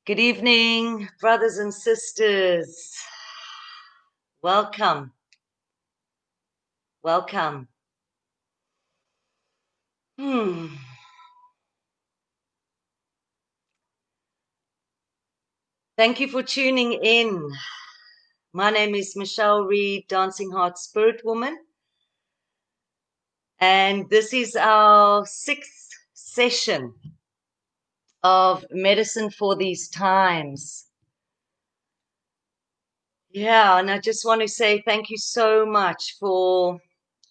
Good evening, brothers and sisters. Welcome. Welcome. Thank you for tuning in. My name is Michelle Reed, Dancing Heart Spirit Woman. And this is our 6th session of Medicine for These Times. Yeah, and I just want to say thank you so much for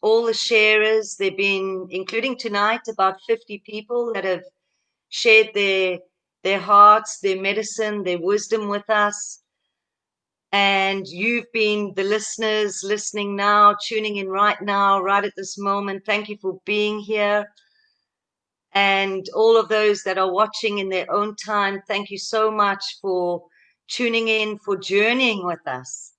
all the sharers. There have been, including tonight, about 50 people that have shared their hearts, their medicine, their wisdom with us. And you've been the listeners listening now, tuning in right now, right at this moment. Thank you for being here. And all of those that are watching in their own time, thank you so much for tuning in, for journeying with us.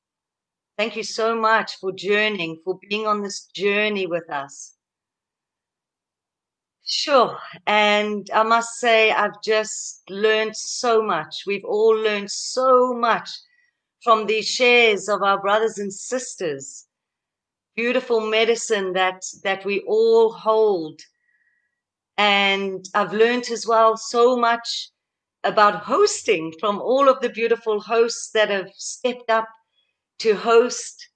Thank you so much for journeying, for being on this journey with us. Sure. And I must say, I've just learned so much. We've all learned so much from these shares of our brothers and sisters. Beautiful medicine that we all hold. And I've learned as well so much about hosting from all of the beautiful hosts that have stepped up to host,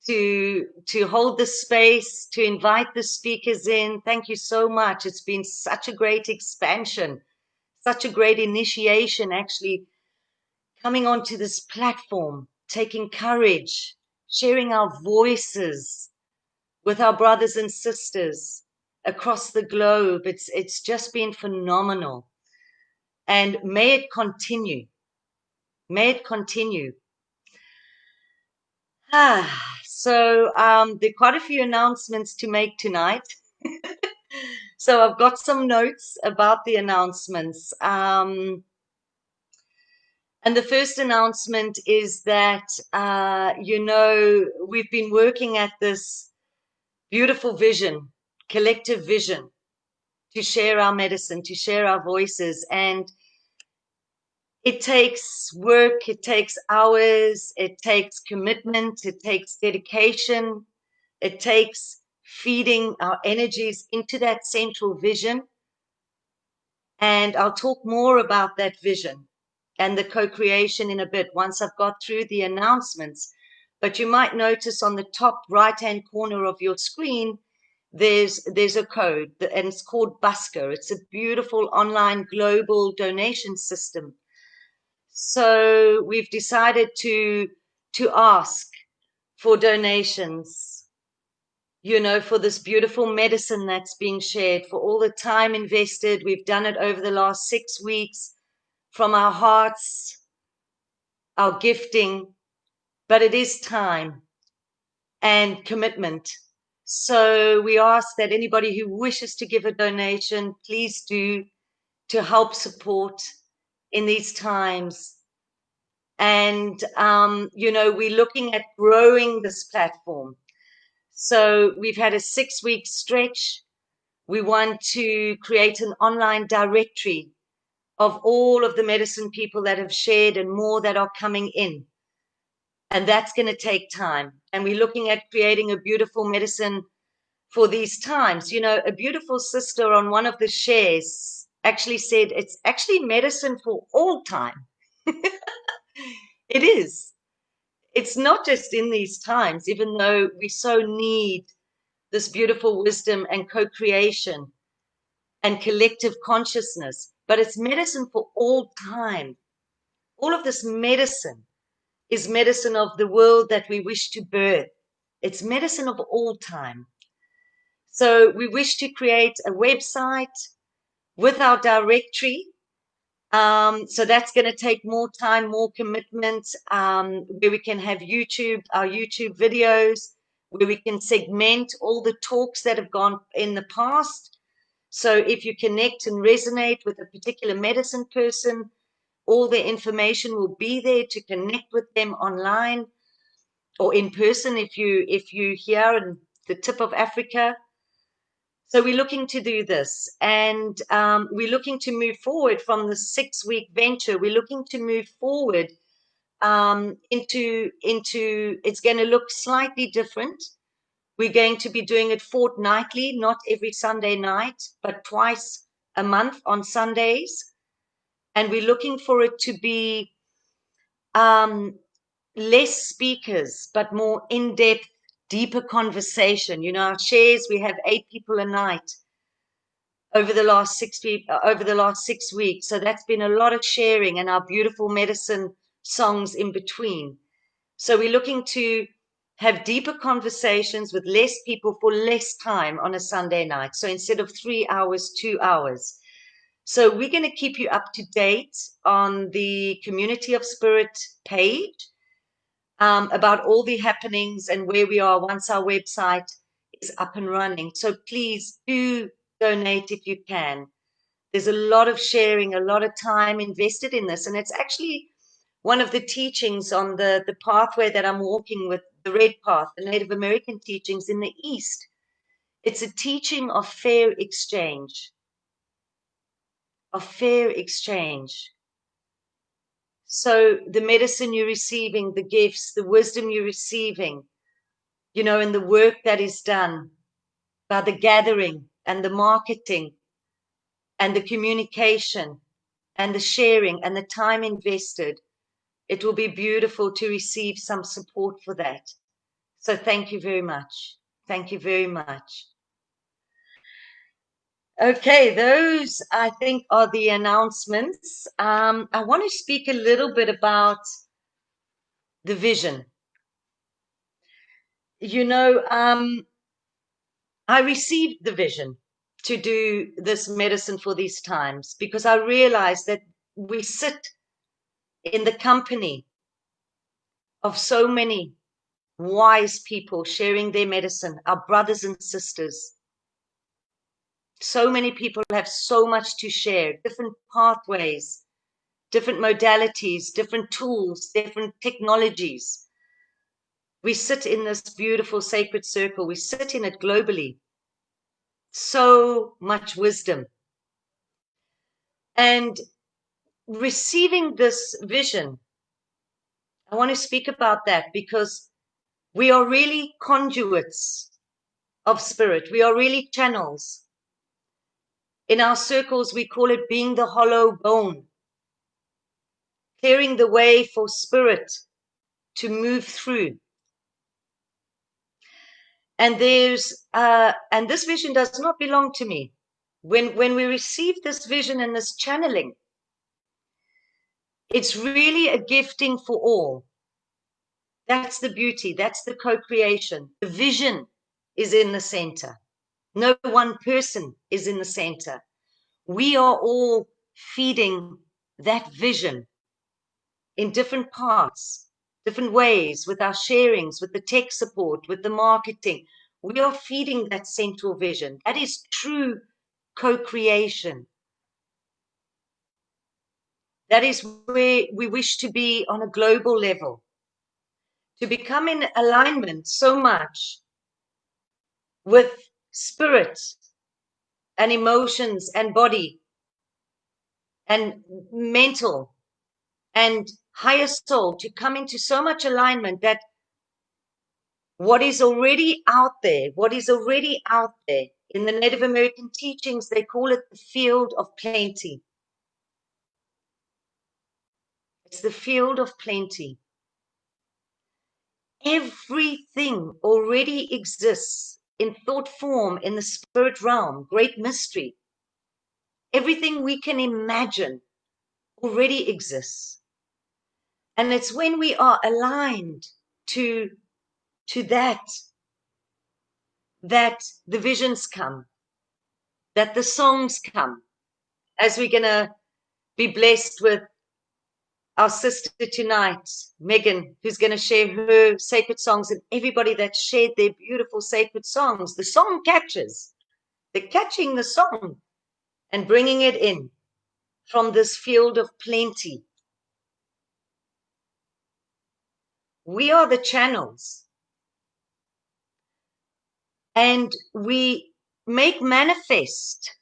to hold the space, to invite the speakers in. Thank you so much. It's been such a great expansion, such a great initiation, actually coming onto this platform, taking courage, sharing our voices with our brothers and sisters across the globe. It's just been phenomenal. And may it continue. May it continue. So there are quite a few announcements to make tonight. So I've got some notes about the announcements. And the first announcement is that, we've been working at this beautiful vision, collective vision, to share our medicine, to share our voices. And it takes work, it takes hours, it takes commitment, it takes dedication, it takes feeding our energies into that central vision. And I'll talk more about that vision and the co-creation in a bit once I've got through the announcements. But you might notice on the top right-hand corner of your screen, there's a code, and it's called Busker. It's a beautiful online global donation system. So we've decided to ask for donations, for this beautiful medicine that's being shared, for all the time invested. We've done it over the last 6 weeks from our hearts, our gifting, but it is time and commitment. So we ask that anybody who wishes to give a donation, please do, to help support in these times. And, we're looking at growing this platform. So we've had a 6-week stretch. We want to create an online directory of all of the medicine people that have shared and more that are coming in. And that's going to take time. And we're looking at creating a beautiful medicine for these times. A beautiful sister on one of the shares actually said it's actually medicine for all time. It is. It's not just in these times, even though we so need this beautiful wisdom and co-creation and collective consciousness, but it's medicine for all time. All of this medicine is medicine of the world that we wish to birth. It's medicine of all time. So we wish to create a website with our directory. So that's going to take more time, more commitment, where we can have our YouTube videos, where we can segment all the talks that have gone in the past. So if you connect and resonate with a particular medicine person, all the information will be there to connect with them online or in person if you here in the tip of Africa. So we're looking to do this, and we're looking to move forward from the 6-week venture. We're looking to move forward into it's going to look slightly different. We're going to be doing it fortnightly, not every Sunday night, but twice a month on Sundays. And we're looking for it to be less speakers, but more in-depth, deeper conversation. Our shares, we have 8 people a night over the last 6 weeks. So that's been a lot of sharing, and our beautiful medicine songs in between. So we're looking to have deeper conversations with less people for less time on a Sunday night. So instead of 3 hours, 2 hours. So we're going to keep you up to date on the Community of Spirit page about all the happenings and where we are once our website is up and running. So please do donate if you can. There's a lot of sharing, a lot of time invested in this, and it's actually one of the teachings on the pathway that I'm walking with, the red path, the Native American teachings in the East. It's a teaching of fair exchange, of fair exchange. So the medicine you're receiving, the gifts, the wisdom you're receiving, you know, and the work that is done by the gathering and the marketing and the communication and the sharing and the time invested, it will be beautiful to receive some support for that. So thank you very much. Thank you very much. Okay, those I think are the announcements. I want to speak a little bit about the vision. You know, I received the vision to do this medicine for these times because I realized that we sit in the company of so many wise people sharing their medicine, our brothers and sisters. So many people have so much to share, different pathways, different modalities, different tools, different technologies. We sit in this beautiful sacred circle. We sit in it globally. So much wisdom. And receiving this vision, I want to speak about that because we are really conduits of spirit. We are really channels. In our circles, we call it being the hollow bone, clearing the way for spirit to move through. And and this vision does not belong to me. When we receive this vision and this channeling, it's really a gifting for all. That's the beauty. That's the co-creation. The vision is in the center. No one person is in the center. We are all feeding that vision in different parts, different ways, with our sharings, with the tech support, with the marketing. We are feeding that central vision. That is true co-creation. That is where we wish to be on a global level, to become in alignment so much with spirit and emotions and body and mental and higher soul, to come into so much alignment that what is already out there, in the Native American teachings, they call it the field of plenty. It's the field of plenty. Everything already exists in thought form in the spirit realm, great mystery. Everything we can imagine already exists. And it's when we are aligned to that the visions come, that the songs come, as we're going to be blessed with our sister tonight, Megan, who's going to share her sacred songs, and everybody that shared their beautiful sacred songs. The song catches. They're catching the song and bringing it in from this field of plenty. We are the channels. And we make manifest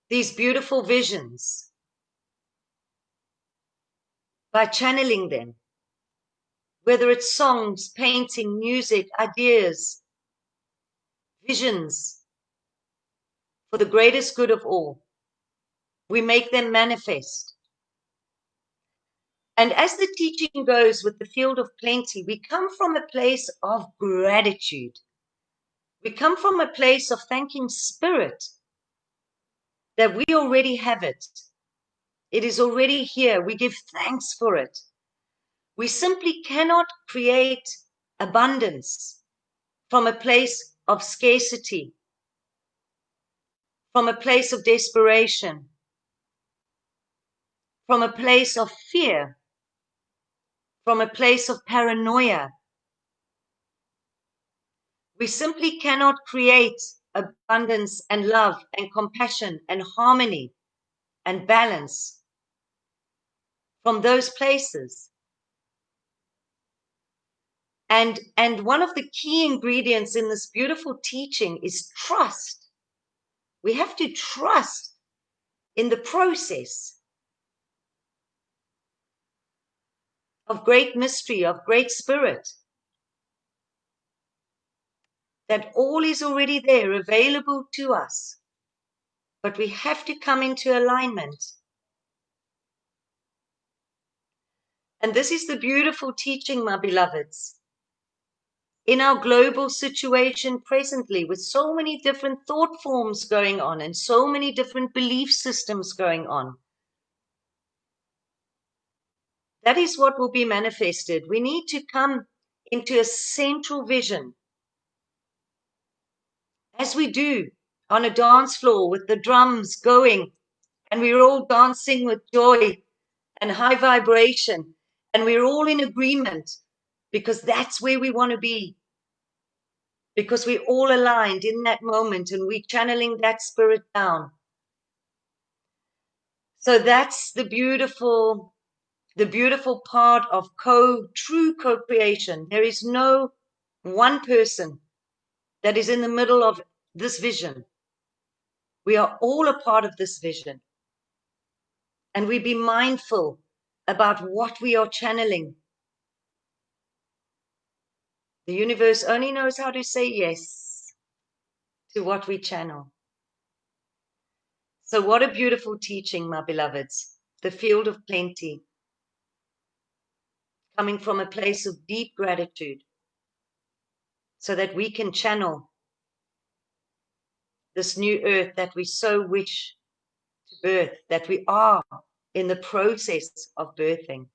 these beautiful visions by channeling them, whether it's songs, painting, music, ideas, visions, for the greatest good of all. We make them manifest. And as the teaching goes with the field of plenty, we come from a place of gratitude. We come from a place of thanking Spirit that we already have it. It is already here. We give thanks for it. We simply cannot create abundance from a place of scarcity, from a place of desperation, from a place of fear, from a place of paranoia. We simply cannot create abundance and love and compassion and harmony and balance from those places. And one of the key ingredients in this beautiful teaching is trust. We have to trust in the process of great mystery, of great spirit, that all is already there, available to us. But we have to come into alignment. And this is the beautiful teaching, my beloveds. In our global situation presently, with so many different thought forms going on and so many different belief systems going on, that is what will be manifested. We need to come into a central vision, as we do on a dance floor with the drums going, and we're all dancing with joy and high vibration, and we're all in agreement, because that's where we want to be, because we're all aligned in that moment and we're channeling that spirit down. So that's the beautiful part of true co-creation. There is no one person that is in the middle of this vision. We are all a part of this vision. And we be mindful about what we are channeling. The universe only knows how to say yes to what we channel. So what a beautiful teaching, my beloveds. The field of plenty, coming from a place of deep gratitude, so that we can channel this new earth that we so wish to birth, that we are in the process of birthing.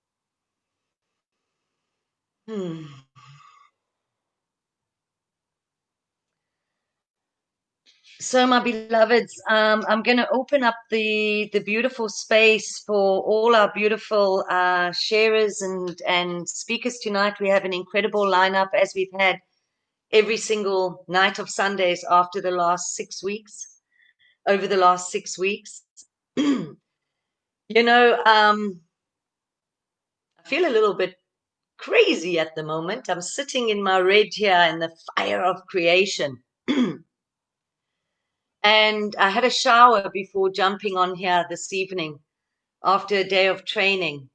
So, my beloveds, I'm going to open up the beautiful space for all our beautiful sharers and speakers tonight. We have an incredible lineup, as we've had every single night of Sundays after the last 6 weeks, over the last 6 weeks. You know, I feel a little bit crazy at the moment. I'm sitting in my red here in the fire of creation. And I had a shower before jumping on here this evening after a day of training.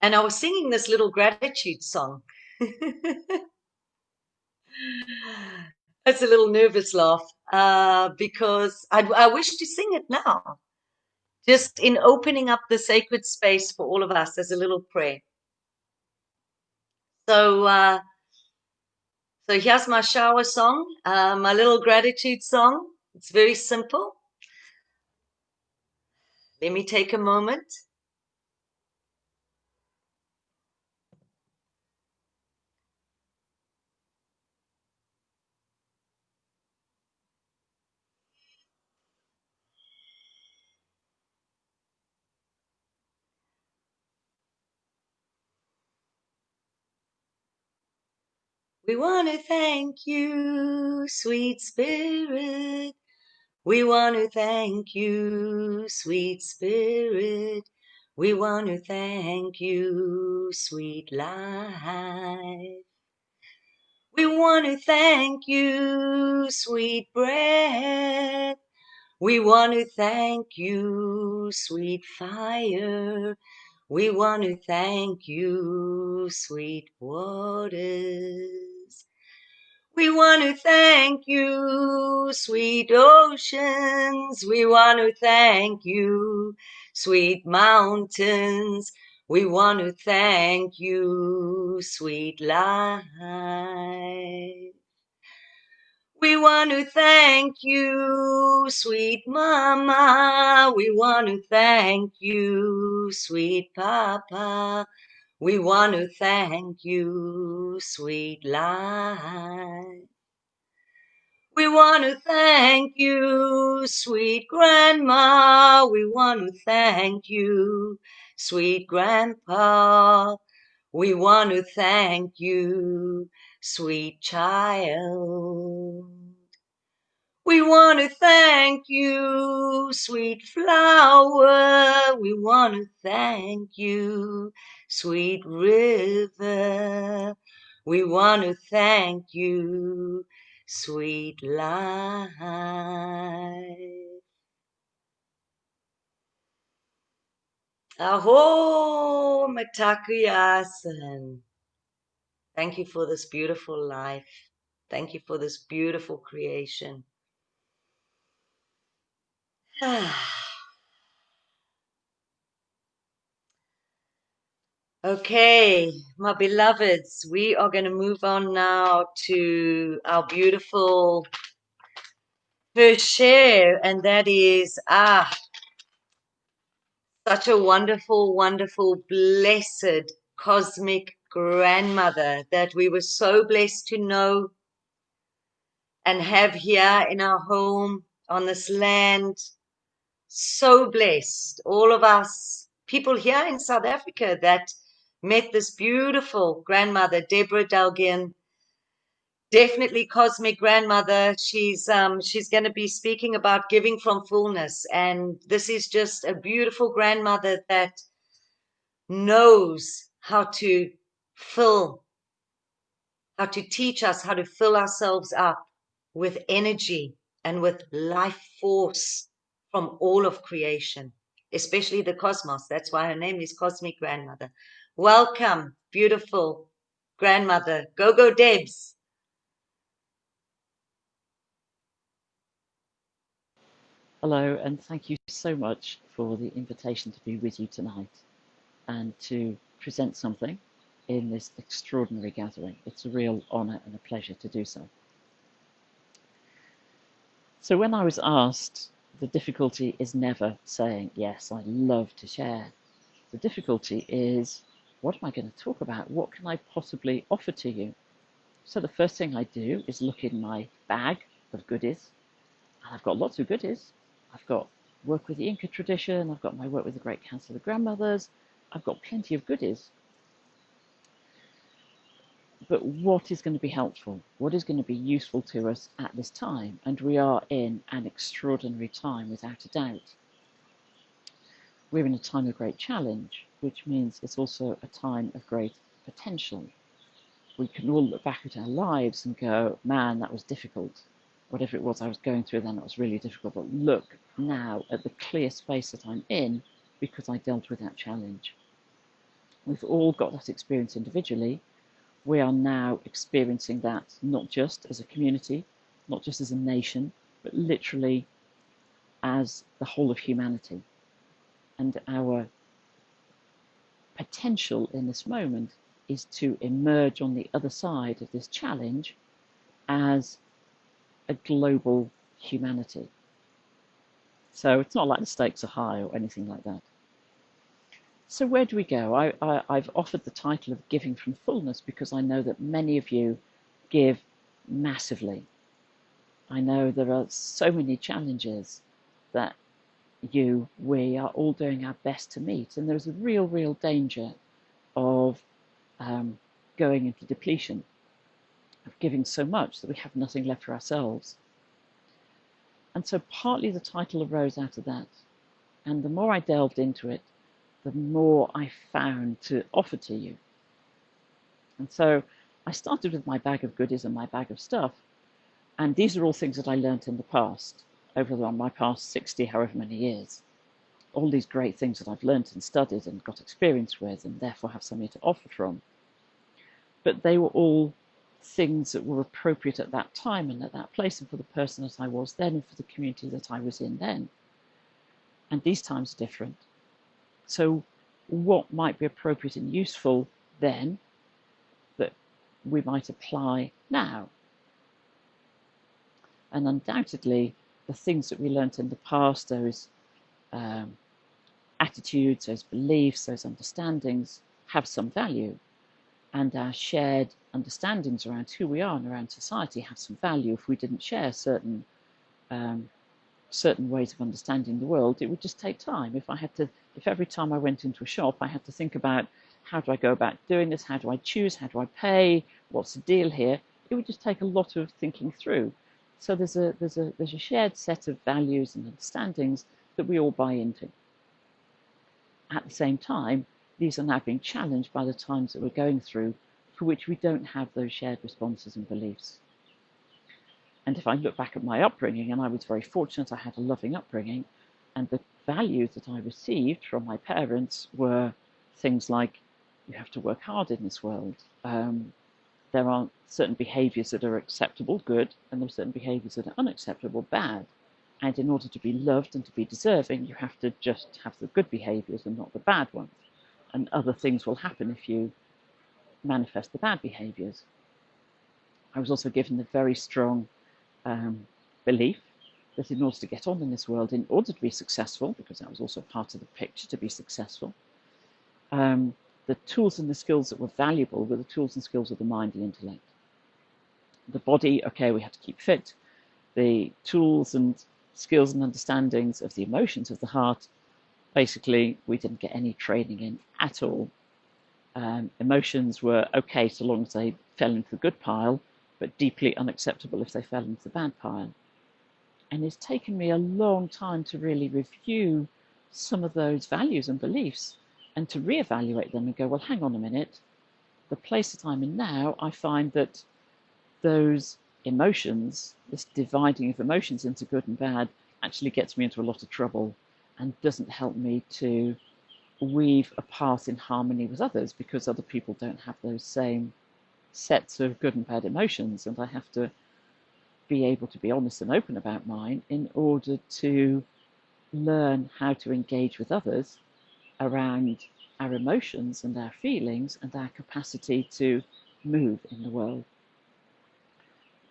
And I was singing this little gratitude song. It's a little nervous laugh because I wish to sing it now, just in opening up the sacred space for all of us as a little prayer. So here's my shower song, my little gratitude song. It's very simple. Let me take a moment. We want to thank you, sweet spirit. We want to thank you, sweet spirit. We want to thank you, sweet life. We want to thank you, sweet breath. We want to thank you, sweet fire. We want to thank you, sweet waters. We want to thank you, sweet oceans. We want to thank you, sweet mountains. We want to thank you, sweet life. We want to thank you, sweet mama. We want to thank you, sweet papa. We want to thank you, sweet life. We want to thank you, sweet grandma. We want to thank you, sweet grandpa. We want to thank you, sweet child. We want to thank you, sweet flower. We want to thank you, sweet river. We want to thank you, sweet life. Aho, Matakuyasan. Thank you for this beautiful life. Thank you for this beautiful creation. Okay, my beloveds, we are going to move on now to our beautiful first share, and that is such a wonderful, wonderful, blessed cosmic grandmother that we were so blessed to know and have here in our home on this land. So blessed, all of us people here in South Africa that met this beautiful grandmother, Deborah Dalgin. Definitely cosmic grandmother. She's going to be speaking about giving from fullness, and this is just a beautiful grandmother that knows how to fill, how to teach us how to fill ourselves up with energy and with life force from all of creation, especially the cosmos. That's why her name is Cosmic Grandmother. Welcome, beautiful grandmother. Go, go, Debs. Hello, and thank you so much for the invitation to be with you tonight and to present something in this extraordinary gathering. It's a real honour and a pleasure to do so. So when I was asked, the difficulty is never saying, yes, I love to share. The difficulty is, what am I going to talk about? What can I possibly offer to you? So the first thing I do is look in my bag of goodies. And I've got lots of goodies. I've got work with the Inca tradition. I've got my work with the Great Council of the Grandmothers. I've got plenty of goodies. But what is going to be helpful? What is going to be useful to us at this time? And we are in an extraordinary time, without a doubt. We're in a time of great challenge, which means it's also a time of great potential. We can all look back at our lives and go, man, that was difficult. Whatever it was I was going through then, that was really difficult. But look now at the clear space that I'm in because I dealt with that challenge. We've all got that experience individually. We are now experiencing that not just as a community, not just as a nation, but literally as the whole of humanity. And our potential in this moment is to emerge on the other side of this challenge as a global humanity. So it's not like the stakes are high or anything like that. So where do we go? I've offered the title of Giving from Fullness because I know that many of you give massively. I know there are so many challenges that we are all doing our best to meet, and there's a real danger of going into depletion, of giving so much that we have nothing left for ourselves. And so partly the title arose out of that. And the more I delved into it, the more I found to offer to you. And so I started with my bag of goodies and my bag of stuff. And these are all things that I learned in the past, over my past 60, however many years. All these great things that I've learned and studied and got experience with, and therefore have something to offer from. But they were all things that were appropriate at that time and at that place, and for the person that I was then, and for the community that I was in then. And these times are different. So what might be appropriate and useful then that we might apply now? And undoubtedly, the things that we learnt in the past, those attitudes, those beliefs, those understandings, have some value. And our shared understandings around who we are and around society have some value. If we didn't share certain ways of understanding the world, it would just take time. If every time I went into a shop, I had to think about how do I go about doing this, how do I choose, how do I pay, what's the deal here, it would just take a lot of thinking through. So there's a shared set of values and understandings that we all buy into. At the same time, these are now being challenged by the times that we're going through, for which we don't have those shared responses and beliefs. And if I look back at my upbringing, and I was very fortunate, I had a loving upbringing, and the values that I received from my parents were things like, you have to work hard in this world. There are certain behaviours that are acceptable, good, and there are certain behaviours that are unacceptable, bad. And in order to be loved and to be deserving, you have to just have the good behaviours and not the bad ones. And other things will happen if you manifest the bad behaviours. I was also given the very strong belief that in order to get on in this world, in order to be successful, because that was also part of the picture to be successful, the tools and the skills that were valuable were the tools and skills of the mind and intellect. The body, okay, we have to keep fit. The tools and skills and understandings of the emotions of the heart, basically, we didn't get any training in at all. Emotions were okay so long as they fell into the good pile, but deeply unacceptable if they fell into the bad pile. And it's taken me a long time to really review some of those values and beliefs and to reevaluate them and go, well, hang on a minute. The place that I'm in now, I find that those emotions, this dividing of emotions into good and bad, actually gets me into a lot of trouble and doesn't help me to weave a path in harmony with others, because other people don't have those same sets of good and bad emotions, and I have to be able to be honest and open about mine in order to learn how to engage with others around our emotions and our feelings and our capacity to move in the world.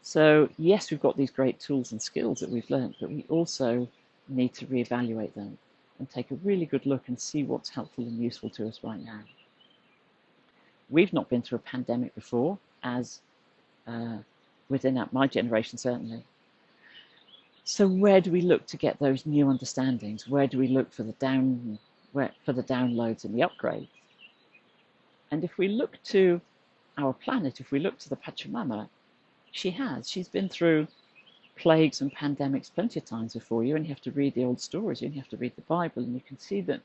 So yes, we've got these great tools and skills that we've learned, but we also need to reevaluate them and take a really good look and see what's helpful and useful to us right now. We've not been through a pandemic before, as within my generation certainly. So where do we look to get those new understandings? Where do we look for the downloads and the upgrades? And if we look to our planet, if we look to the Pachamama, she's been through plagues and pandemics plenty of times before you, and you have to read the old stories, and you have to read the Bible, and you can see that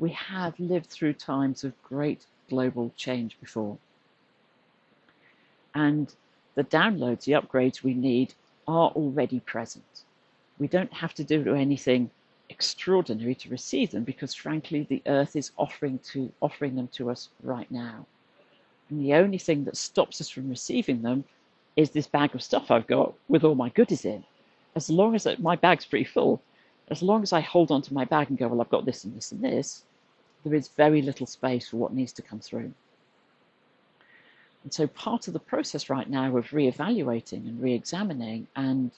we have lived through times of great global change before. And the downloads, the upgrades we need are already present. We don't have to do anything extraordinary to receive them, because frankly, the earth is offering them to us right now. And the only thing that stops us from receiving them is this bag of stuff I've got with all my goodies in. As long as my bag's pretty full, as long as I hold on to my bag and go, well, I've got this and this and this, there is very little space for what needs to come through. And so part of the process right now of reevaluating and re-examining and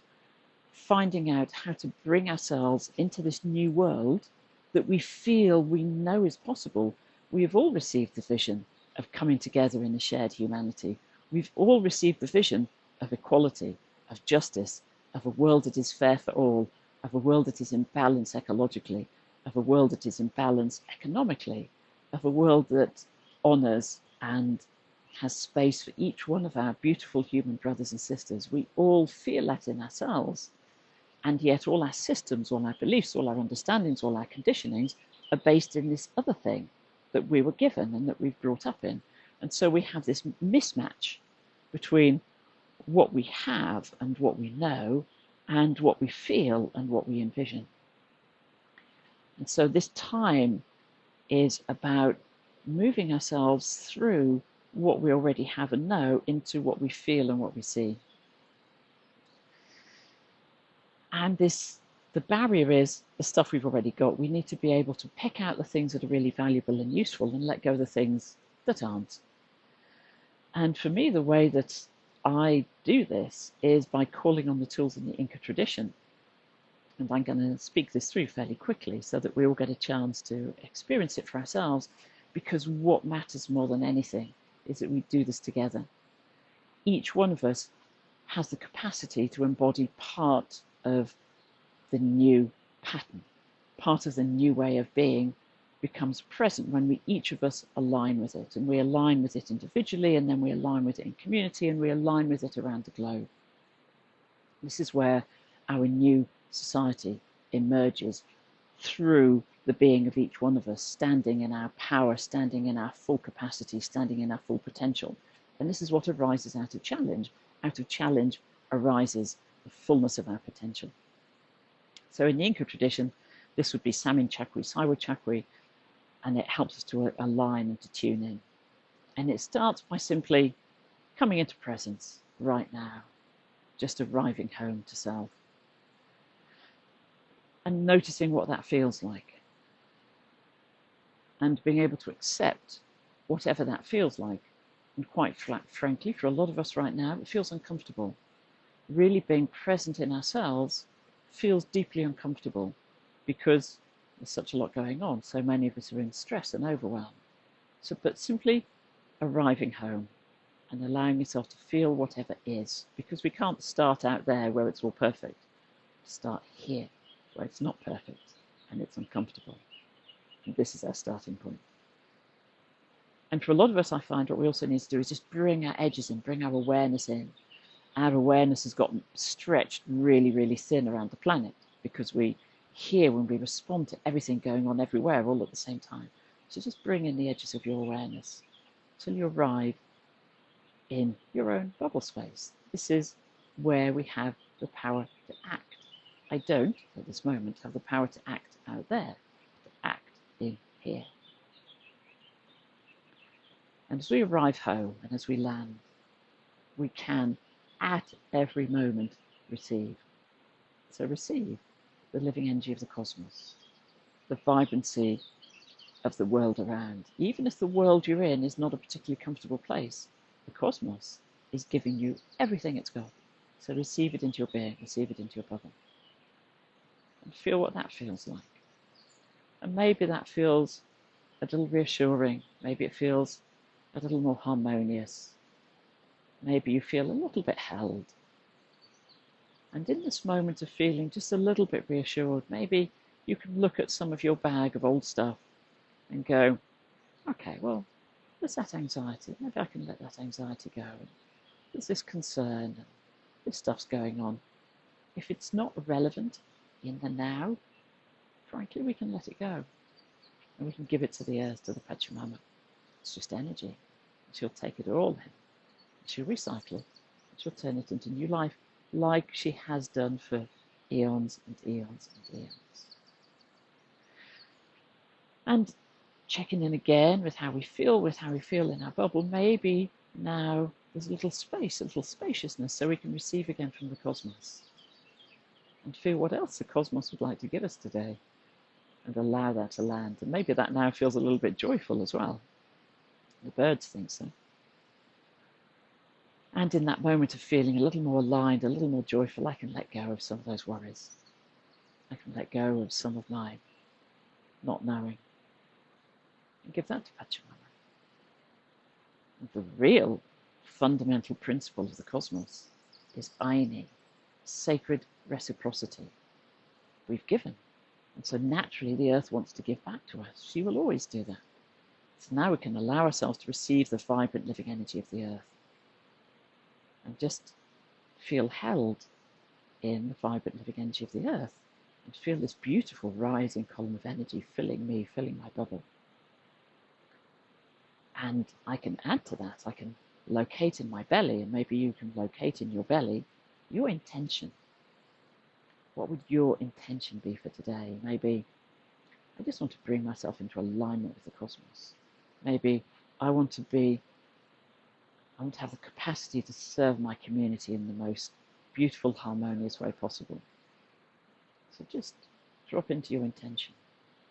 finding out how to bring ourselves into this new world that we feel we know is possible. We have all received the vision of coming together in a shared humanity. We've all received the vision of equality, of justice, of a world that is fair for all, of a world that is in balance ecologically, of a world that is in balance economically, of a world that honours and has space for each one of our beautiful human brothers and sisters. We all feel that in ourselves. And yet all our systems, all our beliefs, all our understandings, all our conditionings are based in this other thing that we were given and that we've brought up in. And so we have this mismatch between what we have and what we know and what we feel and what we envision. And so this time is about moving ourselves through what we already have and know into what we feel and what we see. And the barrier is the stuff we've already got. We need to be able to pick out the things that are really valuable and useful and let go of the things that aren't. And for me, the way that I do this is by calling on the tools in the Inca tradition. And I'm going to speak this through fairly quickly so that we all get a chance to experience it for ourselves, because what matters more than anything is that we do this together. Each one of us has the capacity to embody part of the new pattern, part of the new way of being becomes present when we each of us align with it, and we align with it individually, and then we align with it in community, and we align with it around the globe. This is where our new society emerges, through the being of each one of us, standing in our power, standing in our full capacity, standing in our full potential. And this is what arises out of challenge. Out of challenge arises the fullness of our potential. So in the Inca tradition, this would be Samin Chakri, Saiwa Chakri, and it helps us to align and to tune in. And it starts by simply coming into presence right now, just arriving home to self, and noticing what that feels like, and being able to accept whatever that feels like. And quite frankly, for a lot of us right now, it feels uncomfortable. Really being present in ourselves feels deeply uncomfortable because there's such a lot going on. So many of us are in stress and overwhelm. But simply arriving home and allowing yourself to feel whatever is, because we can't start out there where it's all perfect. Start here where it's not perfect and it's uncomfortable. And this is our starting point. And for a lot of us, I find what we also need to do is just bring our edges in, bring our awareness in. Our awareness has gotten stretched really, really thin around the planet because we hear when we respond to everything going on everywhere all at the same time. So just bring in the edges of your awareness till you arrive in your own bubble space. This is where we have the power to act. I don't, at this moment, have the power to act out there, to act in here. And as we arrive home and as we land, we can, at every moment, receive. So receive the living energy of the cosmos, the vibrancy of the world around. Even if the world you're in is not a particularly comfortable place, the cosmos is giving you everything it's got. So receive it into your being, receive it into your bubble. And feel what that feels like. And maybe that feels a little reassuring. Maybe it feels a little more harmonious. Maybe you feel a little bit held. And in this moment of feeling just a little bit reassured, maybe you can look at some of your bag of old stuff and go, okay, well, there's that anxiety. Maybe I can let that anxiety go. And there's this concern, and this stuff's going on. If it's not relevant in the now, frankly, we can let it go. And we can give it to the earth, to the Pachamama. It's just energy. She'll take it all in. She'll recycle it. She'll turn it into new life, like she has done for eons and eons and eons. And checking in again with how we feel, in our bubble. Maybe now there's a little space, a little spaciousness, so we can receive again from the cosmos and feel what else the cosmos would like to give us today, and allow that to land. And maybe that now feels a little bit joyful as well. The birds think so. And in that moment of feeling a little more aligned, a little more joyful, I can let go of some of those worries. I can let go of some of my not knowing. And give that to Pachamama. And the real fundamental principle of the cosmos is Aini, sacred reciprocity. We've given. And so naturally the earth wants to give back to us. She will always do that. So now we can allow ourselves to receive the vibrant living energy of the earth and just feel held in the vibrant living energy of the earth and feel this beautiful rising column of energy filling me, filling my bubble. And I can add to that. I can locate in my belly, and maybe you can locate in your belly your intention. What would your intention be for today? Maybe I just want to bring myself into alignment with the cosmos. Maybe I want to have the capacity to serve my community in the most beautiful, harmonious way possible. So just drop into your intention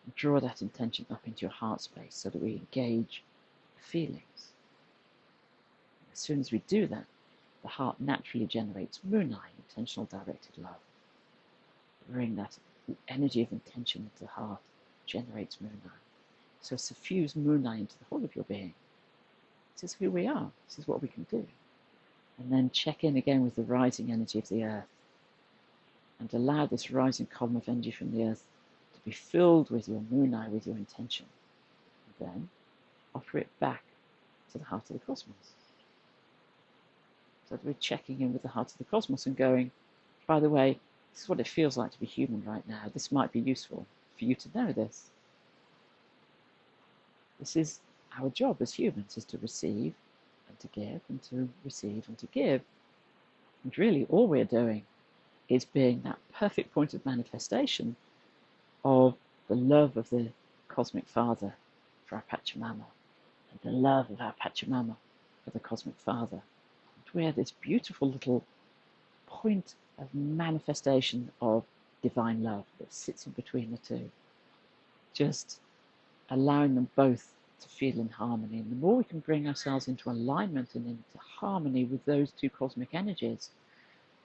and draw that intention up into your heart space so that we engage the feelings. As soon as we do that, the heart naturally generates Munai, intentional directed love. Bring that energy of intention into the heart, generates Munai. So suffuse Munai into the whole of your being. This is who we are. This is what we can do. And then check in again with the rising energy of the earth and allow this rising column of energy from the earth to be filled with your Munai, with your intention. And then offer it back to the heart of the cosmos. So that we're checking in with the heart of the cosmos and going, by the way, this is what it feels like to be human right now. This might be useful for you to know this. This is our job as humans, is to receive and to give and to receive and to give. And really all we're doing is being that perfect point of manifestation of the love of the Cosmic Father for our Pachamama, and the love of our Pachamama for the Cosmic Father. And we're this beautiful little point of manifestation of divine love that sits in between the two, just allowing them both to feel in harmony. And the more we can bring ourselves into alignment and into harmony with those two cosmic energies,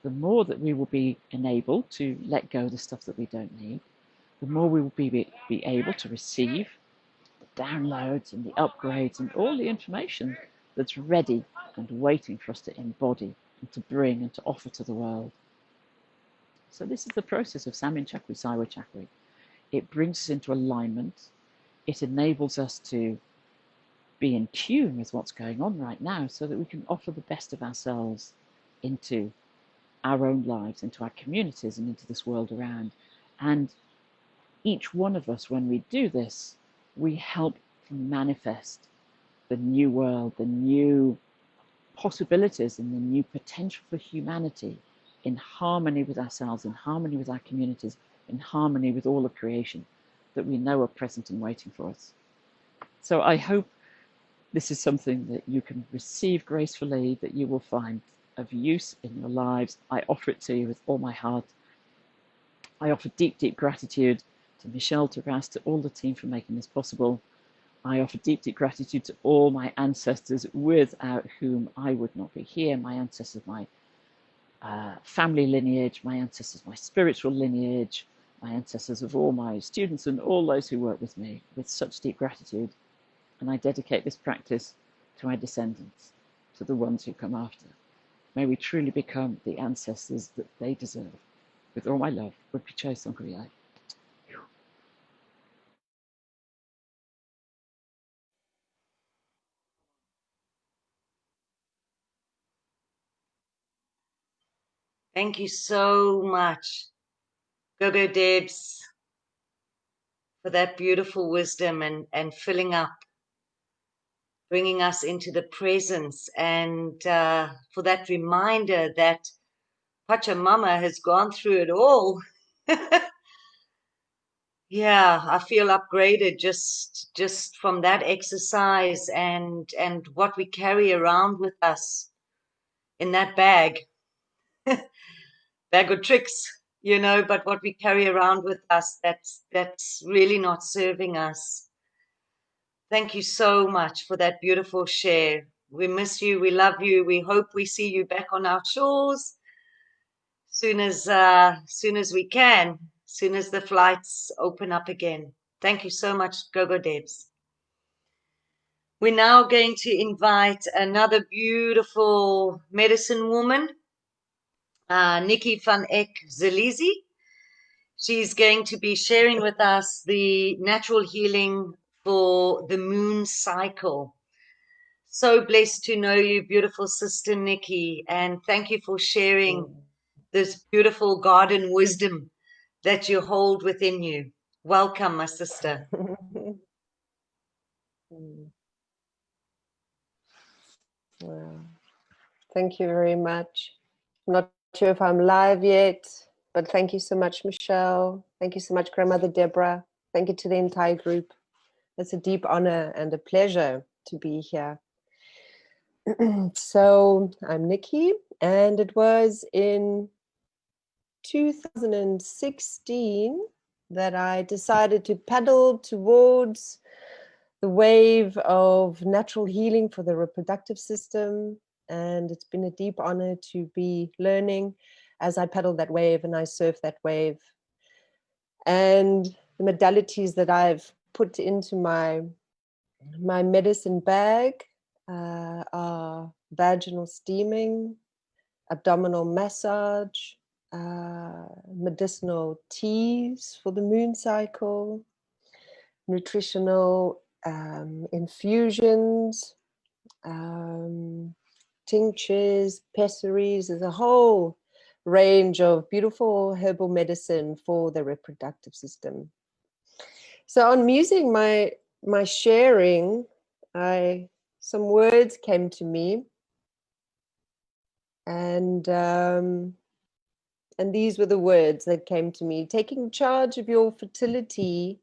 the more that we will be enabled to let go of the stuff that we don't need, the more we will be able to receive the downloads and the upgrades and all the information that's ready and waiting for us to embody and to bring and to offer to the world. So this is the process of Samyin Chakri, Saiwa Chakri. It brings us into alignment. It enables us to be in tune with what's going on right now so that we can offer the best of ourselves into our own lives, into our communities and into this world around. And each one of us, when we do this, we help to manifest the new world, the new possibilities and the new potential for humanity in harmony with ourselves, in harmony with our communities, in harmony with all of creation that we know are present and waiting for us. So I hope this is something that you can receive gracefully, that you will find of use in your lives. I offer it to you with all my heart. I offer deep, deep gratitude to Michelle, to Ras, to all the team for making this possible. I offer deep, deep gratitude to all my ancestors without whom I would not be here, my ancestors, my family lineage, my ancestors, my spiritual lineage, my ancestors of all my students and all those who work with me with such deep gratitude. And I dedicate this practice to my descendants, to the ones who come after. May we truly become the ancestors that they deserve. With all my love, Rinpoche Songkriai. Thank you so much, Gogo Debs, for that beautiful wisdom and filling up, bringing us into the presence, and for that reminder that Pachamama has gone through it all. Yeah, I feel upgraded just from that exercise and what we carry around with us in that bag. Bag of tricks, but what we carry around with us that's really not serving us. Thank you so much for that beautiful share. We miss you, we love you, we hope we see you back on our shores soon as we can, soon as the flights open up again. Thank you so much, Gogo Debs. We're now going to invite another beautiful medicine woman, Nikki van Eck Zelizi. She's going to be sharing with us the natural healing for the moon cycle. So blessed to know you, beautiful sister Nikki, and thank you for sharing this beautiful garden wisdom that you hold within you. Welcome, my sister. Well, thank you very much. I'm not sure if I'm live yet, but thank you so much, Michelle. Thank you so much, Grandmother Deborah. Thank you to the entire group. It's a deep honor and a pleasure to be here. So I'm Nikki, and it was in 2016 that I decided to paddle towards the wave of natural healing for the reproductive system. And it's been a deep honor to be learning as I paddle that wave and I surf that wave. And the modalities that I've put into my medicine bag are vaginal steaming, abdominal massage, medicinal teas for the moon cycle, nutritional infusions, tinctures, pessaries. There's a whole range of beautiful herbal medicine for the reproductive system. So on musing my sharing, some words came to me, and these were the words that came to me. Taking charge of your fertility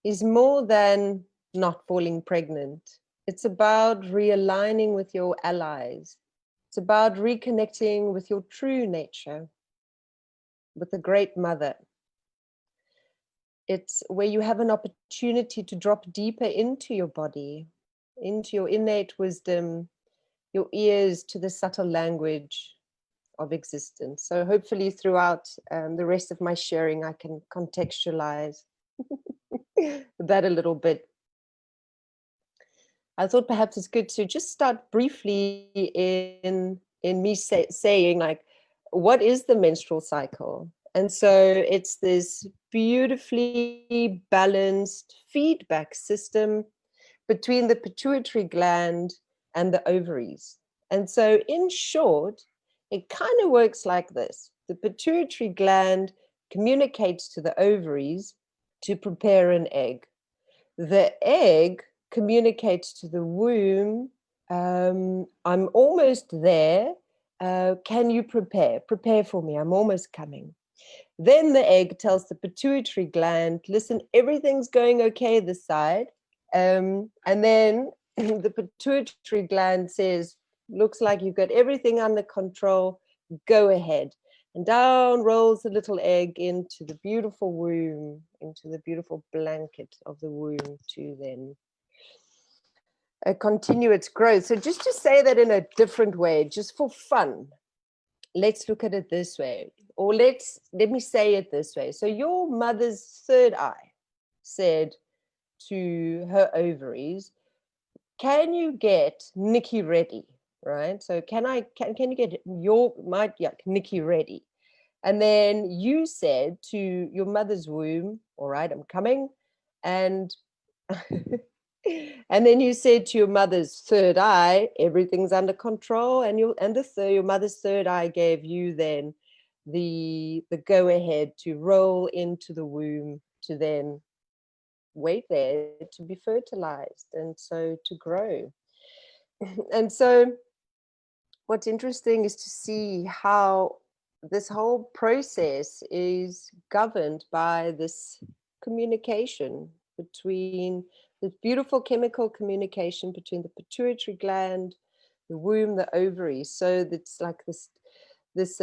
is more than not falling pregnant. It's about realigning with your allies. It's about reconnecting with your true nature, with the Great Mother. It's where you have an opportunity to drop deeper into your body, into your innate wisdom, your ears to the subtle language of existence. So hopefully throughout the rest of my sharing, I can contextualize that a little bit. I thought perhaps it's good to just start briefly in me saying, like, what is the menstrual cycle? And so it's this beautifully balanced feedback system between the pituitary gland and the ovaries. And so in short, it kind of works like this. The pituitary gland communicates to the ovaries to prepare an egg. The egg communicates to the womb, I'm almost there. Can you prepare? Prepare for me. I'm almost coming. Then the egg tells the pituitary gland, listen, everything's going okay this side. And then the pituitary gland says, looks like you've got everything under control. Go ahead. And down rolls the little egg into the beautiful womb, into the beautiful blanket of the womb to then continue its growth. So just to say that in a different way, just for fun, let's look at it this way, or let me say it this way. So your mother's third eye said to her ovaries, can you get Nikki ready? Right? So can you get Nikki ready? And then you said to your mother's womb, all right, I'm coming. And and then you said to your mother's third eye, everything's under control. And your mother's third eye gave you then the go ahead to roll into the womb, to then wait there to be fertilized and so to grow. And so what's interesting is to see how this whole process is governed by this communication between the beautiful chemical communication between the pituitary gland, the womb, the ovaries. So that's like this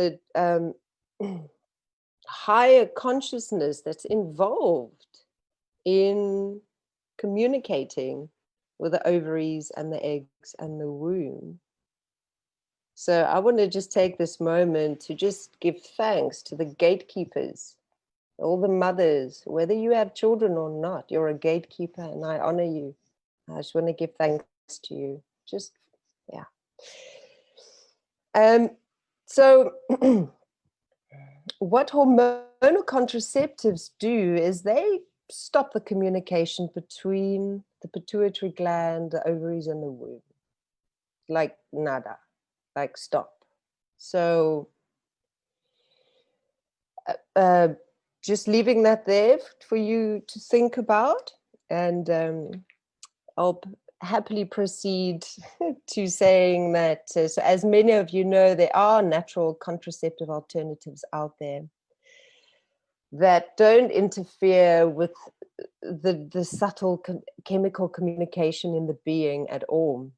higher consciousness that's involved in communicating with the ovaries and the eggs and the womb. So I want to just take this moment to just give thanks to the gatekeepers, all the mothers, whether you have children or not, you're a gatekeeper and I honor you. I just want to give thanks to you. Just, yeah. So what hormonal contraceptives do is they stop the communication between the pituitary gland, the ovaries, and the womb. Like nada, like stop. So just leaving that there for you to think about, and I'll happily proceed to saying that, so as many of you know, there are natural contraceptive alternatives out there that don't interfere with the subtle chemical communication in the being at all,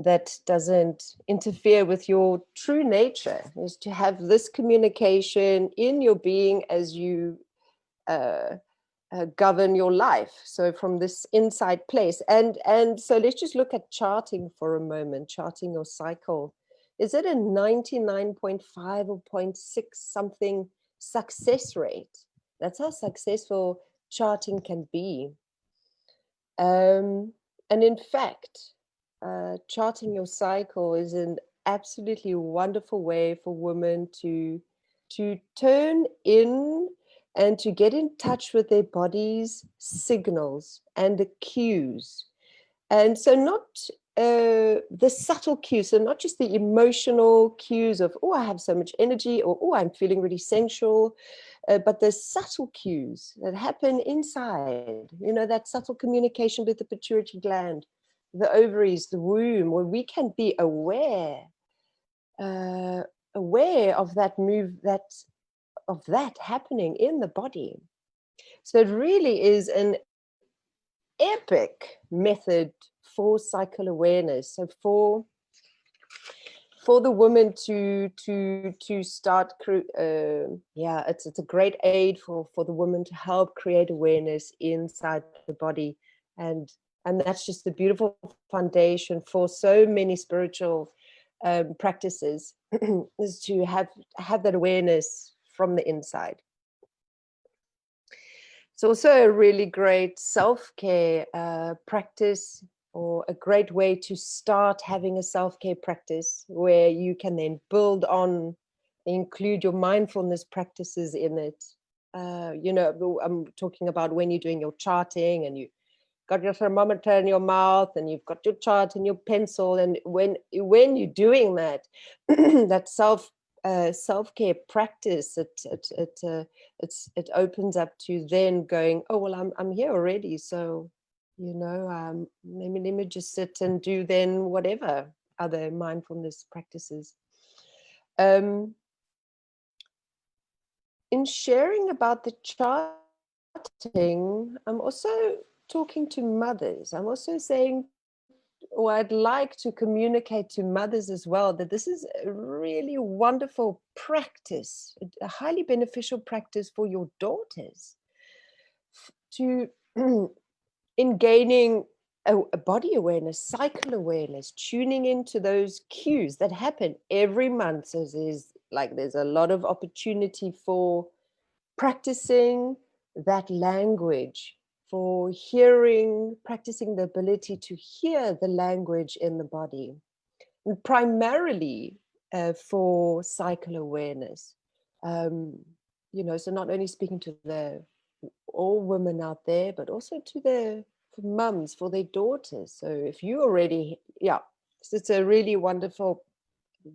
that doesn't interfere with your true nature, is to have this communication in your being as you govern your life. So from this inside place, and so let's just look at charting for a moment, charting your cycle. Is it a 99.5 or 0.6 something success rate? That's how successful charting can be. And in fact, charting your cycle is an absolutely wonderful way for women to turn in and to get in touch with their body's signals and the cues. And so not the subtle cues, so not just the emotional cues of, oh, I have so much energy, or oh, I'm feeling really sensual, but the subtle cues that happen inside, you know, that subtle communication with the pituitary gland, the ovaries, the womb, where we can be aware of that of that happening in the body. So it really is an epic method for cycle awareness. So for the woman to start, it's a great aid for the woman to help create awareness inside the body, and that's just a beautiful foundation for so many spiritual practices is to have that awareness from the inside. It's also a really great self-care practice, or a great way to start having a self-care practice where you can then build on, include your mindfulness practices in it. You know, I'm talking about when you're doing your charting and you got your thermometer in your mouth and you've got your chart and your pencil, and when you're doing that, that self-care practice, it opens up to then going, oh well, I'm here already, so you know, let me just sit and do then whatever other mindfulness practices. In sharing about the charting, I'm also talking to mothers. I'm also saying, or I'd like to communicate to mothers as well, that this is a really wonderful practice, a highly beneficial practice for your daughters to in gaining a body awareness, cycle awareness, tuning into those cues that happen every month. So there's a lot of opportunity for practicing that language, for hearing, practicing the ability to hear the language in the body, and primarily for cycle awareness. You know, so not only speaking to all women out there, but also to for mums, for their daughters. So if you already, it's a really wonderful,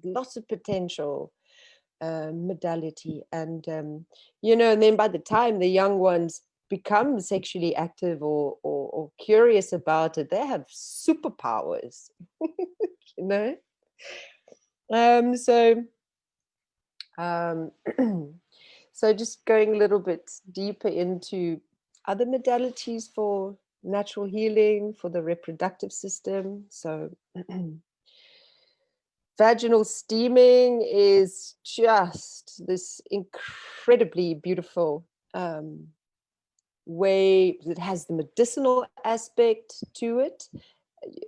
lots of potential modality, and you know, and then by the time the young ones become sexually active or curious about it, they have superpowers. You know, so so just going a little bit deeper into other modalities for natural healing for the reproductive system. So vaginal steaming is just this incredibly beautiful way. It has the medicinal aspect to it,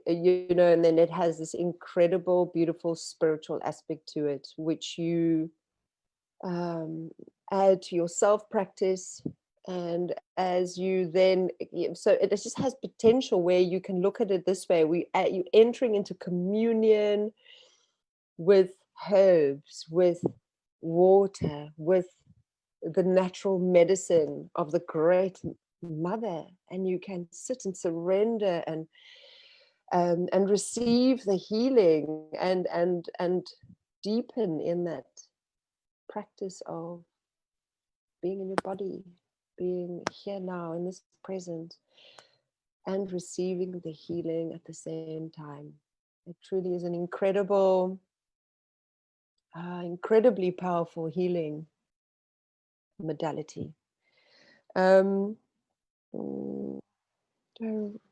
you know, and then it has this incredible, beautiful spiritual aspect to it, which you add to your self practice. And as you then, so it just has potential where you can look at it this way: you entering into communion with herbs, with water, with the natural medicine of the great mother, and you can sit and surrender and receive the healing and deepen in that practice of being in your body, being here now in this present, and receiving the healing at the same time. It truly is an incredibly powerful healing modality.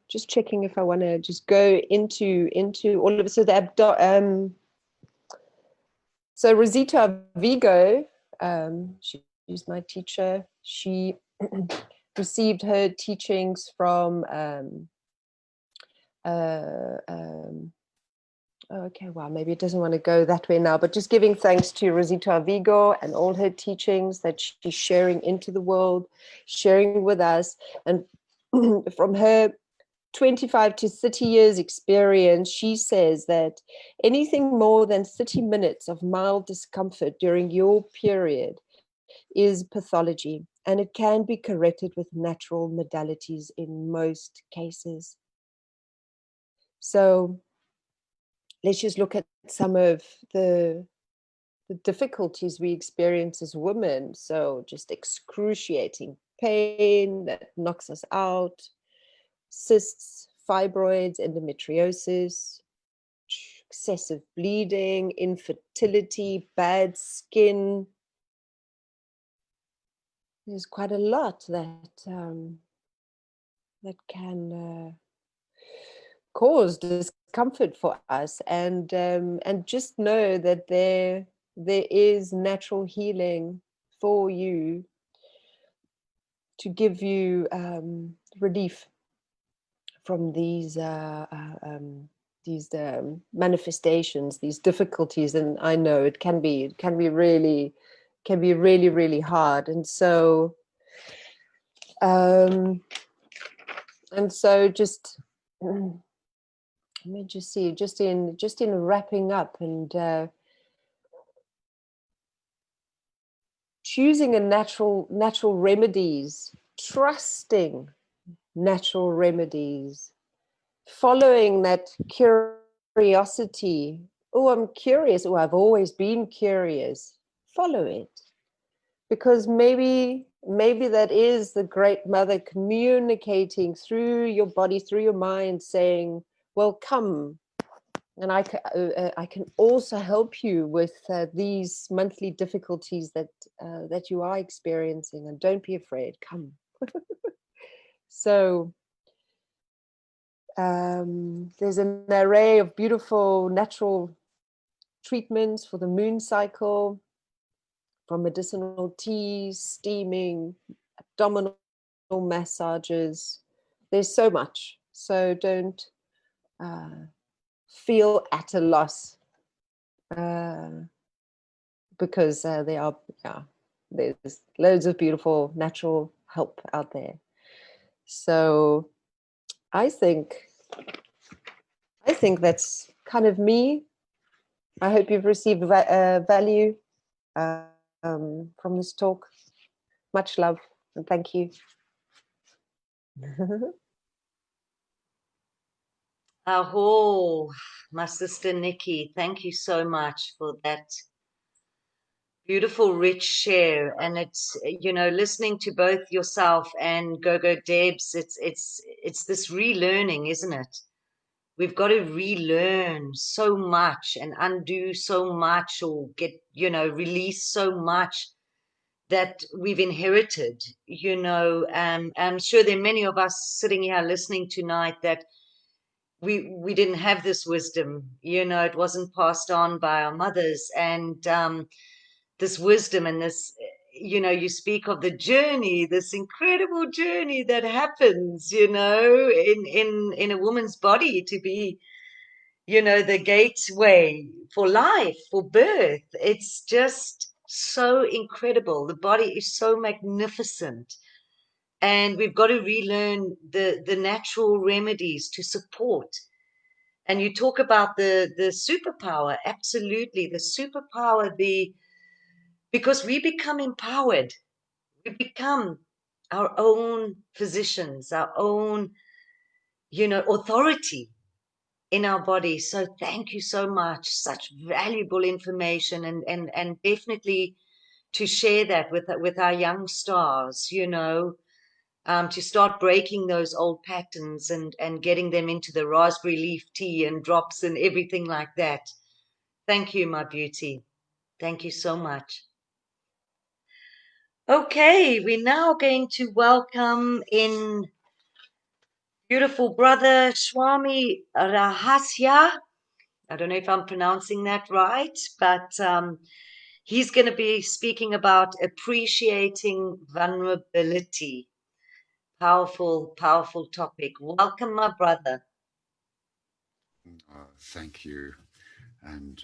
Just checking if I want to just go into all of it. So so Rosita Vigo, she's my teacher. She received her teachings from okay, well, maybe it doesn't want to go that way now, but just giving thanks to Rosita Vigo and all her teachings that she's sharing into the world, sharing with us. And from her 25 to 30 years experience, she says that anything more than 30 minutes of mild discomfort during your period is pathology, and it can be corrected with natural modalities in most cases. So let's just look at some of the difficulties we experience as women. So just excruciating pain that knocks us out, cysts, fibroids, endometriosis, excessive bleeding, infertility, bad skin. There's quite a lot that can cause discomfort for us, and just know that there is natural healing for you to give you relief from these manifestations, these difficulties. And I know it can be really really hard. And so just let me just see, just in wrapping up and choosing a natural remedies, trusting natural remedies, following that curiosity. Oh, I'm curious. Oh, I've always been curious. Follow it, because maybe that is the great mother communicating through your body, through your mind, saying, well, come, and I can also help you with these monthly difficulties that you are experiencing, and don't be afraid, come. So there's an array of beautiful natural treatments for the moon cycle, from medicinal teas, steaming, abdominal massages. There's so much. So don't feel at a loss, because there's loads of beautiful natural help out there. So I think that's kind of me. I hope you've received value from this talk. Much love and thank you. Aho, my sister Nikki, thank you so much for that beautiful, rich share. And it's, listening to both yourself and Gogo Debs, it's this relearning, isn't it? We've got to relearn so much and undo so much, or release so much that we've inherited. I'm sure there are many of us sitting here listening tonight that we didn't have this wisdom. It wasn't passed on by our mothers, and this wisdom and this, you speak of the journey, this incredible journey that happens, in a woman's body, to be, the gateway for life, for birth. It's just so incredible. The body is so magnificent. And we've got to relearn the natural remedies to support. And you talk about the superpower, absolutely, the superpower, because we become empowered. We become our own physicians, our own, authority in our body. So thank you so much. Such valuable information, and definitely to share that with our young stars, to start breaking those old patterns and getting them into the raspberry leaf tea and drops and everything like that. Thank you, my beauty. Thank you so much. Okay, we're now going to welcome in beautiful brother Swami Rahasya. I don't know if I'm pronouncing that right, but he's going to be speaking about appreciating vulnerability. Powerful, powerful topic. Welcome, my brother. Thank you. And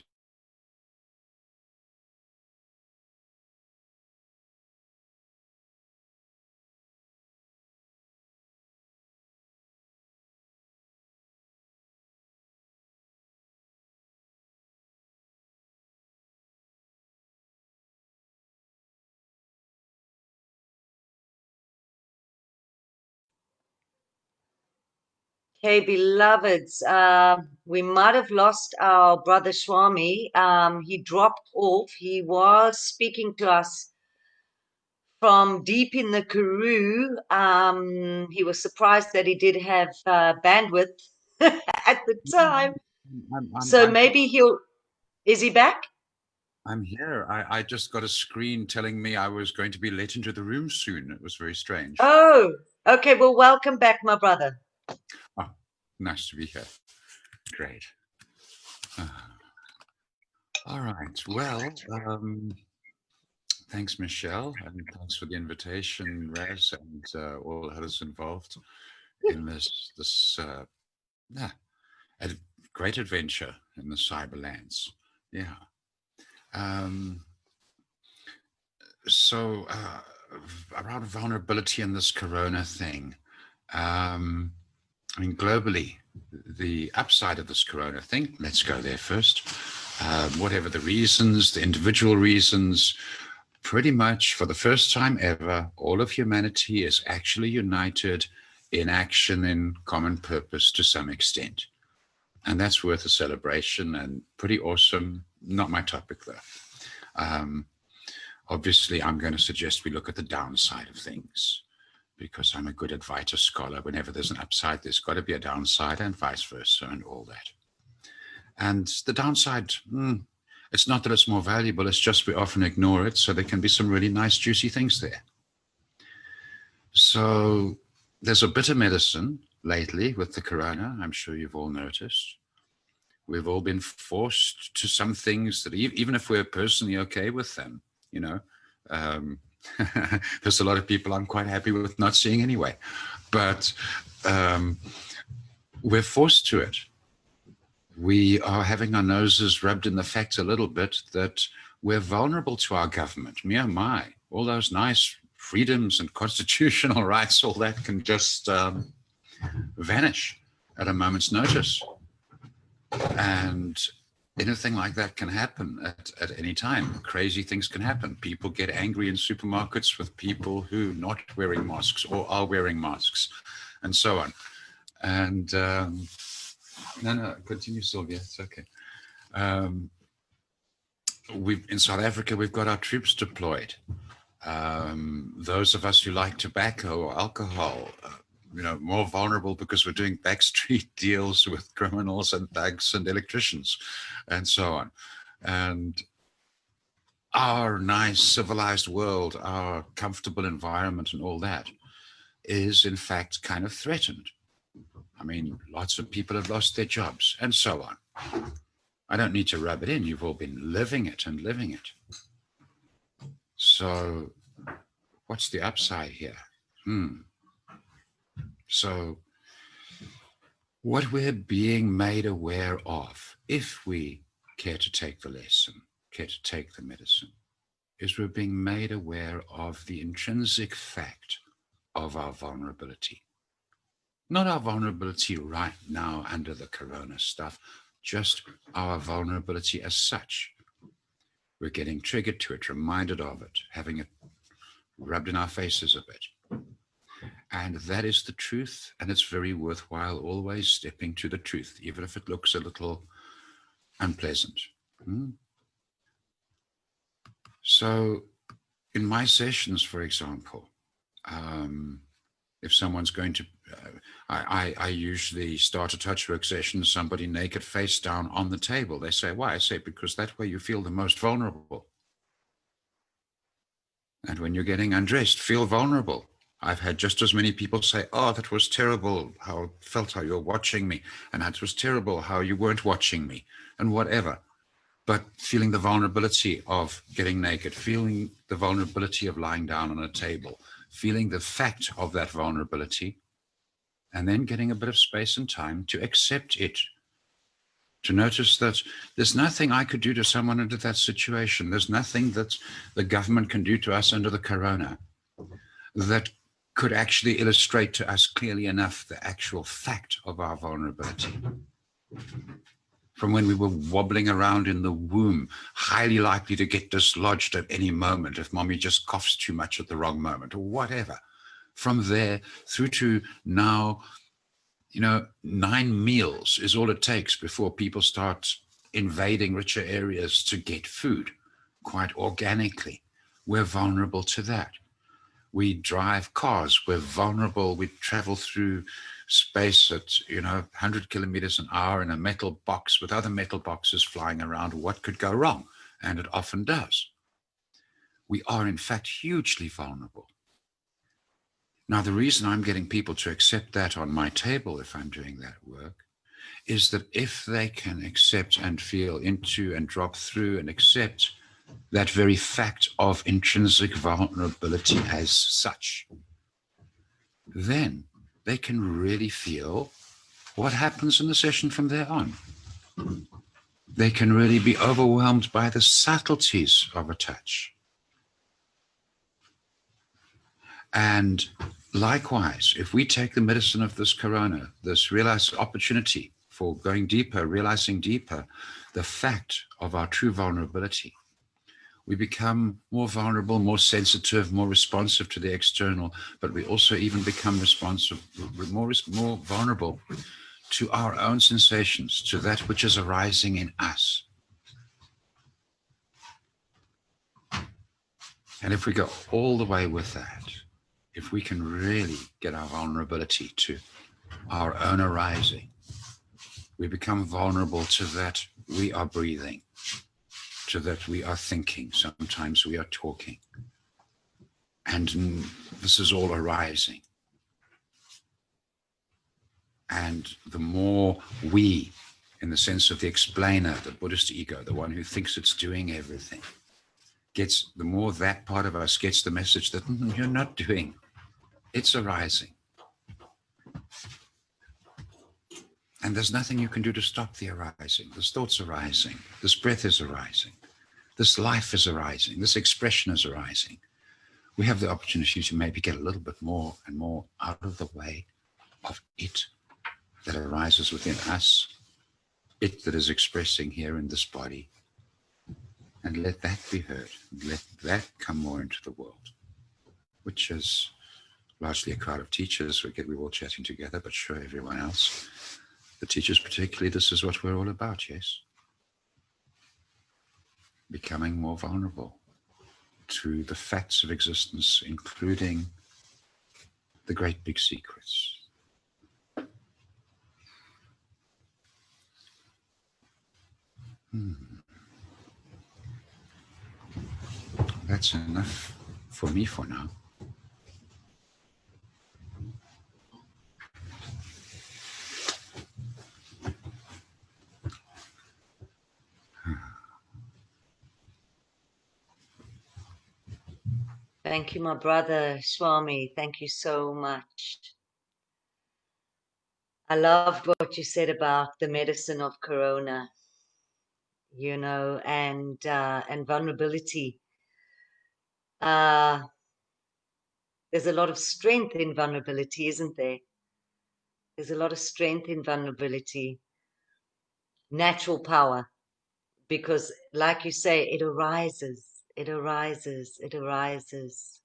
Okay, beloveds, we might have lost our brother Swami. He dropped off. He was speaking to us from deep in the Karoo. He was surprised that he did have bandwidth at the time. So maybe is he back? I'm here. I just got a screen telling me I was going to be let into the room soon. It was very strange. Oh, okay. Well, welcome back, my brother. Oh, nice to be here. Great. All right. Well, thanks, Michelle, and thanks for the invitation, Raz, and all others involved in this a great adventure in the cyberlands. Yeah. So around vulnerability in this corona thing, I mean, globally, the upside of this corona thing, let's go there first. Whatever the reasons, the individual reasons, pretty much for the first time ever, all of humanity is actually united in action, in common purpose to some extent. And that's worth a celebration and pretty awesome. Not my topic, though. Obviously, I'm going to suggest we look at the downside of things, because I'm a good Advaita scholar. Whenever there's an upside, there's got to be a downside, and vice versa, and all that. And the downside, it's not that it's more valuable, it's just we often ignore it, so there can be some really nice, juicy things there. So there's a bitter medicine lately with the corona, I'm sure you've all noticed. We've all been forced to some things that even if we're personally okay with them, you know, there's a lot of people I'm quite happy with not seeing anyway, but we're forced to it. We are having our noses rubbed in the fact a little bit that we're vulnerable to our government. Me oh my, all those nice freedoms and constitutional rights, all that can just vanish at a moment's notice. And anything like that can happen at any time. Crazy things can happen. People get angry in supermarkets with people who are not wearing masks or are wearing masks, and so on. And no, continue, Sylvia. It's okay. In South Africa, we've got our troops deployed. Those of us who like tobacco or alcohol, more vulnerable because we're doing backstreet deals with criminals and thugs and electricians and so on. And our nice civilized world, our comfortable environment and all that is in fact kind of threatened. I mean, lots of people have lost their jobs and so on. I don't need to rub it in. You've all been living it and living it. So what's the upside here? So what we're being made aware of, if we care to take the lesson, care to take the medicine, is we're being made aware of the intrinsic fact of our vulnerability. Not our vulnerability right now under the corona stuff, just our vulnerability as such. We're getting triggered to it, reminded of it, having it rubbed in our faces a bit. And that is the truth, and it's very worthwhile always stepping to the truth, even if it looks a little unpleasant. So in my sessions, for example, if someone's going to, I usually start a touchwork session, somebody naked face down on the table. They say, why? I say, because that way you feel the most vulnerable. And when you're getting undressed, feel vulnerable. I've had just as many people say, oh, that was terrible, how you were watching me. And that was terrible, how you weren't watching me, and whatever. But feeling the vulnerability of getting naked, feeling the vulnerability of lying down on a table, feeling the fact of that vulnerability, and then getting a bit of space and time to accept it, to notice that there's nothing I could do to someone under that situation. There's nothing that the government can do to us under the corona that could actually illustrate to us clearly enough the actual fact of our vulnerability. From when we were wobbling around in the womb, highly likely to get dislodged at any moment if mommy just coughs too much at the wrong moment or whatever. From there through to now, 9 meals is all it takes before people start invading richer areas to get food quite organically. We're vulnerable to that. We drive cars, we're vulnerable, we travel through space at 100 kilometers an hour in a metal box with other metal boxes flying around. What could go wrong? And it often does. We are in fact hugely vulnerable. Now, the reason I'm getting people to accept that on my table if I'm doing that work is that if they can accept and feel into and drop through and accept that very fact of intrinsic vulnerability as such, then they can really feel what happens in the session from there on. They can really be overwhelmed by the subtleties of a touch. And likewise, if we take the medicine of this corona, this realized opportunity for going deeper, realizing deeper the fact of our true vulnerability, we become more vulnerable, more sensitive, more responsive to the external, but we also even become more vulnerable to our own sensations, to that which is arising in us. And if we go all the way with that, if we can really get our vulnerability to our own arising, we become vulnerable to that we are breathing, to that we are thinking, sometimes we are talking. And this is all arising. And the more we, in the sense of the explainer, the Buddhist ego, the one who thinks it's doing everything, the more that part of us gets the message that you're not doing, it's arising. And there's nothing you can do to stop the arising. This thought's arising. This breath is arising. This life is arising. This expression is arising. We have the opportunity to maybe get a little bit more and more out of the way of it that arises within us, it that is expressing here in this body, and let that be heard. Let that come more into the world, which is largely a crowd of teachers. We're all chatting together, but sure, everyone else. The teachers particularly, this is what we're all about, yes? Becoming more vulnerable to the facts of existence, including the great big secrets. That's enough for me for now. Thank you, my brother Swami. Thank you so much. I loved what you said about the medicine of corona, and vulnerability. There's a lot of strength in vulnerability, isn't there? There's a lot of strength in vulnerability, natural power, because like you say, it arises, it arises, it arises.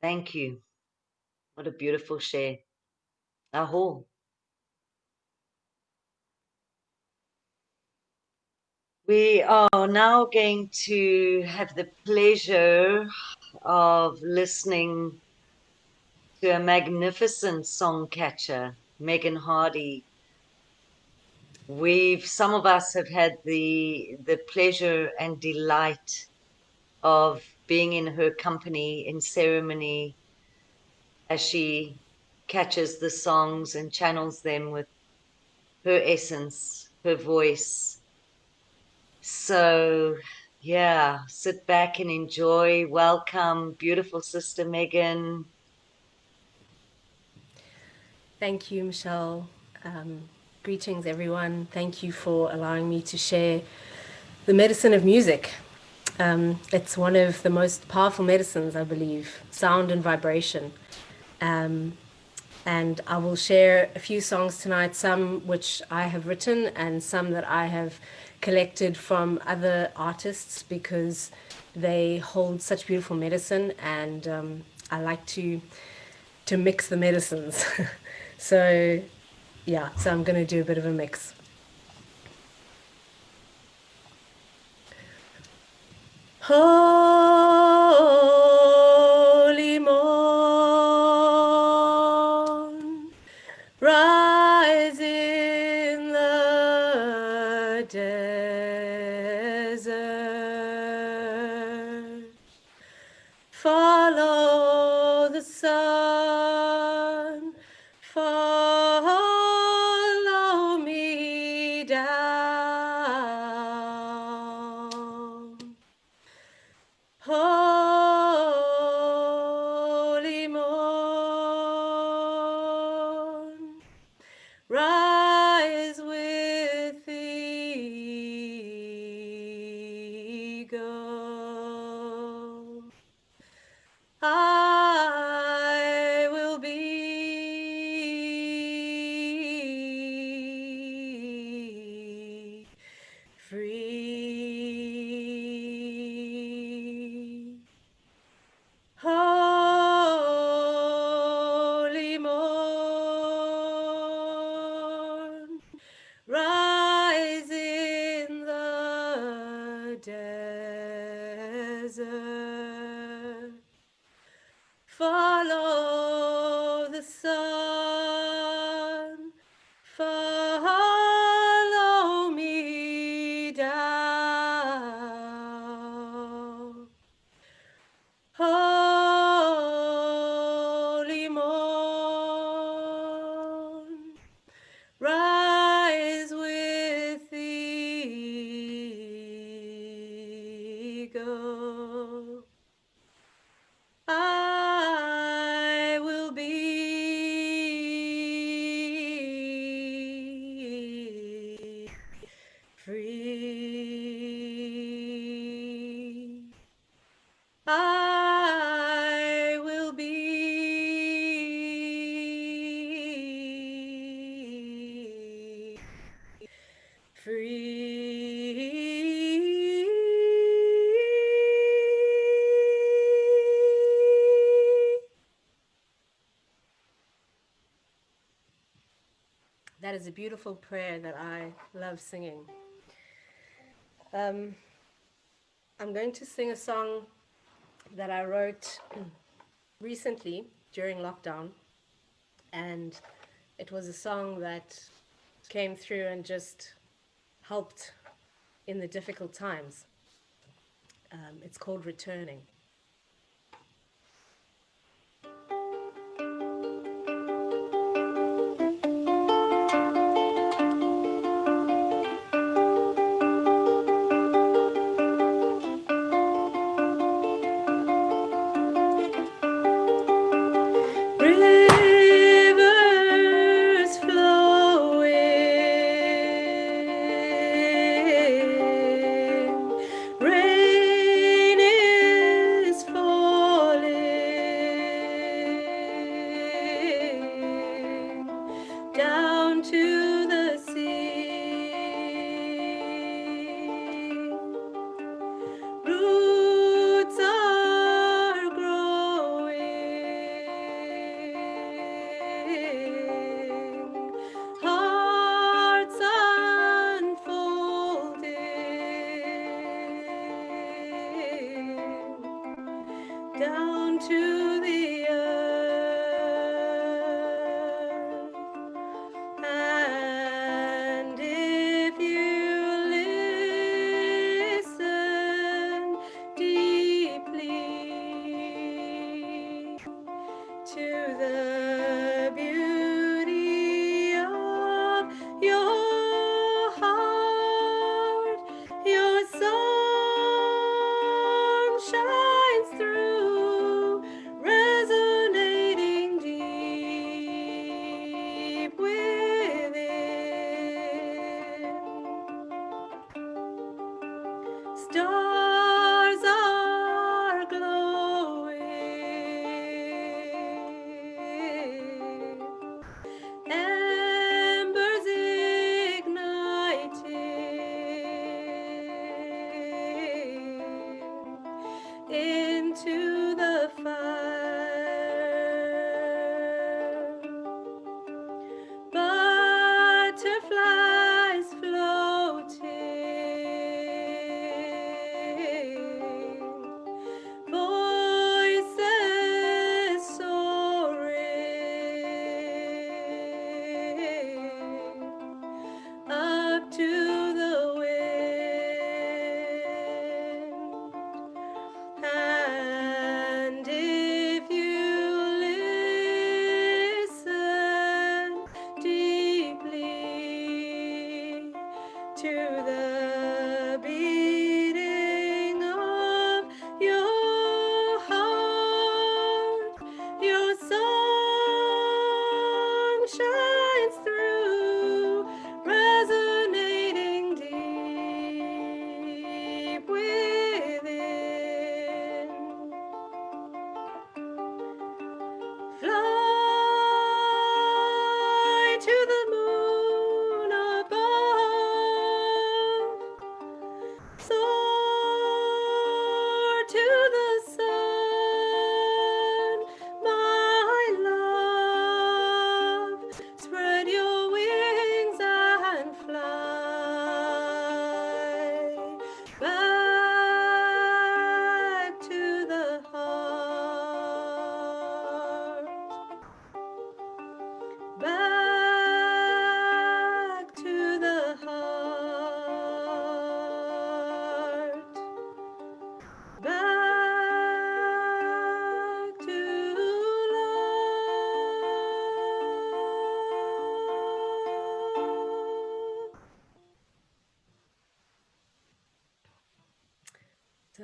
Thank you. What a beautiful share. Aho. We are now going to have the pleasure of listening to a magnificent song catcher, Megan Hardy. Some of us have had the pleasure and delight of being in her company in ceremony as she catches the songs and channels them with her essence, her voice. So, yeah, sit back and enjoy. Welcome, beautiful sister Megan. Thank you, Michelle. Greetings, everyone. Thank you for allowing me to share the medicine of music. It's one of the most powerful medicines, I believe, sound and vibration. And I will share a few songs tonight, some which I have written and some that I have collected from other artists because they hold such beautiful medicine, and I like to to mix the medicines. So yeah, so I'm going to do a bit of a mix. Holy morn, rise in the desert, follow the sun, follow me down. Holy morn, rise with the eagle. I will be free. Holy morn, rise in the desert, follow the sun, follow me down. Holy morn, rise with the eagle. I will be free. I will be free. That is a beautiful prayer that I love singing. I'm going to sing a song that I wrote recently during lockdown, and it was a song that came through and just helped in the difficult times. It's called Returning. Rivers flowing, rain is falling down to the sea. Roots are growing, hearts unfolding down to the earth.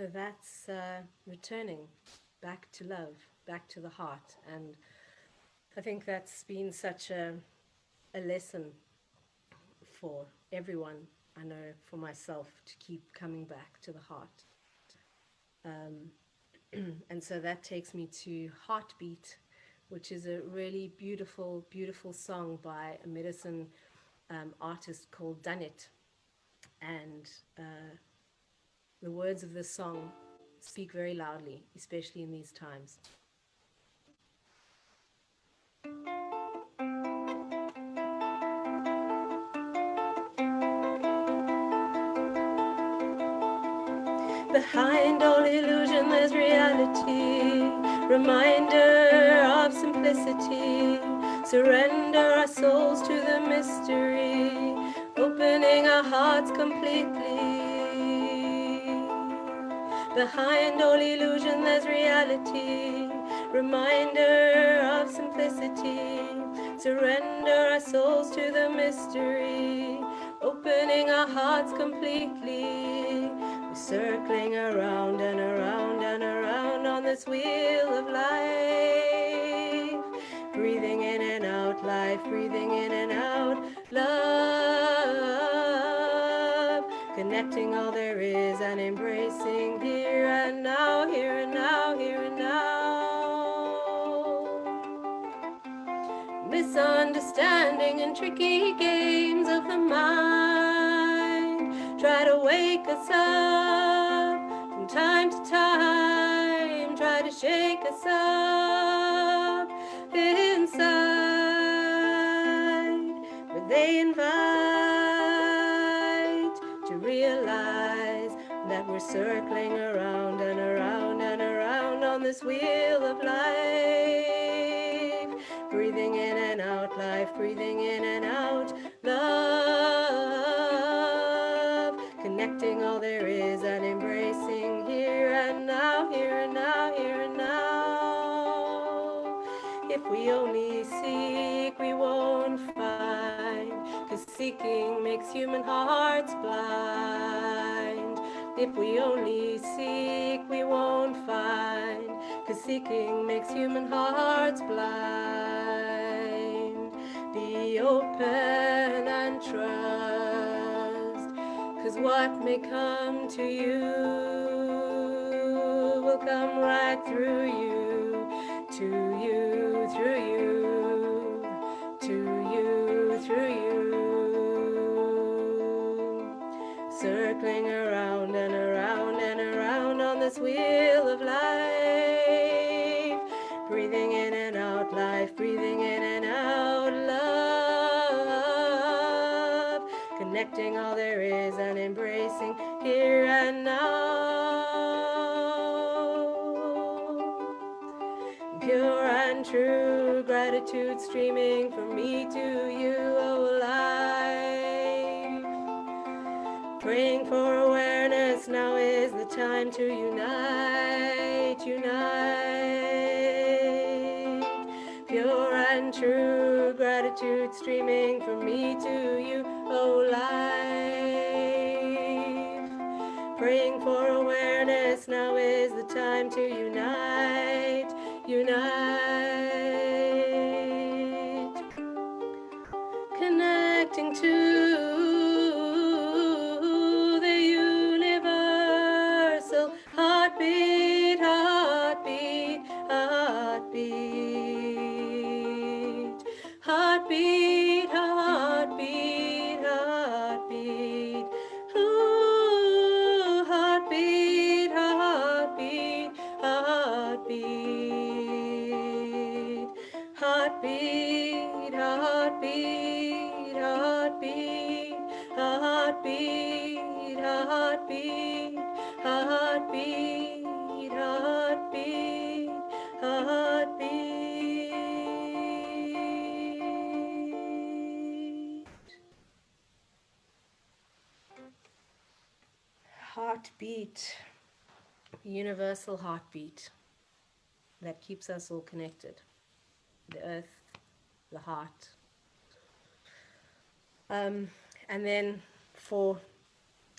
that's returning back to love, back to the heart. And I think that's been such a lesson for everyone. I know for myself, to keep coming back to the heart. And so that takes me to Heartbeat, which is a really beautiful, beautiful song by a medicine artist called Dunnet. And the words of this song speak very loudly, especially in these times. Behind all illusion there's reality, reminder of simplicity. Surrender our souls to the mystery, opening our hearts completely. Behind all illusion there's reality, reminder of simplicity. Surrender our souls to the mystery, opening our hearts completely. We're circling around and around and around on this wheel of life. Breathing in and out, life, breathing in and out, love. Connecting all there is and embracing here and now, here and now, here and now. Misunderstanding and tricky games of the mind try to wake us up from time to time, try to shake us up inside, but they invite to realize that we're circling around and around and around on this wheel of life. Breathing in and out, life, breathing in and out, love. Connecting all there is and embracing here and now, here and now, here and now. If we only seek, we won't find, 'cause seeking makes human hearts blind. If we only seek, we won't find, 'cause seeking makes human hearts blind. Be open and trust, 'cause what may come to you will come right through you, to you, through you, to you, through you. Circling around and around and around on this wheel of life. Breathing in and out, life, breathing in and out, love. Connecting all there is and embracing here and now. Pure and true gratitude streaming from me to you, oh life. Praying for awareness, now is the time to unite, unite. Pure and true gratitude streaming from me to you, oh life. Praying for awareness, now is the time to unite, unite. Connecting to the universal heartbeat, heartbeat, heartbeat. Heartbeat, heartbeat, heartbeat. Ooh, heartbeat, heartbeat, heartbeat. Heartbeat, heartbeat, heartbeat, heartbeat, heartbeat, heartbeat, heartbeat, heartbeat. Heartbeat, universal heartbeat that keeps us all connected. The earth, the heart. And then for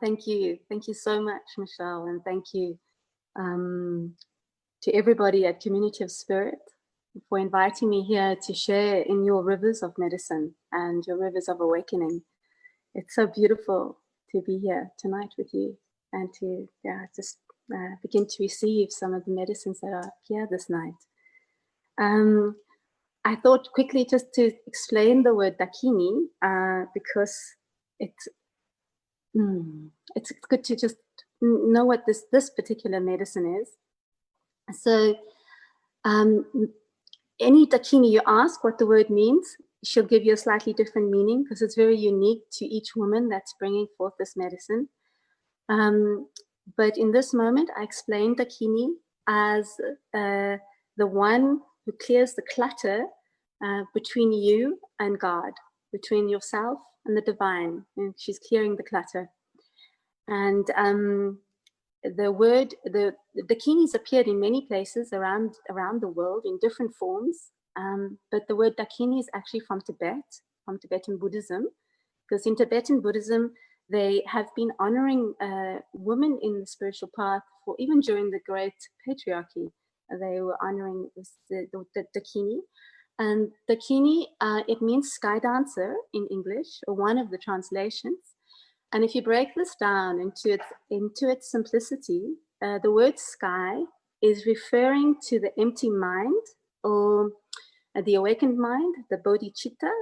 Thank you. Thank you so much, Michelle. And thank you to everybody at Community of Spirit for inviting me here to share in your rivers of medicine and your rivers of awakening. It's so beautiful to be here tonight with you and to just begin to receive some of the medicines that are here this night. I thought quickly just to explain the word dakini because it's good to just know what this particular medicine is. So any dakini you ask what the word means, she'll give you a slightly different meaning because it's very unique to each woman that's bringing forth this medicine. But in this moment, I explain dakini as the one who clears the clutter between you and God, between yourself and the divine. And she's clearing the clutter. And the word, the dakinis appeared in many places around the world in different forms. But the word dakini is actually from Tibet, from Tibetan Buddhism, because in Tibetan Buddhism, they have been honoring women in the spiritual path for even during the Great Patriarchy. They were honoring the dakini. And dakini, it means sky dancer in English, or one of the translations. And if you break this down into its simplicity, the word sky is referring to the empty mind, or the awakened mind, the bodhicitta,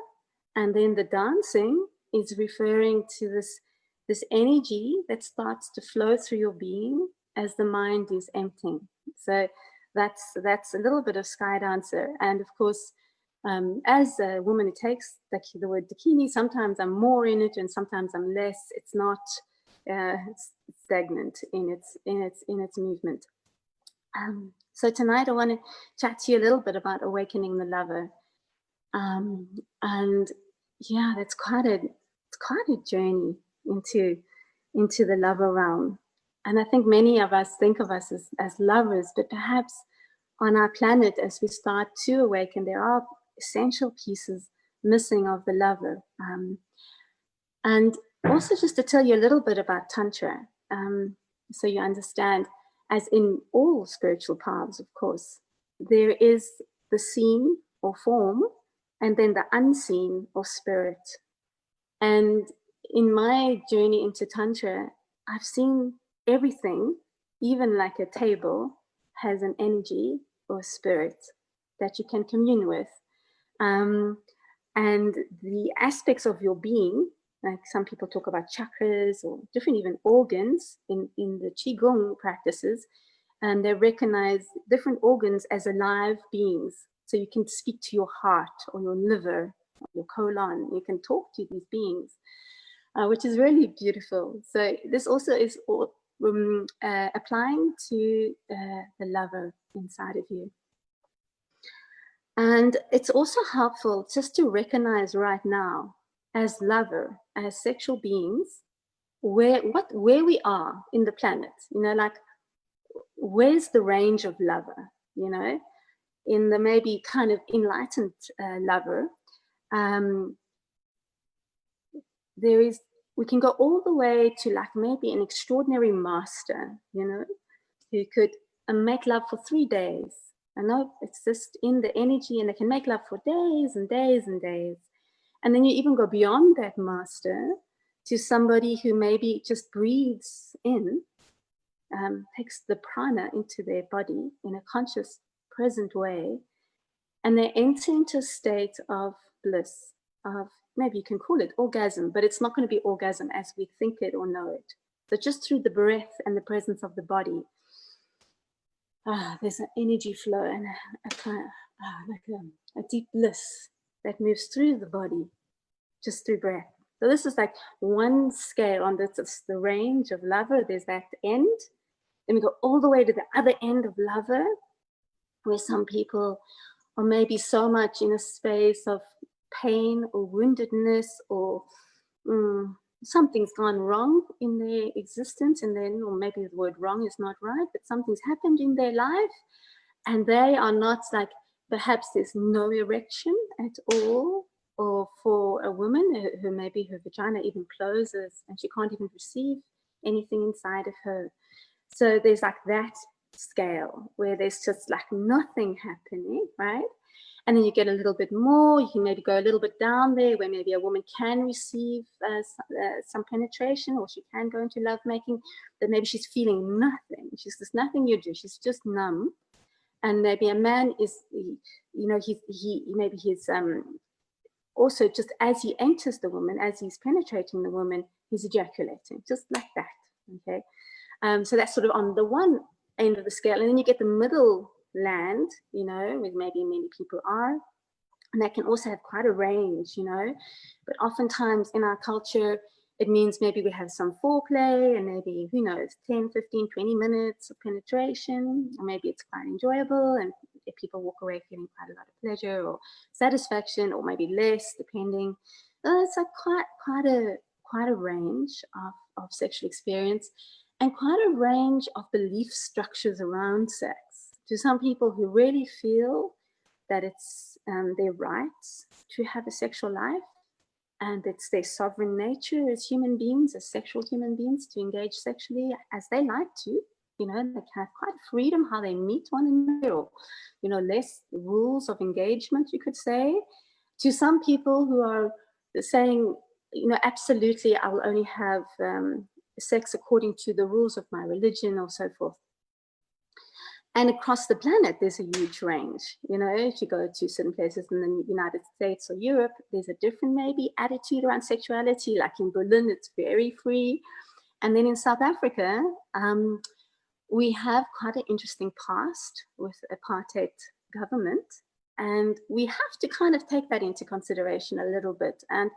and then the dancing is referring to this energy that starts to flow through your being as the mind is emptying. So that's a little bit of sky dancer. And of course, as a woman who takes the word dakini, sometimes I'm more in it and sometimes I'm less. It's not stagnant in its movement. So tonight I want to chat to you a little bit about awakening the lover. And yeah, it's quite a journey into the lover realm. And I think many of us think of us as lovers, but perhaps on our planet, as we start to awaken, there are essential pieces missing of the lover. And also just to tell you a little bit about Tantra, so you understand, as in all spiritual paths, of course, there is the seen or form, and then the unseen or spirit. And in my journey into Tantra, I've seen everything, even like a table, has an energy or spirit that you can commune with. And the aspects of your being, like some people talk about chakras or different even organs in the Qigong practices, and they recognize different organs as alive beings. So you can speak to your heart or your liver or your colon. You can talk to these beings, which is really beautiful. So this also is applying to the lover inside of you. And it's also helpful just to recognize right now as lover, as sexual beings, where we are in the planet, like where's the range of lover, in the maybe kind of enlightened lover. We can go all the way to like maybe an extraordinary master, who could make love for 3 days. I know it's just in the energy, and they can make love for days and days and days. And then you even go beyond that master to somebody who maybe just breathes in, takes the prana into their body in a conscious, present way, and they enter into a state of bliss, of maybe you can call it orgasm, but it's not going to be orgasm as we think it or know it. So just through the breath and the presence of the body, there's an energy flow and a kind of like a deep bliss that moves through the body just through breath. So this is like one scale on this, the range of lover. There's that end. Then we go all the way to the other end of lover, where some people are maybe so much in a space of pain or woundedness, or something's gone wrong in their existence, and then, or maybe the word wrong is not right, but something's happened in their life, and they are not like, perhaps there's no erection at all, or for a woman who maybe her vagina even closes and she can't even receive anything inside of her. So there's like that scale where there's just like nothing happening, right? And then you get a little bit more, you can maybe go a little bit down there where maybe a woman can receive some penetration, or she can go into lovemaking, but maybe she's feeling nothing. She's just nothing you do, she's just numb. And maybe a man is, you know, he's also just as he enters the woman, as he's penetrating the woman, he's ejaculating, just like that, okay? So that's sort of on the one end of the scale. And then you get the middle land, you know, where maybe many people are. And that can also have quite a range, you know. But oftentimes in our culture, it means maybe we have some foreplay and maybe, who knows, 10, 15, 20 minutes of penetration, or maybe it's quite enjoyable and people walk away feeling quite a lot of pleasure or satisfaction, or maybe less, depending. It's like quite a range of sexual experience, and quite a range of belief structures around sex. To some people who really feel that it's their rights to have a sexual life, and it's their sovereign nature as human beings, as sexual human beings, to engage sexually as they like to. You know, they have quite freedom how they meet one another, or, you know, less rules of engagement, you could say. To some people who are saying, you know, absolutely, I will only have sex according to the rules of my religion, or so forth. And across the planet, there's a huge range. You know, if you go to certain places in the United States or Europe, there's a different maybe attitude around sexuality. Like in Berlin, it's very free. And then in South Africa, we have quite an interesting past with apartheid government. And we have to kind of take that into consideration a little bit. And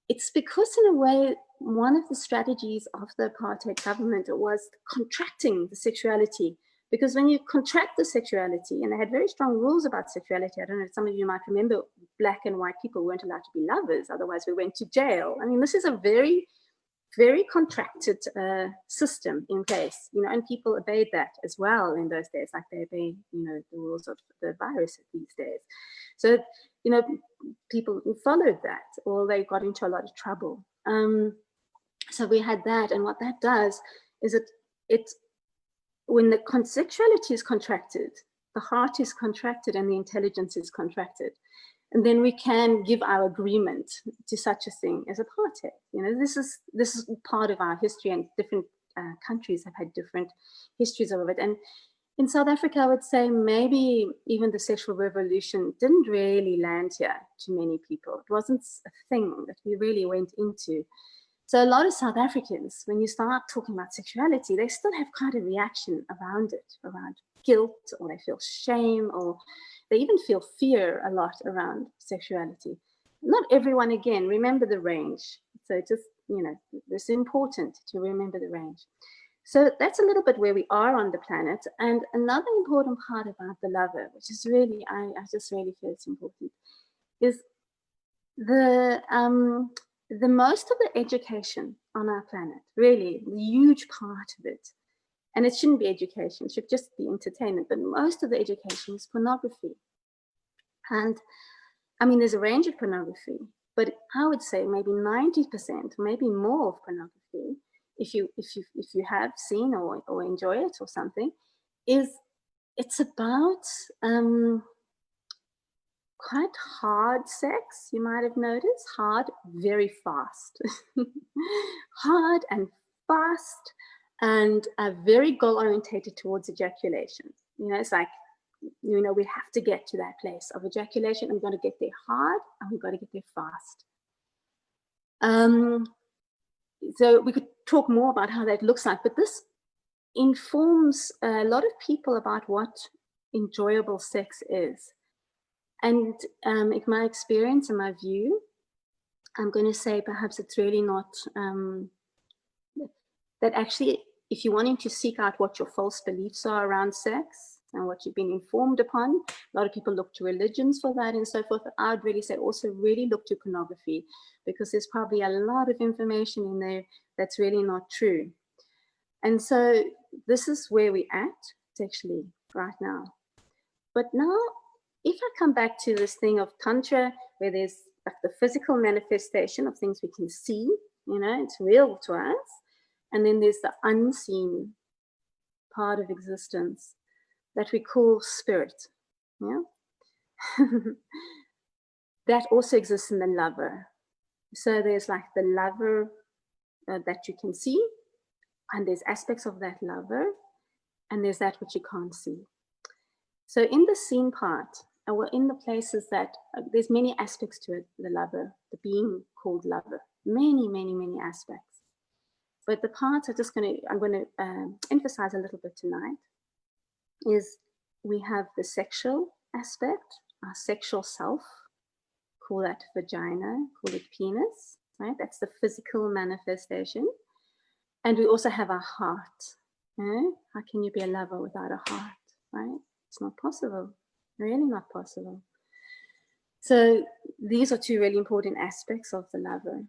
it's because, in a way, one of the strategies of the apartheid government was contracting the sexuality. Because when you contract the sexuality, and they had very strong rules about sexuality, I don't know if some of you might remember, black and white people weren't allowed to be lovers, otherwise we went to jail. I mean, this is a very, very contracted system in place, you know, and people obeyed that as well in those days, like they obey, you know, the rules of the virus these days. So, you know, people who followed that, or they got into a lot of trouble. So we had that, and what that does is it when the sexuality is contracted, the heart is contracted and the intelligence is contracted. And then we can give our agreement to such a thing as apartheid. You know, this is part of our history, and different countries have had different histories of it. And in South Africa, I would say maybe even the sexual revolution didn't really land here to many people. It wasn't a thing that we really went into. So a lot of South Africans, when you start talking about sexuality, they still have quite a reaction around it, around guilt, or they feel shame, or they even feel fear a lot around sexuality. Not everyone, again, remember the range. So just, you know, it's important to remember the range. So that's a little bit where we are on the planet. And another important part about the lover, which is really, I just really feel it's important, is the most of the education on our planet, really, the huge part of it, and it shouldn't be education, it should just be entertainment, but most of the education is pornography. And I mean, there's a range of pornography, but I would say maybe 90%, maybe more of pornography, if you have seen or enjoy it or something, it's about quite hard sex, you might have noticed. Hard, very fast. Hard and fast, and very goal-orientated towards ejaculation. You know, it's like, you know, we have to get to that place of ejaculation. I'm going to get there hard, and we've got to get there fast. So we could talk more about how that looks like, but this informs a lot of people about what enjoyable sex is. And in my experience and my view, I'm going to say perhaps it's really not, that actually, if you're wanting to seek out what your false beliefs are around sex and what you've been informed upon, a lot of people look to religions for that and so forth. I would really say also really look to pornography, because there's probably a lot of information in there that's really not true. And so this is where we're at sexually right now. But now, if I come back to this thing of Tantra, where there's like the physical manifestation of things we can see, you know, it's real to us. And then there's the unseen part of existence that we call spirit. Yeah. That also exists in the lover. So there's like the lover that you can see, and there's aspects of that lover, and there's that which you can't see. So in the seen part, or in the places that there's many aspects to it, the lover, the being called lover, many, many, many aspects. But the parts I'm going to emphasize a little bit tonight is we have the sexual aspect, our sexual self, call that vagina, call it penis, right? That's the physical manifestation. And we also have our heart. Eh? How can you be a lover without a heart, right? It's not possible, really not possible. So these are two really important aspects of the lover.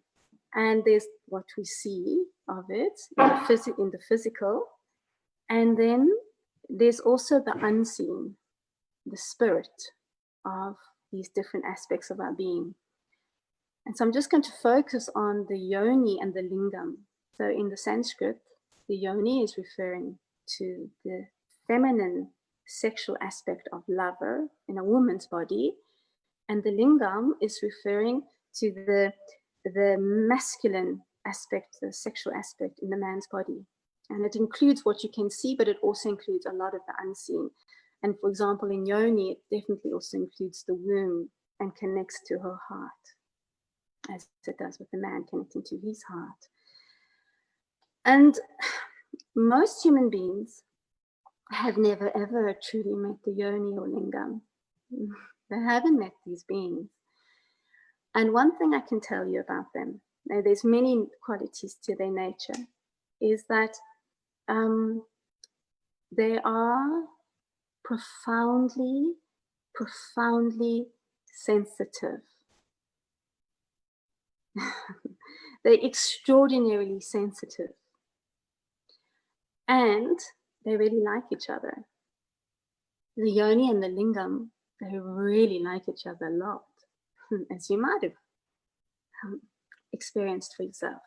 And there's what we see of it in the physical. And then there's also the unseen, the spirit of these different aspects of our being. And so I'm just going to focus on the yoni and the lingam. So in the Sanskrit, the yoni is referring to the feminine sexual aspect of lover in a woman's body, and the lingam is referring to the masculine aspect, the sexual aspect in the man's body. And it includes what you can see, but it also includes a lot of the unseen. And for example, in yoni, it definitely also includes the womb and connects to her heart, as it does with the man connecting to his heart. And most human beings have never ever truly met the yoni or lingam. They haven't met these beings. And one thing I can tell you about them, now there's many qualities to their nature, is that they are profoundly, profoundly sensitive. They're extraordinarily sensitive. And they really like each other. The yoni and the lingam, they really like each other a lot, as you might have experienced for yourself.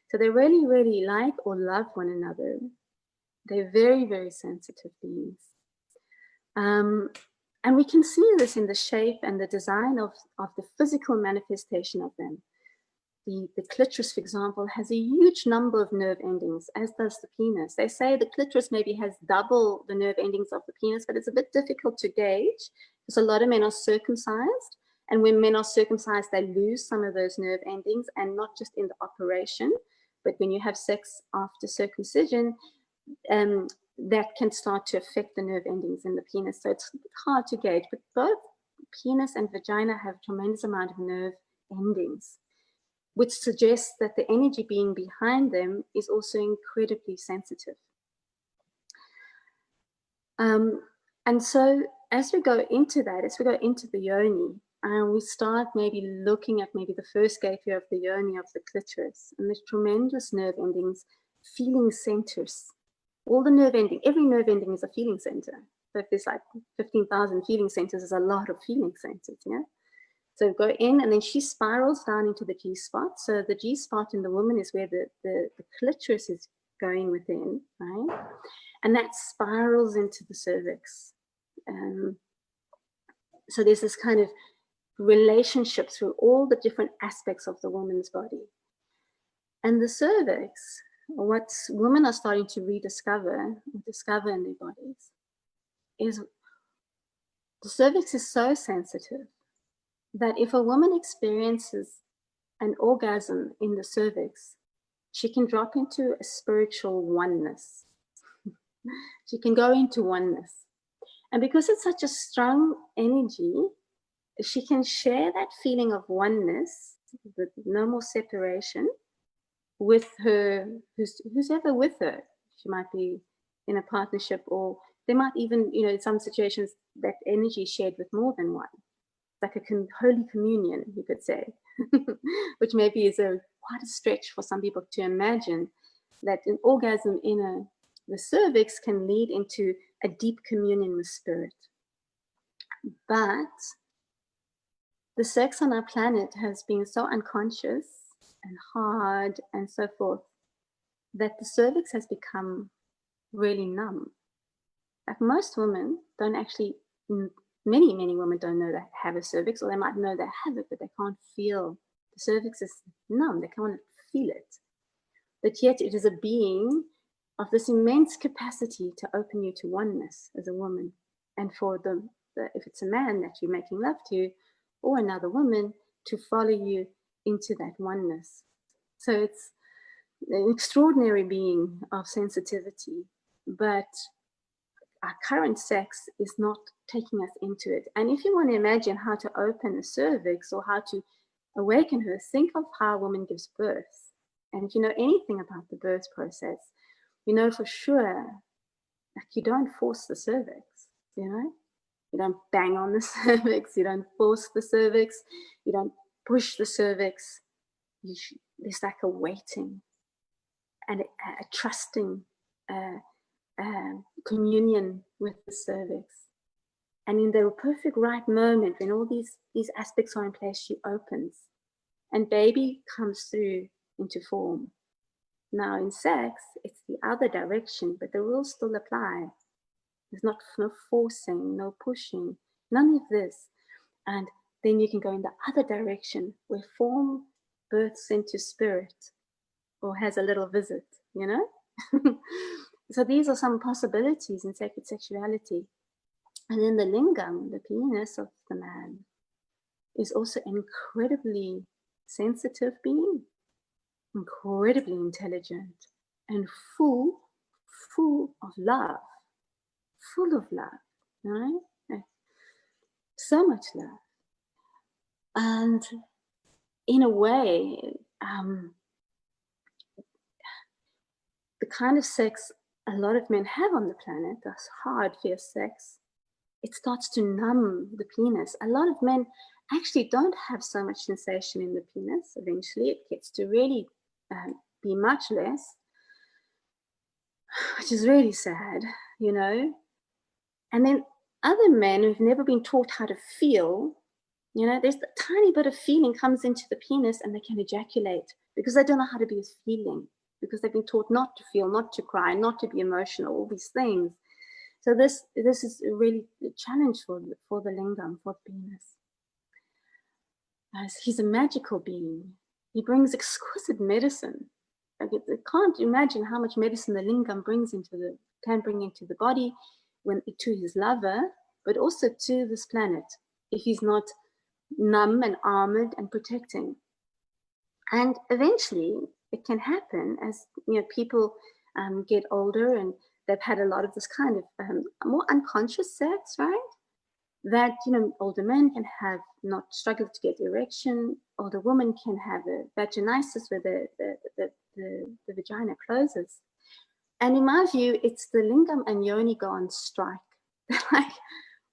So they really, really like or love one another. They're very, very sensitive beings. And we can see this in the shape and the design of the physical manifestation of them. The clitoris, for example, has a huge number of nerve endings, as does the penis. They say the clitoris maybe has double the nerve endings of the penis, but it's a bit difficult to gauge because a lot of men are circumcised. And when men are circumcised, they lose some of those nerve endings, and not just in the operation, but when you have sex after circumcision, that can start to affect the nerve endings in the penis. So it's hard to gauge, but both penis and vagina have a tremendous amount of nerve endings, which suggests that the energy being behind them is also incredibly sensitive. And so as we go into that, as we go into the yoni, we start maybe looking at maybe the first gateway of the yoni of the clitoris, and there's tremendous nerve endings, feeling centers. All the nerve ending, every nerve ending is a feeling center. So if there's like 15,000 feeling centers, there's a lot of feeling centers, yeah? So go in, and then she spirals down into the G-spot. So the G-spot in the woman is where the clitoris is going within, right? And that spirals into the cervix. So there's this kind of relationship through all the different aspects of the woman's body. And the cervix, what women are starting to discover in their bodies, is the cervix is so sensitive that if a woman experiences an orgasm in the cervix, she can drop into a spiritual oneness. She can go into oneness. And because it's such a strong energy, she can share that feeling of oneness, with no more separation, with her, who's ever with her. She might be in a partnership, or they might even, in some situations, that energy is shared with more than one. Like a holy communion, you could say, which maybe is quite a stretch for some people to imagine that an orgasm in the cervix can lead into a deep communion with spirit. But the sex on our planet has been so unconscious and hard and so forth that the cervix has become really numb. Like most women don't actually, many women don't know they have a cervix, or they might know they have it, but they can't feel. The cervix is numb, they can't feel it. But yet it is a being of this immense capacity to open you to oneness as a woman. And for if it's a man that you're making love to, or another woman, to follow you into that oneness. So it's an extraordinary being of sensitivity, but our current sex is not taking us into it. And if you want to imagine how to open a cervix or how to awaken her, think of how a woman gives birth. And if you know anything about the birth process, you know for sure, like, you don't force the cervix, you know? You don't bang on the cervix, you don't force the cervix, you don't push the cervix. There's like a waiting and a trusting communion with the cervix. And in the perfect right moment, when all these aspects are in place, she opens and baby comes through into form. Now in sex, it's the other direction, but the rules still apply. There's no forcing, no pushing, none of this. And then you can go in the other direction where form births into spirit or has a little visit, you know? So these are some possibilities in sacred sexuality. And then the lingam, the penis of the man, is also an incredibly sensitive being, incredibly intelligent, and full of love, right? So much love. And in a way, the kind of sex a lot of men have on the planet, this hard, fierce sex, it starts to numb the penis. A lot of men actually don't have so much sensation in the penis. Eventually, it gets to really be much less, which is really sad, you know. And then other men who've never been taught how to feel, you know, there's a tiny bit of feeling comes into the penis and they can ejaculate because they don't know how to be with feeling, because they've been taught not to feel, not to cry, not to be emotional, all these things. So this is really a challenge for the lingam, for the penis. As he's a magical being. He brings exquisite medicine. Like I can't imagine how much medicine the lingam can bring into the body to his lover, but also to this planet, if he's not numb and armored and protecting. And eventually it can happen as, you know, people get older and they've had a lot of this kind of more unconscious sex, right? That, you know, older men can have not struggled to get erection, older women can have a vaginitis where the vagina closes. And in my view, it's the lingam and yoni go on strike. Like,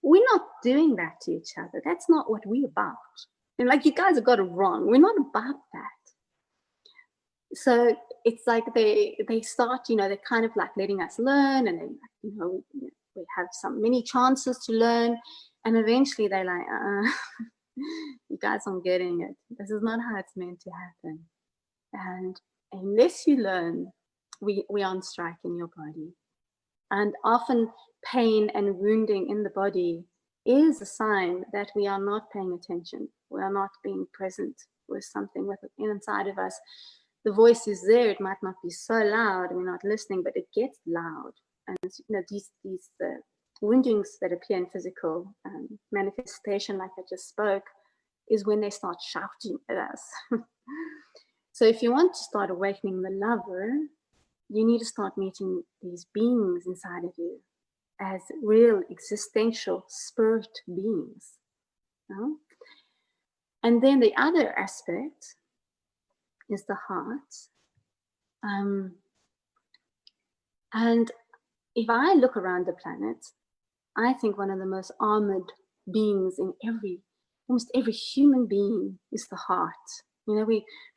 we're not doing that to each other. That's not what we're about. And like, you guys have got it wrong. We're not about that. So it's like they start, you know, they're kind of like letting us learn, and then, you know, we have many chances to learn, and eventually they're like, you guys aren't getting it. This is not how it's meant to happen. And unless you learn, we are on strike in your body. And often pain and wounding in the body is a sign that we are not paying attention. We are not being present with something inside of us. The voice is there. It might not be so loud, and we're not listening, but it gets loud. And, you know, these woundings that appear in physical manifestation, like I just spoke, is when they start shouting at us. So if you want to start awakening the lover, you need to start meeting these beings inside of you as real existential spirit beings. You know? And then the other aspect is the heart. And if I look around the planet, I think one of the most armored beings in almost every human being is the heart. You know,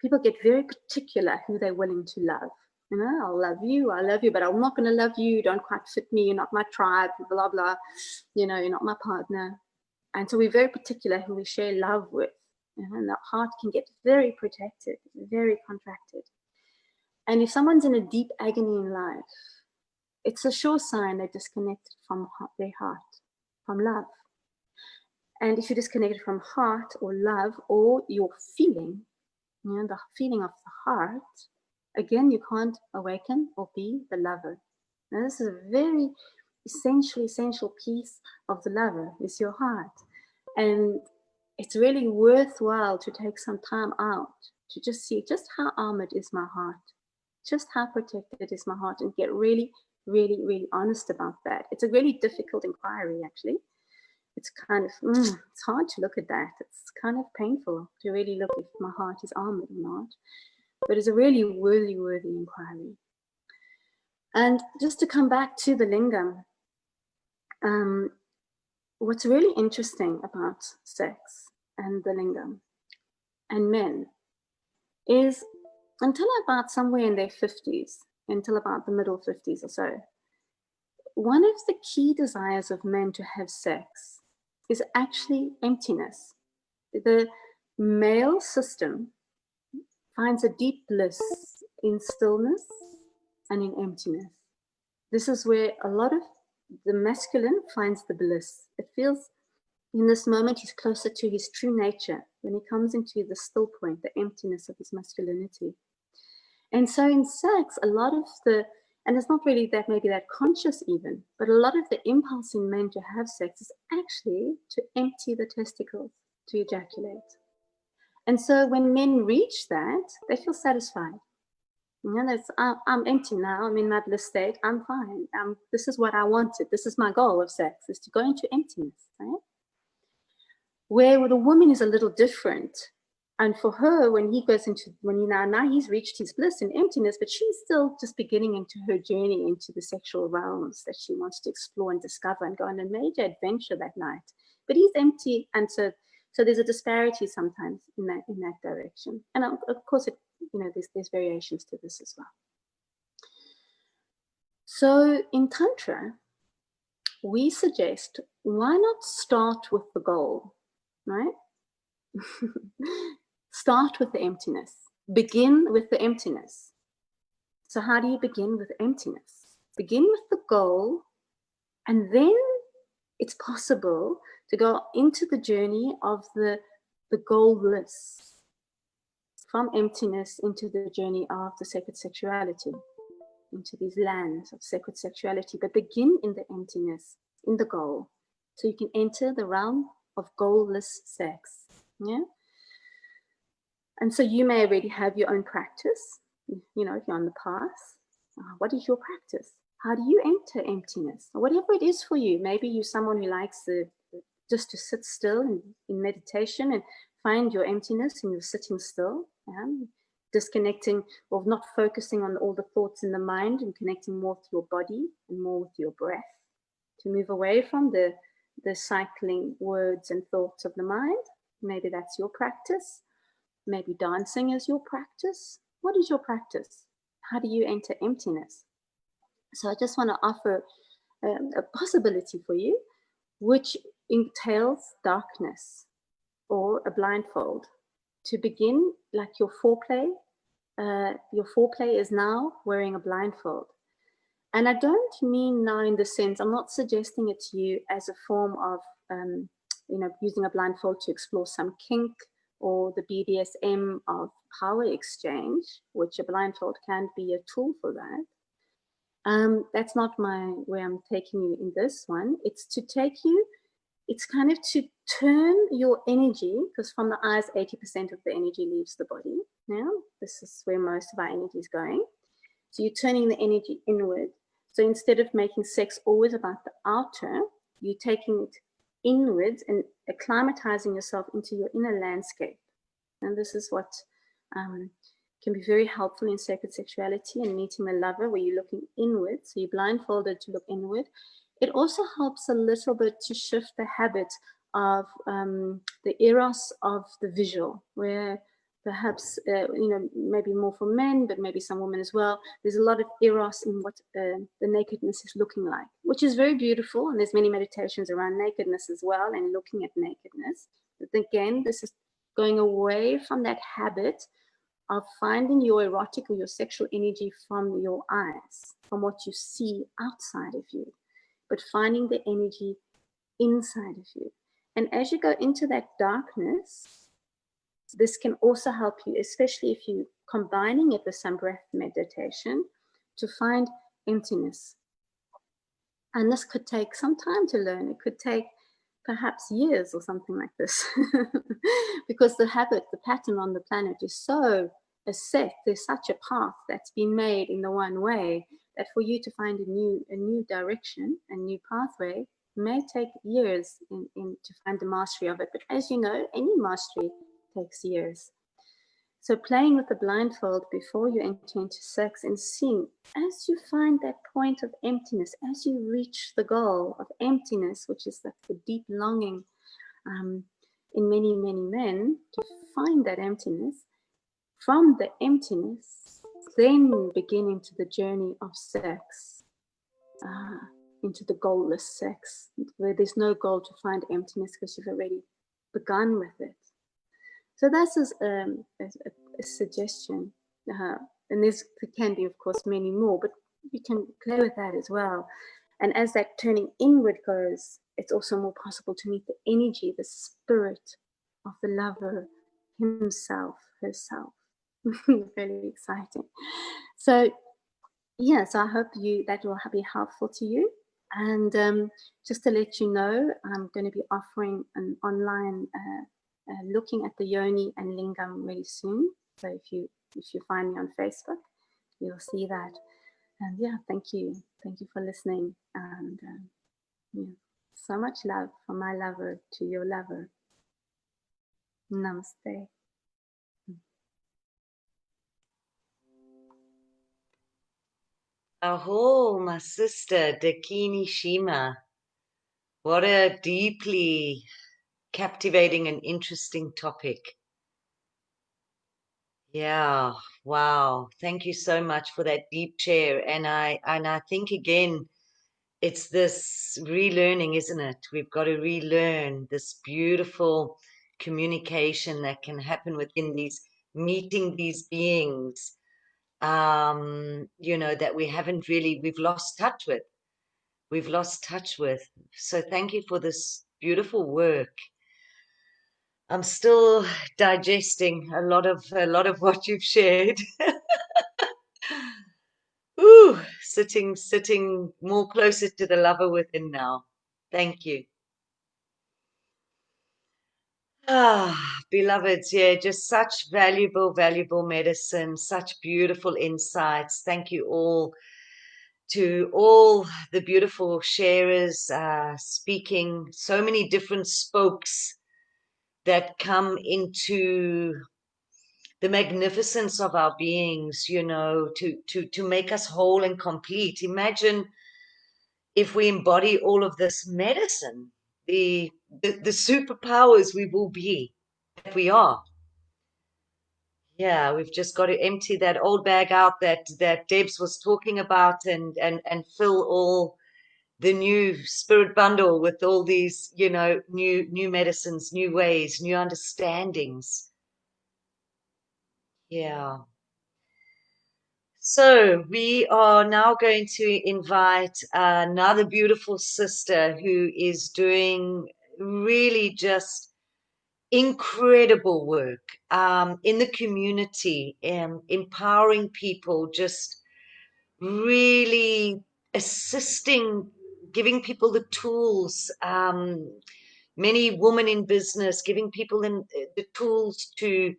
people get very particular who they're willing to love. You know, I love you, but I'm not going to love you. You don't quite fit me. You're not my tribe, blah, blah. You know, you're not my partner. And so we're very particular who we share love with. And the heart can get very protected, very contracted. And if someone's in a deep agony in life, it's a sure sign they're disconnected from their heart, from love. And if you're disconnected from heart or love or your feeling, the feeling of the heart, again, you can't awaken or be the lover. Now, this is a very essential piece of the lover, is your heart. And it's really worthwhile to take some time out to just see just how armored is my heart, just how protected is my heart, and get really, really, really honest about that. It's a really difficult inquiry, actually. It's kind of, it's hard to look at that. It's kind of painful to really look if my heart is armored or not. But it's a really worthy inquiry. And just to come back to the lingam, what's really interesting about sex and the lingam and men is until about somewhere in their 50s, until about the middle 50s or so, one of the key desires of men to have sex is actually emptiness. The male system finds a deep bliss in stillness and in emptiness. This is where a lot of the masculine finds the bliss. It feels in this moment he's closer to his true nature when he comes into the still point, the emptiness of his masculinity. And so in sex, a lot of the, and it's not really that maybe that conscious even, but a lot of the impulse in men to have sex is actually to empty the testicles, to ejaculate. And so when men reach that, they feel satisfied. I'm empty now, I'm in my bliss state, I'm fine. This is what I wanted. This is my goal of sex, is to go into emptiness, right? Where the woman is a little different. And for her, when he goes into, now he's reached his bliss and emptiness, but she's still just beginning into her journey into the sexual realms that she wants to explore and discover and go on a major adventure that night. But he's empty, and so there's a disparity sometimes in that direction. And of course, there's variations to this as well. So in Tantra, we suggest, why not start with the goal, right? Start with the emptiness. Begin with the emptiness. So how do you begin with emptiness? Begin with the goal, and then it's possible to go into the journey of the goalless, from emptiness into the journey of the sacred sexuality, into these lands of sacred sexuality. But begin in the emptiness, in the goal, so you can enter the realm of goalless sex. Yeah. And so you may already have your own practice. If you're on the path, what is your practice? How do you enter emptiness? Or whatever it is for you. Maybe you're someone who likes just to sit still in meditation and find your emptiness and you're sitting still, disconnecting or not focusing on all the thoughts in the mind and connecting more with your body and more with your breath, to move away from the cycling words and thoughts of the mind. Maybe that's your practice. Maybe dancing is your practice. What is your practice? How do you enter emptiness? So I just want to offer a possibility for you, which entails darkness or a blindfold. To begin, like your foreplay is now wearing a blindfold. And I don't mean now in the sense, I'm not suggesting it to you as a form of, using a blindfold to explore some kink or the BDSM of power exchange, which a blindfold can be a tool for that. That's not where I'm taking you in this one. It's to take you, it's kind of to turn your energy, because from the eyes, 80% of the energy leaves the body. Now, this is where most of our energy is going. So you're turning the energy inward. So instead of making sex always about the outer, you're taking it inwards and acclimatizing yourself into your inner landscape. And this is what can be very helpful in sacred sexuality and meeting the lover, where you're looking inward. So you're blindfolded to look inward. It also helps a little bit to shift the habit of the eros of the visual, where perhaps, maybe more for men, but maybe some women as well. There's a lot of eros in what the nakedness is looking like, which is very beautiful. And there's many meditations around nakedness as well and looking at nakedness. But again, this is going away from that habit of finding your erotic or your sexual energy from your eyes, from what you see outside of you, but finding the energy inside of you. And as you go into that darkness, this can also help you, especially if you're combining it with some breath meditation, to find emptiness. And this could take some time to learn. It could take perhaps years or something like this, because the habit, the pattern on the planet is so set. There's such a path that's been made in the one way that for you to find a new direction, a new pathway, may take years to find the mastery of it. But as you know, any mastery takes years. So playing with the blindfold before you enter into sex and seeing, as you find that point of emptiness, as you reach the goal of emptiness, which is the deep longing in many, many men to find that emptiness, from the emptiness, then begin into the journey of sex, into the goalless sex, where there's no goal to find emptiness because you've already begun with it. So that's a suggestion, and there can be, of course, many more, but you can play with that as well. And as that turning inward goes, it's also more possible to meet the energy, the spirit of the lover himself, herself. Really exciting. So, yeah, so I hope that will be helpful to you. And just to let you know, I'm going to be offering an online looking at the yoni and lingam really soon. So if you find me on Facebook, you'll see that. And yeah, thank you for listening. And yeah, so much love from my lover to your lover. Namaste. Aho, my sister, Dakini Shima. What a deeply captivating and interesting topic. Yeah, wow. Thank you so much for that deep share. And I think again, it's this relearning, isn't it? We've got to relearn this beautiful communication that can happen within meeting these beings, that we've lost touch with. We've lost touch with. So thank you for this beautiful work. I'm still digesting a lot of what you've shared. Ooh, sitting more closer to the lover within now. Thank you. Beloveds, yeah, just such valuable medicine, such beautiful insights. Thank you all to all the beautiful sharers speaking, so many different spokes that come into the magnificence of our beings, to make us whole and complete. Imagine if we embody all of this medicine, the superpowers we will be, that we are. Yeah, we've just got to empty that old bag out that Debs was talking about and fill all the new spirit bundle with all these, new medicines, new ways, new understandings. Yeah. So we are now going to invite another beautiful sister who is doing really just incredible work in the community, empowering people, just really assisting, giving people the tools. Many women in business, giving people the tools to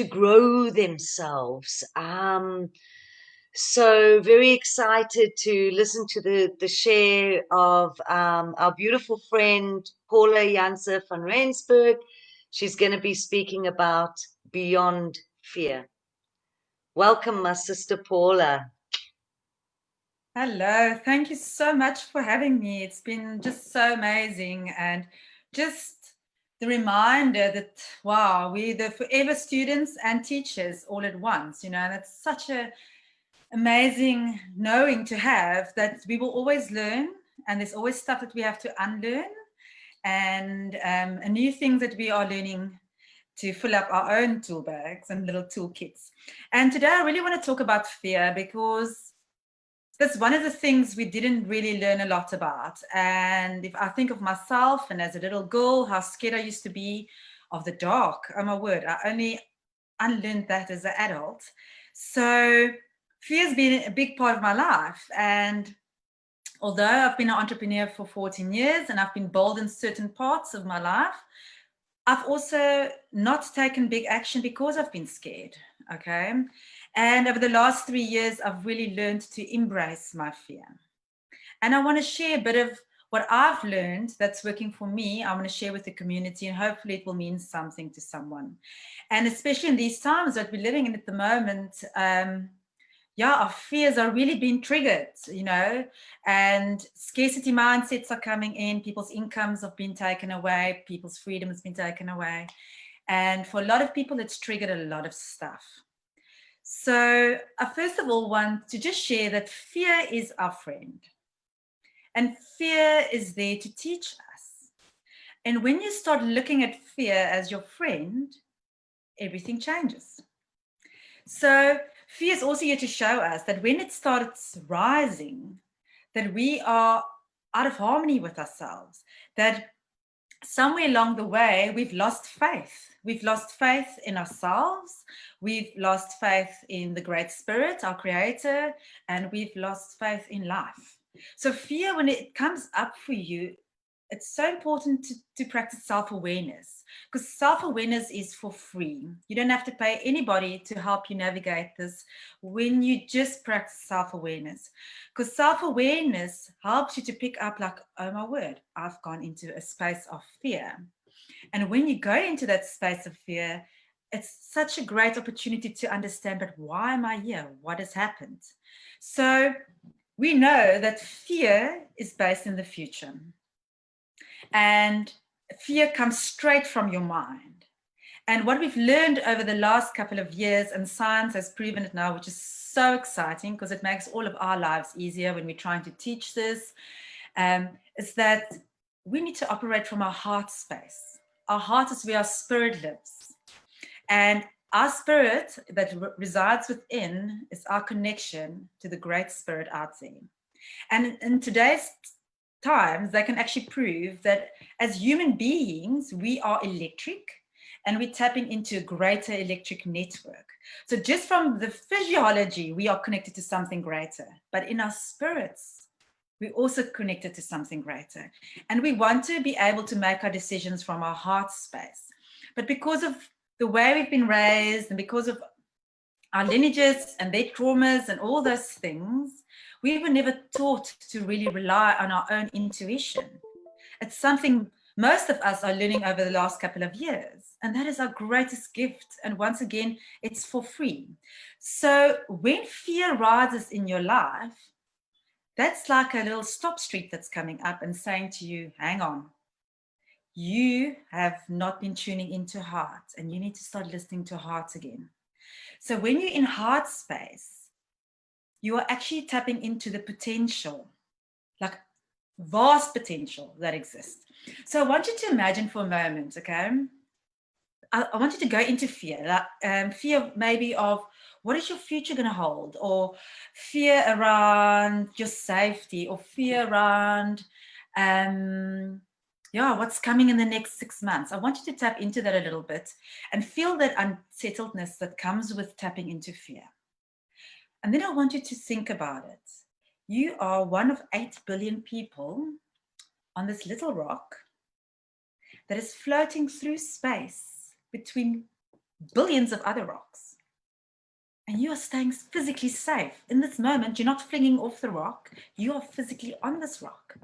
grow themselves. So very excited to listen to the share of our beautiful friend Paula Janse van Rensburg. She's going to be speaking about Beyond Fear. Welcome, my sister Paula. Hello, thank you so much for having me. It's been just so amazing, and just the reminder that, wow, we're the forever students and teachers all at once, and that's such a amazing knowing to have, that we will always learn, and there's always stuff that we have to unlearn, and a new thing that we are learning to fill up our own tool bags and little toolkits. And today I really want to talk about fear, because that's one of the things we didn't really learn a lot about. And if I think of myself and as a little girl, how scared I used to be of the dark. Oh my word, I only unlearned that as an adult. So fear's been a big part of my life. And although I've been an entrepreneur for 14 years and I've been bold in certain parts of my life, I've also not taken big action because I've been scared, okay? And over the last 3 years, I've really learned to embrace my fear. And I want to share a bit of what I've learned that's working for me. I want to share with the community, and hopefully it will mean something to someone. And especially in these times that we're living in at the moment, our fears are really being triggered, and scarcity mindsets are coming in. People's incomes have been taken away. People's freedom has been taken away. And for a lot of people, it's triggered a lot of stuff. So I first of all want to just share that fear is our friend. And fear is there to teach us. And when you start looking at fear as your friend, everything changes. So fear is also here to show us that when it starts rising, that we are out of harmony with ourselves, that somewhere along the way, we've lost faith. We've lost faith in ourselves. We've lost faith in the Great Spirit, our Creator, and we've lost faith in life. So fear, when it comes up for you, it's so important to practice self-awareness, because self-awareness is for free. You don't have to pay anybody to help you navigate this when you just practice self-awareness, because self-awareness helps you to pick up like, oh my word, I've gone into a space of fear. And when you go into that space of fear, it's such a great opportunity to understand, but why am I here? What has happened? So we know that fear is based in the future. And fear comes straight from your mind. And what we've learned over the last couple of years, and science has proven it now, which is so exciting because it makes all of our lives easier when we're trying to teach this, is that we need to operate from our heart space. Our heart is where our spirit lives. And our spirit that resides within is our connection to the Great Spirit out there. And in today's times, they can actually prove that as human beings, we are electric and we're tapping into a greater electric network. So just from the physiology, we are connected to something greater, but in our spirits, we're also connected to something greater. And we want to be able to make our decisions from our heart space. But because of the way we've been raised and because of our lineages and their traumas and all those things, we were never taught to really rely on our own intuition. It's something most of us are learning over the last couple of years, and that is our greatest gift. And once again, it's for free. So when fear rises in your life, that's like a little stop street that's coming up and saying to you, hang on, you have not been tuning into heart, and you need to start listening to heart again. So when you're in heart space, you are actually tapping into the potential, like vast potential that exists. So I want you to imagine for a moment, okay? I want you to go into fear, fear maybe of what is your future going to hold, or fear around your safety, or fear around, what's coming in the next 6 months. I want you to tap into that a little bit and feel that unsettledness that comes with tapping into fear. And then I want you to think about it. You are one of 8 billion people on this little rock that is floating through space between billions of other rocks. And you are staying physically safe. In this moment, you're not flinging off the rock. You are physically on this rock.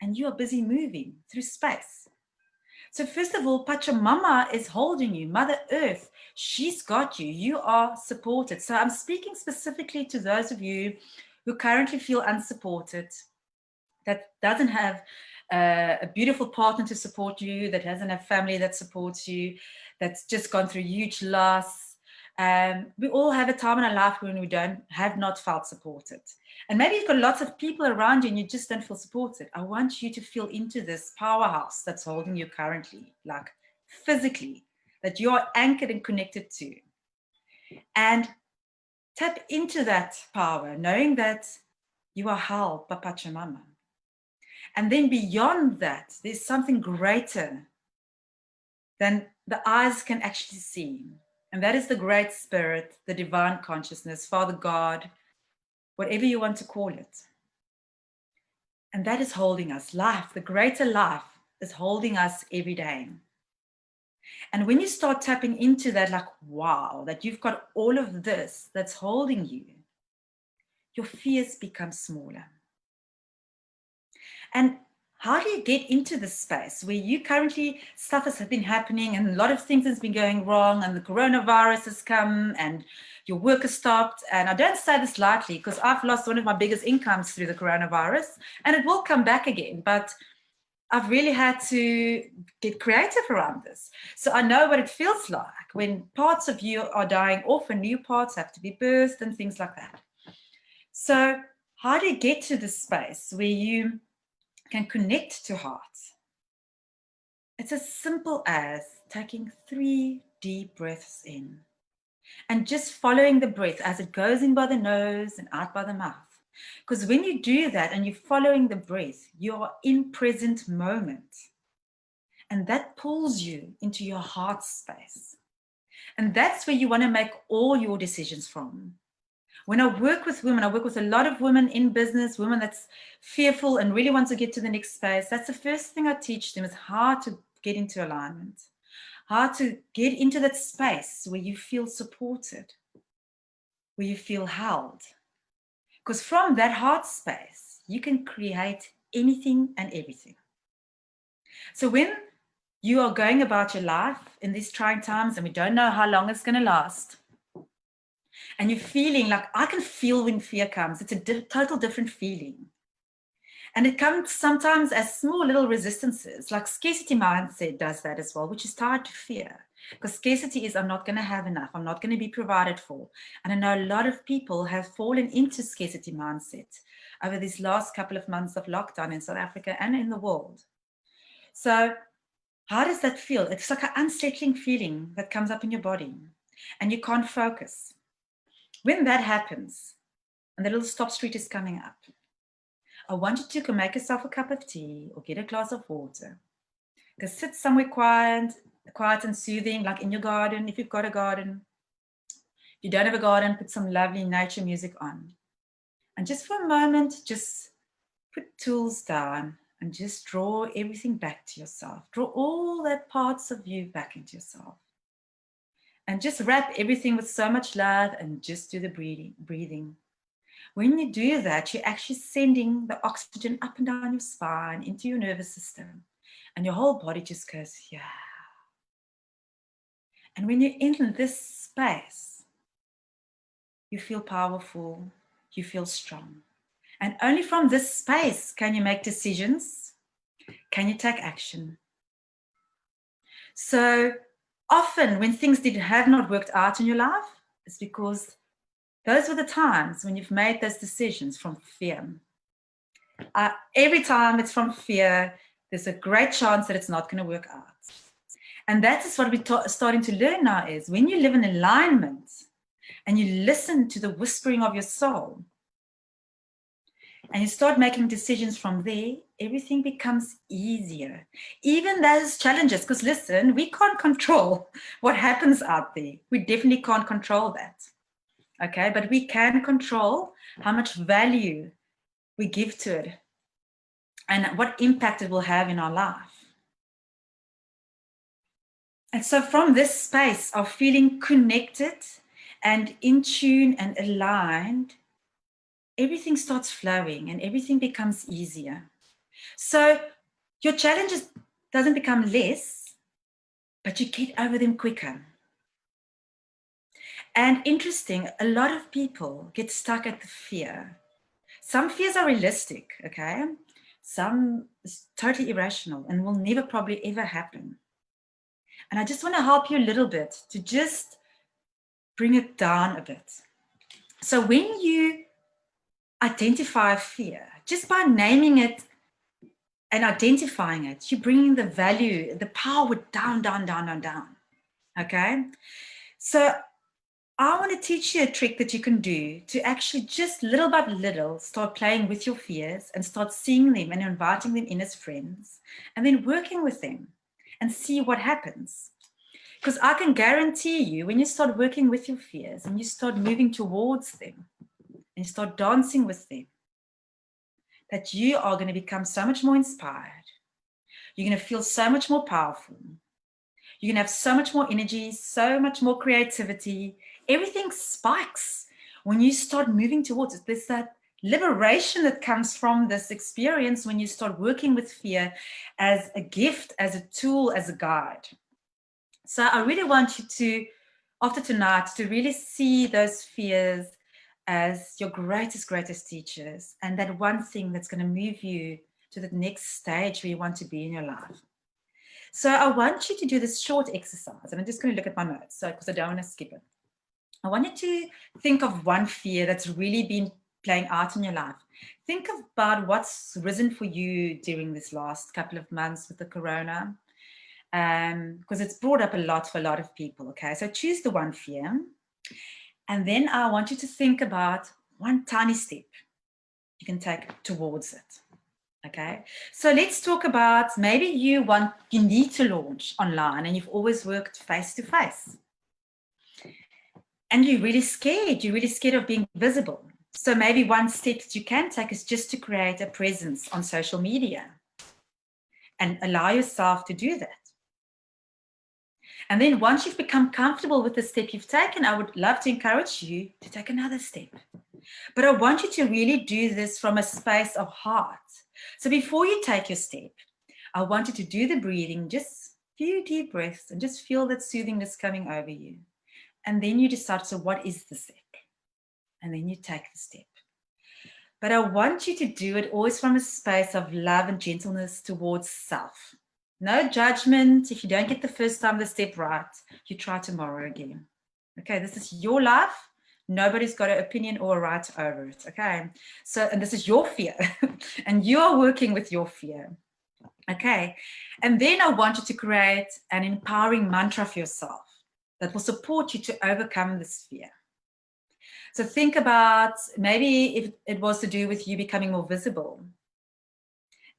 And you are busy moving through space. So first of all, Pachamama is holding you. Mother Earth, she's got you. You are supported. So I'm speaking specifically to those of you who currently feel unsupported, that doesn't have a beautiful partner to support you, that doesn't have family that supports you, that's just gone through huge loss. We all have a time in our life when we have not felt supported. And maybe you've got lots of people around you and you just don't feel supported. I want you to feel into this powerhouse that's holding you currently, like physically. that you are anchored and connected to. And tap into that power, knowing that you are held by Pachamama. And then beyond that, there's something greater than the eyes can actually see. And that is the Great Spirit, the divine consciousness, Father God, whatever you want to call it. And that is holding us. Life, the greater life, is holding us every day. And when you start tapping into that, like, wow, that you've got all of this that's holding you, your fears become smaller. And how do you get into this space where you currently, stuff has been happening and a lot of things has been going wrong and the coronavirus has come and your work has stopped? And I don't say this lightly because I've lost one of my biggest incomes through the coronavirus and it will come back again. But I've really had to get creative around this. So I know what it feels like when parts of you are dying off and new parts have to be birthed and things like that. So how do you get to this space where you can connect to heart? It's as simple as taking 3 deep breaths in and just following the breath as it goes in by the nose and out by the mouth. Because when you do that and you're following the breath, you're in present moment. And that pulls you into your heart space. And that's where you want to make all your decisions from. When I work with women, I work with a lot of women in business, women that's fearful and really want to get to the next space. That's the first thing I teach them, is how to get into alignment, how to get into that space where you feel supported, where you feel held. Because from that heart space, you can create anything and everything. So when you are going about your life in these trying times, and we don't know how long it's going to last, and you're feeling like, I can feel when fear comes. It's a total different feeling. And it comes sometimes as small little resistances, like scarcity mindset does that as well, which is tied to fear. Because scarcity is, I'm not going to have enough. I'm not going to be provided for. And I know a lot of people have fallen into scarcity mindset over these last couple of months of lockdown in South Africa and in the world. So how does that feel? It's like an unsettling feeling that comes up in your body and you can't focus. When that happens and the little stop street is coming up, I want you to make yourself a cup of tea or get a glass of water. Go sit somewhere quiet and soothing, like in your garden, if you've got a garden. If you don't have a garden, put some lovely nature music on. And just for a moment, just put tools down and just draw everything back to yourself. Draw all that parts of you back into yourself. And just wrap everything with so much love and just do the breathing. When you do that, you're actually sending the oxygen up and down your spine into your nervous system. And your whole body just goes, yeah. And when you're in this space, you feel powerful, you feel strong. And only from this space can you make decisions, can you take action. So often when things have not worked out in your life, it's because those were the times when you've made those decisions from fear. Every time it's from fear, there's a great chance that it's not going to work out. And that is what we're starting to learn now, is when you live in alignment and you listen to the whispering of your soul and you start making decisions from there, everything becomes easier. Even those challenges, because listen, we can't control what happens out there. We definitely can't control that. Okay, but we can control how much value we give to it and what impact it will have in our life. And so from this space of feeling connected and in tune and aligned, everything starts flowing and everything becomes easier. So your challenges doesn't become less, but you get over them quicker. And interesting, a lot of people get stuck at the fear. Some fears are realistic, okay? Some is totally irrational and will never probably ever happen. And I just want to help you a little bit to just bring it down a bit. So when you identify fear, just by naming it and identifying it, you're bringing the value, the power down, down, down, down, down. Okay. So I want to teach you a trick that you can do to actually just little by little start playing with your fears and start seeing them and inviting them in as friends and then working with them and see what happens. Because I can guarantee you, when you start working with your fears and you start moving towards them and you start dancing with them, that you are going to become so much more inspired. You're going to feel so much more powerful. You're going to have so much more energy, so much more creativity. Everything spikes when you start moving towards it. There's that liberation that comes from this experience when you start working with fear as a gift, as a tool, as a guide. So I really want you to, after tonight, to really see those fears as your greatest teachers, and that one thing that's going to move you to the next stage where you want to be in your life. So I want you to do this short exercise, and I'm just going to look at my notes because I don't want to skip it. I want you to think of one fear that's really been playing out in your life. Think about what's risen for you during this last couple of months with the corona, because it's brought up a lot for a lot of people. Okay, so choose the one fear, and then I want you to think about one tiny step you can take towards it. Okay, so let's talk about maybe you need to launch online and you've always worked face to face. And you're really scared of being visible. So maybe one step that you can take is just to create a presence on social media and allow yourself to do that. And then once you've become comfortable with the step you've taken, I would love to encourage you to take another step. But I want you to really do this from a space of heart. So before you take your step, I want you to do the breathing, just a few deep breaths, and just feel that soothingness coming over you. And then you decide, so what is the step? And then you take the step. But I want you to do it always from a space of love and gentleness towards self. No judgment. If you don't get the first time the step right, you try tomorrow again. Okay, this is your life. Nobody's got an opinion or a right over it. Okay, so, and this is your fear, and you are working with your fear. Okay, and then I want you to create an empowering mantra for yourself that will support you to overcome this fear. So think about maybe if it was to do with you becoming more visible.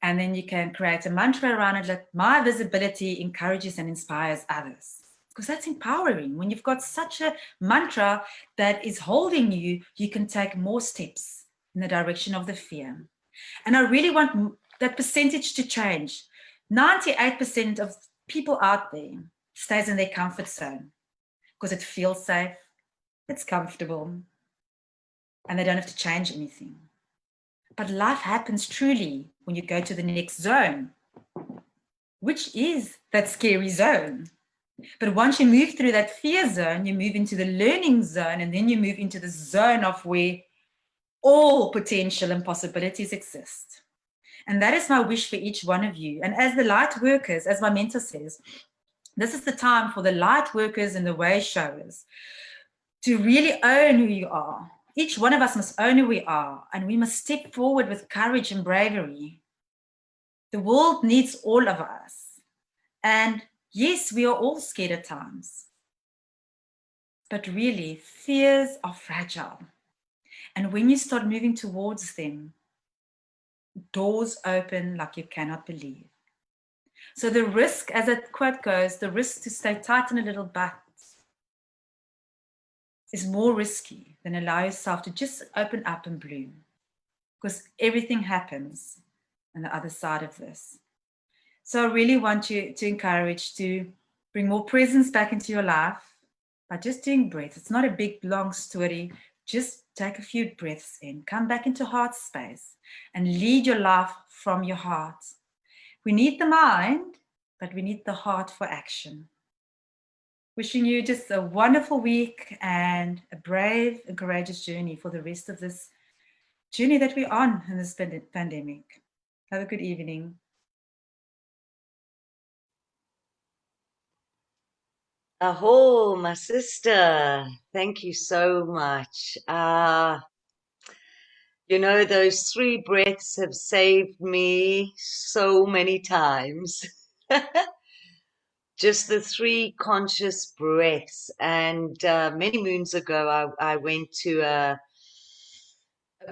And then you can create a mantra around it, that my visibility encourages and inspires others. Because that's empowering. When you've got such a mantra that is holding you, you can take more steps in the direction of the fear. And I really want that percentage to change. 98% of people out there stays in their comfort zone because it feels safe, it's comfortable, and they don't have to change anything. But life happens truly when you go to the next zone, which is that scary zone. But once you move through that fear zone, you move into the learning zone, and then you move into the zone of where all potential and possibilities exist. And that is my wish for each one of you. And as the light workers, as my mentor says, this is the time for the light workers and the way showers to really own who you are. Each one of us must own who we are, and we must step forward with courage and bravery. The world needs all of us. And yes, we are all scared at times. But really, fears are fragile. And when you start moving towards them, doors open like you cannot believe. So the risk, as that quote goes, the risk to stay tight in a little butt is more risky than allow yourself to just open up and bloom, because everything happens on the other side of this. So I really want you to encourage to bring more presence back into your life by just doing breaths. It's not a big, long story. Just take a few breaths in, come back into heart space, and lead your life from your heart. We need the mind, but we need the heart for action. Wishing you just a wonderful week and a brave and courageous journey for the rest of this journey that we're on in this pandemic. Have a good evening. Aho, my sister. Thank you so much. Those 3 breaths have saved me so many times. just the three conscious breaths. And many moons ago, I went to a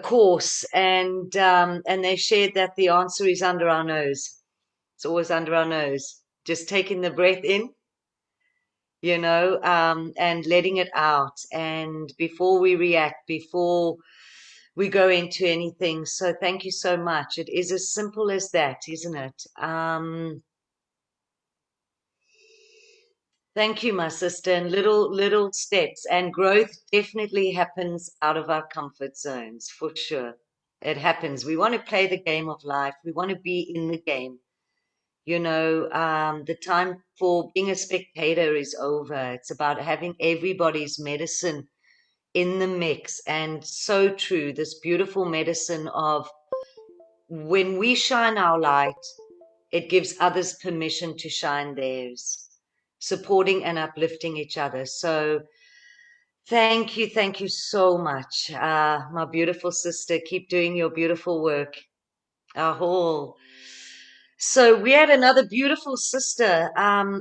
course, and they shared that the answer is under our nose. It's always under our nose. Just taking the breath in, and letting it out. And before we react, before we go into anything. So thank you so much. It is as simple as that, isn't it? Thank you, my sister. And little steps, and growth definitely happens out of our comfort zones, for sure. It happens. We want to play the game of life. We want to be in the game. The time for being a spectator is over. It's about having everybody's medicine in the mix. And so true, this beautiful medicine of when we shine our light, it gives others permission to shine theirs, supporting and uplifting each other. So thank you so much, my beautiful sister. Keep doing your beautiful work. Ahol. So we had another beautiful sister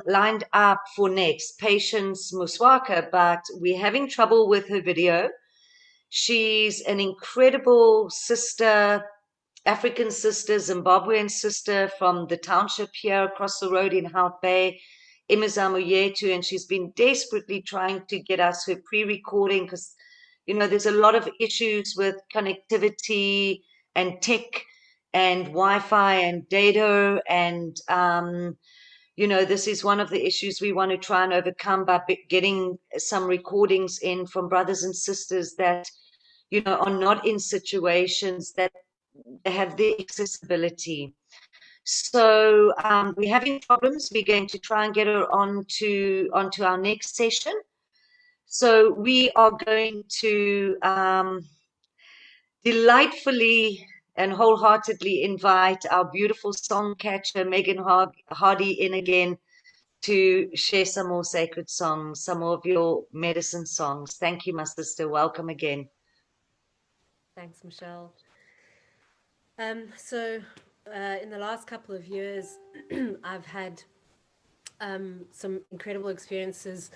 lined up for next, Patience Muswaka, but we're having trouble with her video. She's an incredible sister, African sister, Zimbabwean sister from the township here across the road in Hout Bay, Imizamo Yetu, and she's been desperately trying to get us her pre-recording because, there's a lot of issues with connectivity and tech and Wi-Fi and data, and this is one of the issues we want to try and overcome by getting some recordings in from brothers and sisters that are not in situations that have the accessibility. So we're having problems. We're going to try and get her onto our next session. So we are going to delightfully and wholeheartedly invite our beautiful song catcher, Megan Hardy, in again to share some more sacred songs, some more of your medicine songs. Thank you, my sister. Welcome again. Thanks, Michelle. So in the last couple of years, I've had some incredible experiences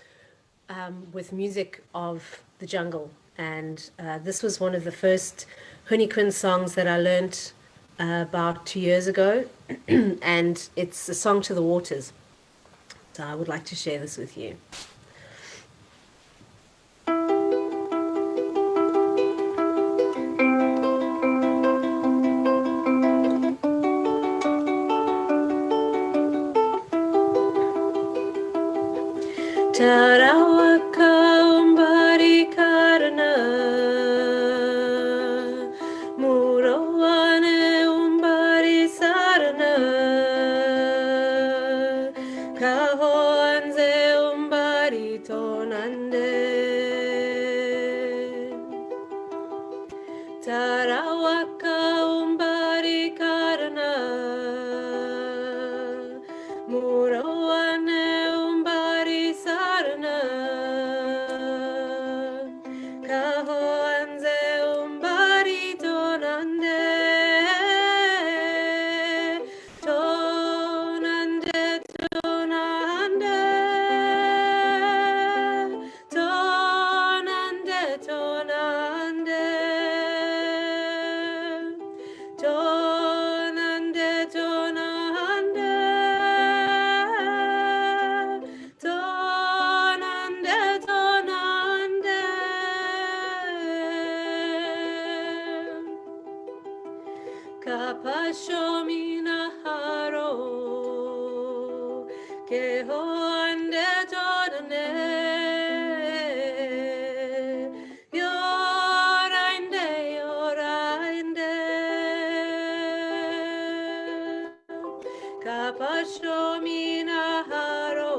with music of the jungle. And this was one of the first Hunniquin songs that I learnt about 2 years ago. And it's a song to the waters. So I would like to share this with you. Tarawaka umbari karana Murowane umbari sarana Kahoanze umbari tonande Tarawaka umbari karana Murowane umbari sarana Kahoanze umbari tonande Tonande tonande Tonande tonande Tonande tonande Tonande tonande Kapashomina haro Kehoande tonande Yorainde yorainde Kapashomina haro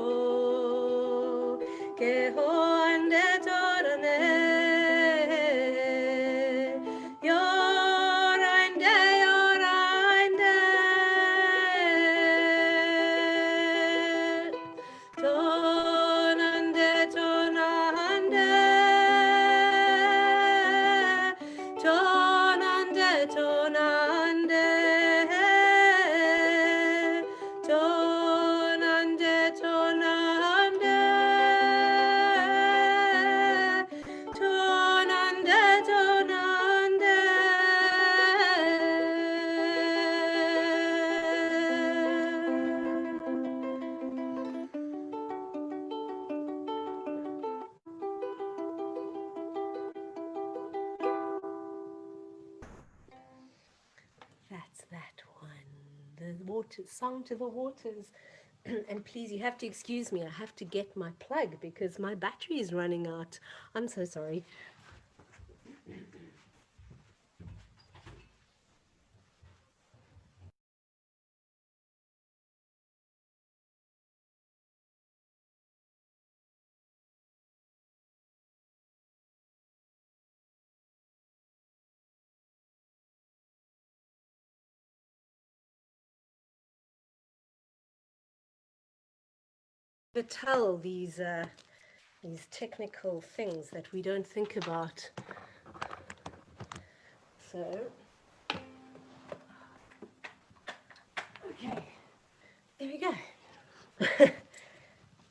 Kehoande tonande Yorainde yorainde Tonande tonande Tonande tonande Tonande tonande waters, song to the waters. And please, you have to excuse me. I have to get my plug because my battery is running out. I'm so sorry. To tell these technical things that we don't think about. So, okay, there we go.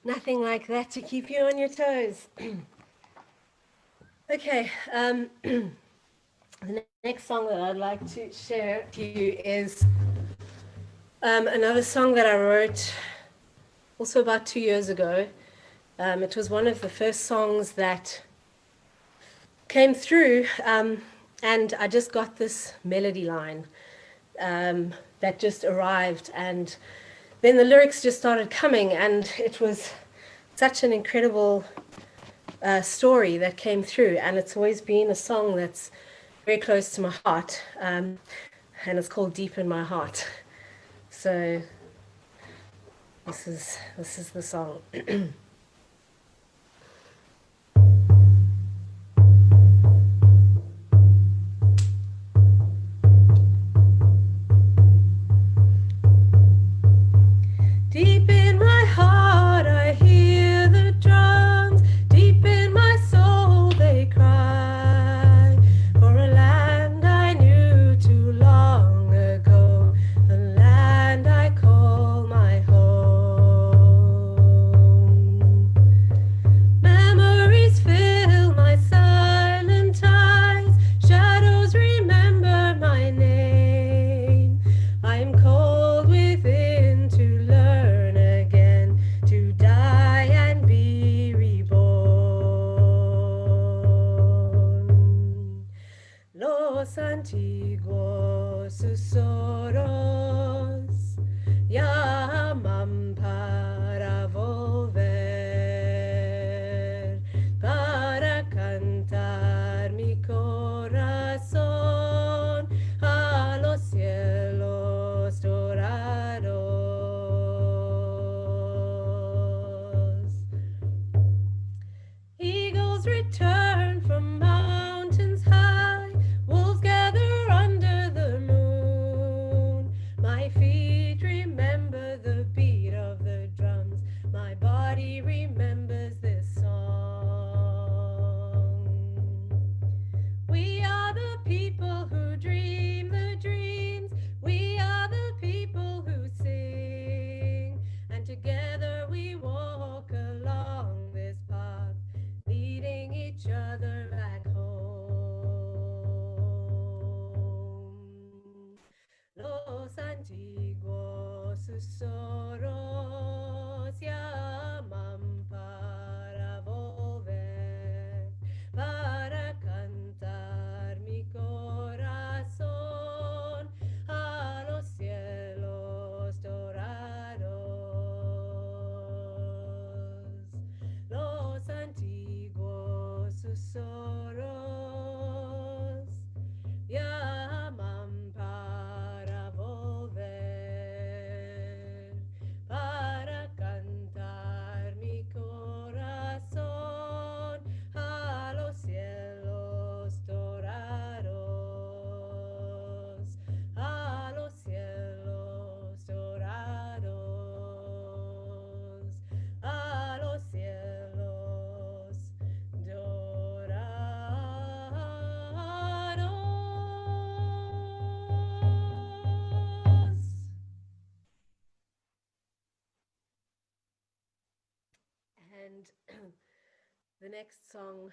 Nothing like that to keep you on your toes. Okay, the next song that I'd like to share to you is another song that I wrote also about 2 years ago. It was one of the first songs that came through, and I just got this melody line that just arrived, and then the lyrics just started coming, and it was such an incredible story that came through, and it's always been a song that's very close to my heart, and it's called Deep in My Heart. So this is the song. Deep in my heart I hear the drums, deep in my soul they cry, for a land I knew too long ago, the land I call my home. Memories fill my silent eyes, shadows remember my name. I am cold within to learn again, to die and be reborn. Los antiguos susurros llaman para volver, para cantar mi corazón a los cielos dorados. Eagles return from mountains high, wolves gather under the moon. My feet remember the beat of the drums, my body remembers this song. We are the people who dream the dreams, we are the people who sing, and together we walk along this path, leading each other back home. Los antiguos susurros llaman para volver, para cantar mi corazón a los cielos dorados. Los antiguos susurros llaman para volver, para cantar mi corazón a los cielos dorados, a los cielos dorados, a los cielos dorados. And the next song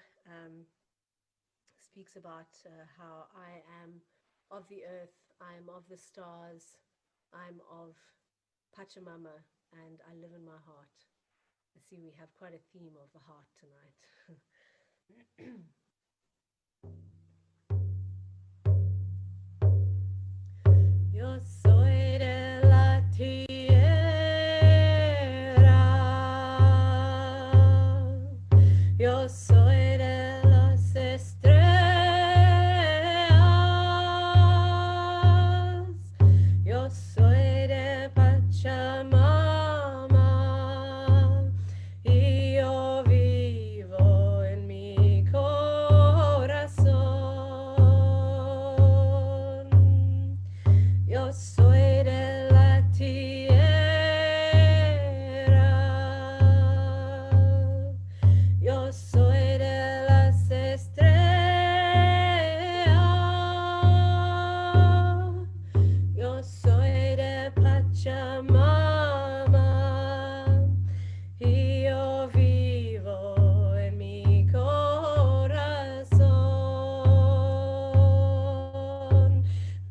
speaks about how I am of the earth, I am of the stars, I'm of Pachamama, and I live in my heart. I see we have quite a theme of the heart tonight. Yo soy de la Yo soy de las estrellas, yo soy de Pachamama y yo vivo en mi corazón. Yo soy de la tierra, yo soy de las estrellas, yo soy de Pachamama y yo vivo en mi corazón.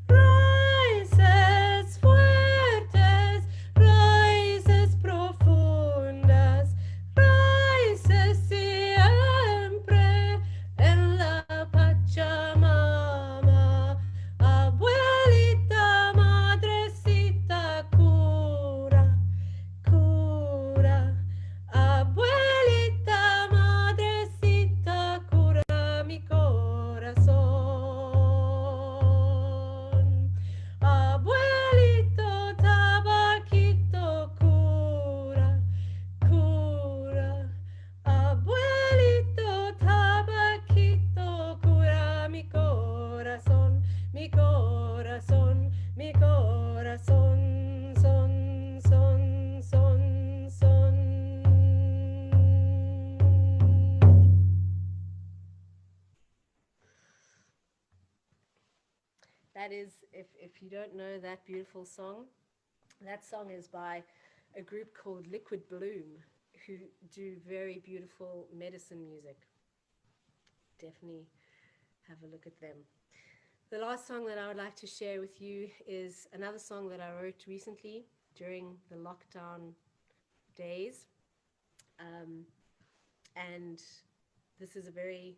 Raíces fuertes, raíces profundas, raíces siempre en la Pachamama. Abuelita, madrecita, cura, cura. Abuelita, madrecita, cura mi corazón. Abuelito, tabaquito, cura, cura. Abuelito, tabaquito, cura mi corazón, mi corazón, mi corazón, son, son, son, son. That is, if you don't know that beautiful song, that song is by a group called Liquid Bloom, who do very beautiful medicine music. Definitely have a look at them. The last song that I would like to share with you is another song that I wrote recently during the lockdown days. And this is a very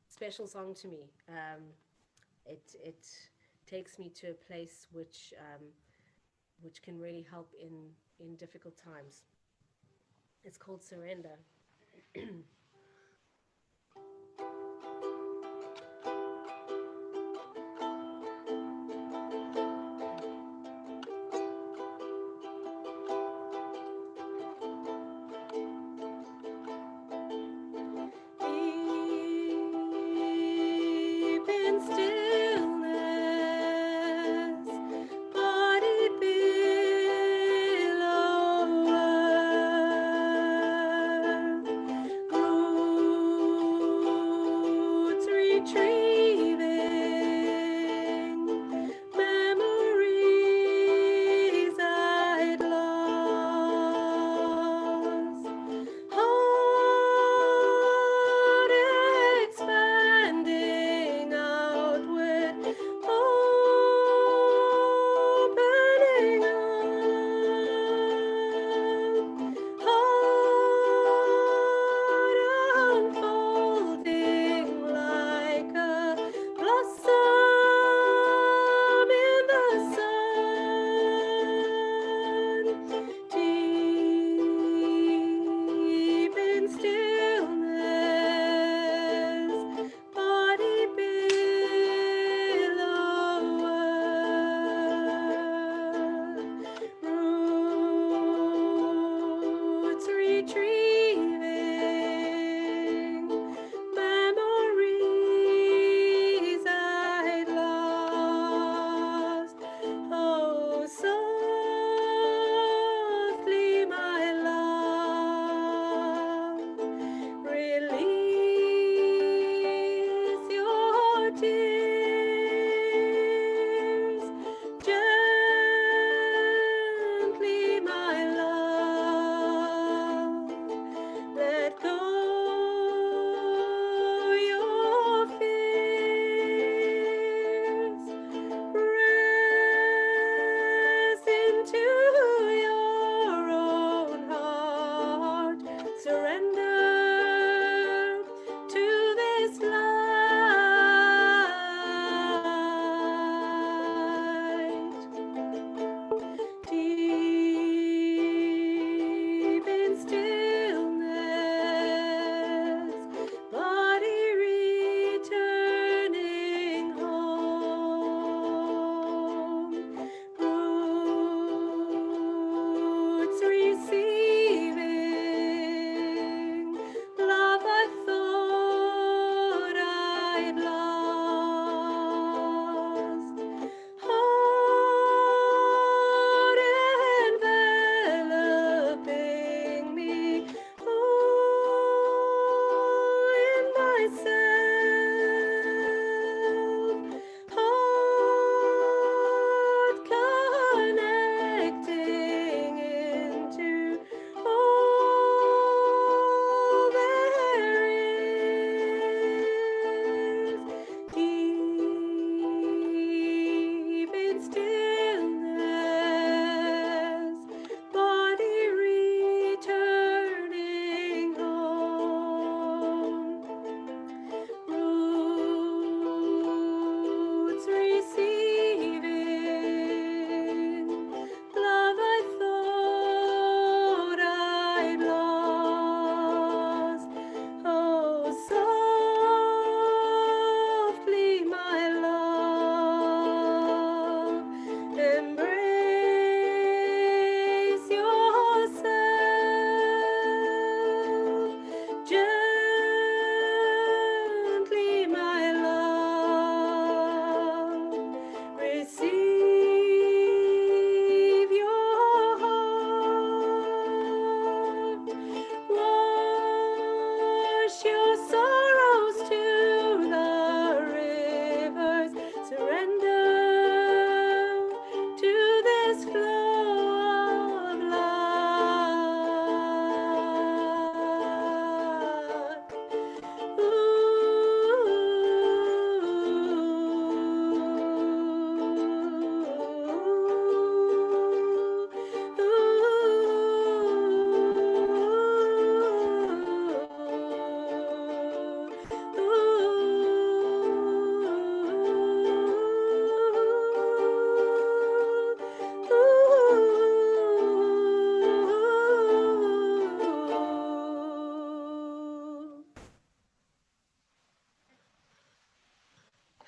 special song to me. It takes me to a place which can really help in difficult times. It's called Surrender. Deep in stillness, body below earth, roots retrieving memories I'd lost. Heart expanding outward, opening up. Heart unfolding like a blossom in the sun. Deep in stillness, body below earth, roots retrieving memories I'd lost. Oh, softly, my love, release your tears. Gently, my love, let go your fears. Press into your own heart. Surrender to this light.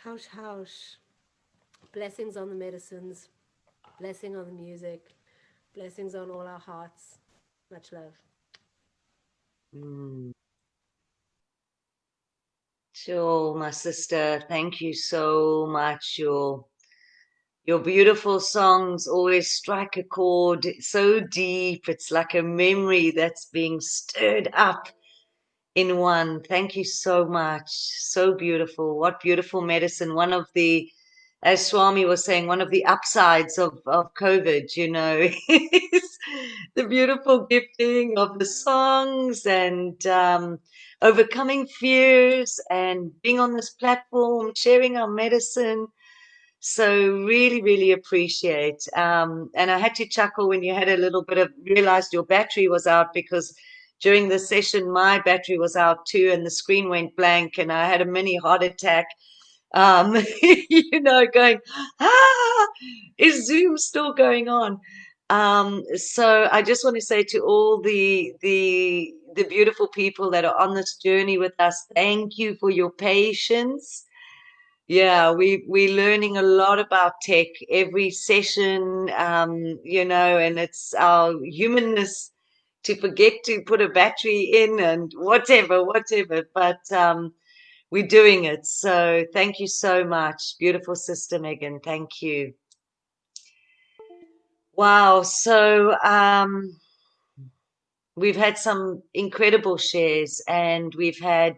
Hausch, hausch. Blessings on the medicines, blessing on the music, blessings on all our hearts. Much love. Sure, my sister, thank you so much. Your beautiful songs always strike a chord so deep. It's like a memory that's being stirred up in one. Thank you so much. So beautiful. What beautiful medicine. One of the, as Swami was saying, one of the upsides of COVID, you know, is the beautiful gifting of the songs and overcoming fears and being on this platform, sharing our medicine. So really, really appreciate. And I had to chuckle when you had a little bit of realized your battery was out, because during the session my battery was out too, and the screen went blank, and I had a mini heart attack. You know, going, is Zoom still going on? So I just want to say to all the beautiful people that are on this journey with us, thank you for your patience. Yeah, we're learning a lot about tech every session, you know, and it's our humanness to forget to put a battery in and whatever. But we're doing it. So thank you so much. Beautiful sister Megan. Thank you. Wow. So we've had some incredible shares, and we've had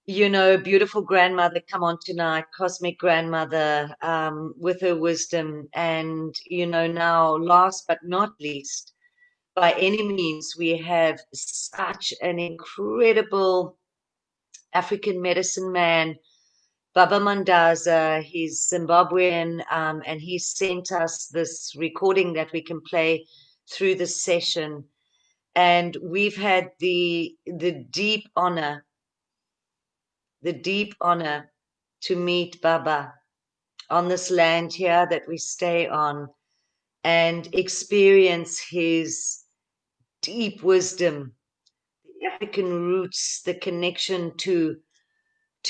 you know, beautiful grandmother come on tonight, cosmic grandmother, with her wisdom. And, you know, now, last but not least, by any means, we have such an incredible African medicine man, Baba Mandaza. He's Zimbabwean, and he sent us this recording that we can play through the session. And we've had the deep honor to meet Baba on this land here that we stay on and experience his deep wisdom, the African roots, the connection to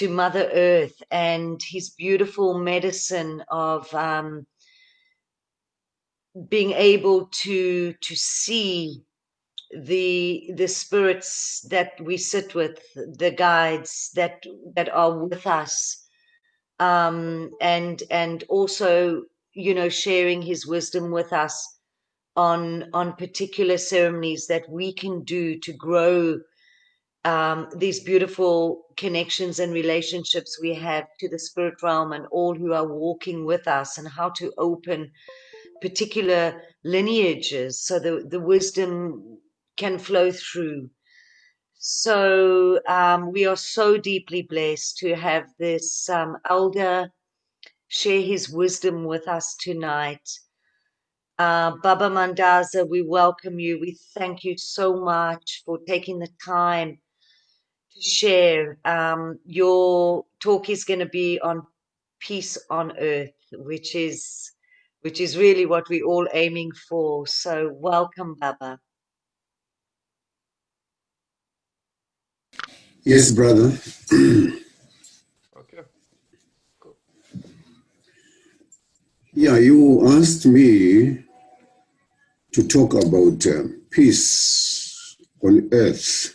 Mother Earth, and his beautiful medicine of being able to see the spirits that we sit with, the guides that are with us, and also, you know, sharing his wisdom with us on particular ceremonies that we can do to grow these beautiful connections and relationships we have to the spirit realm and all who are walking with us, and how to open particular lineages so the wisdom can flow through. So we are so deeply blessed to have this elder share his wisdom with us tonight. Baba Mandaza, we welcome you. We thank you so much for taking the time to share. Your talk is going to be on peace on earth, which is really what we're all aiming for. So welcome, Baba. Yes, brother. Okay, cool. Yeah, you asked me to talk about peace on earth.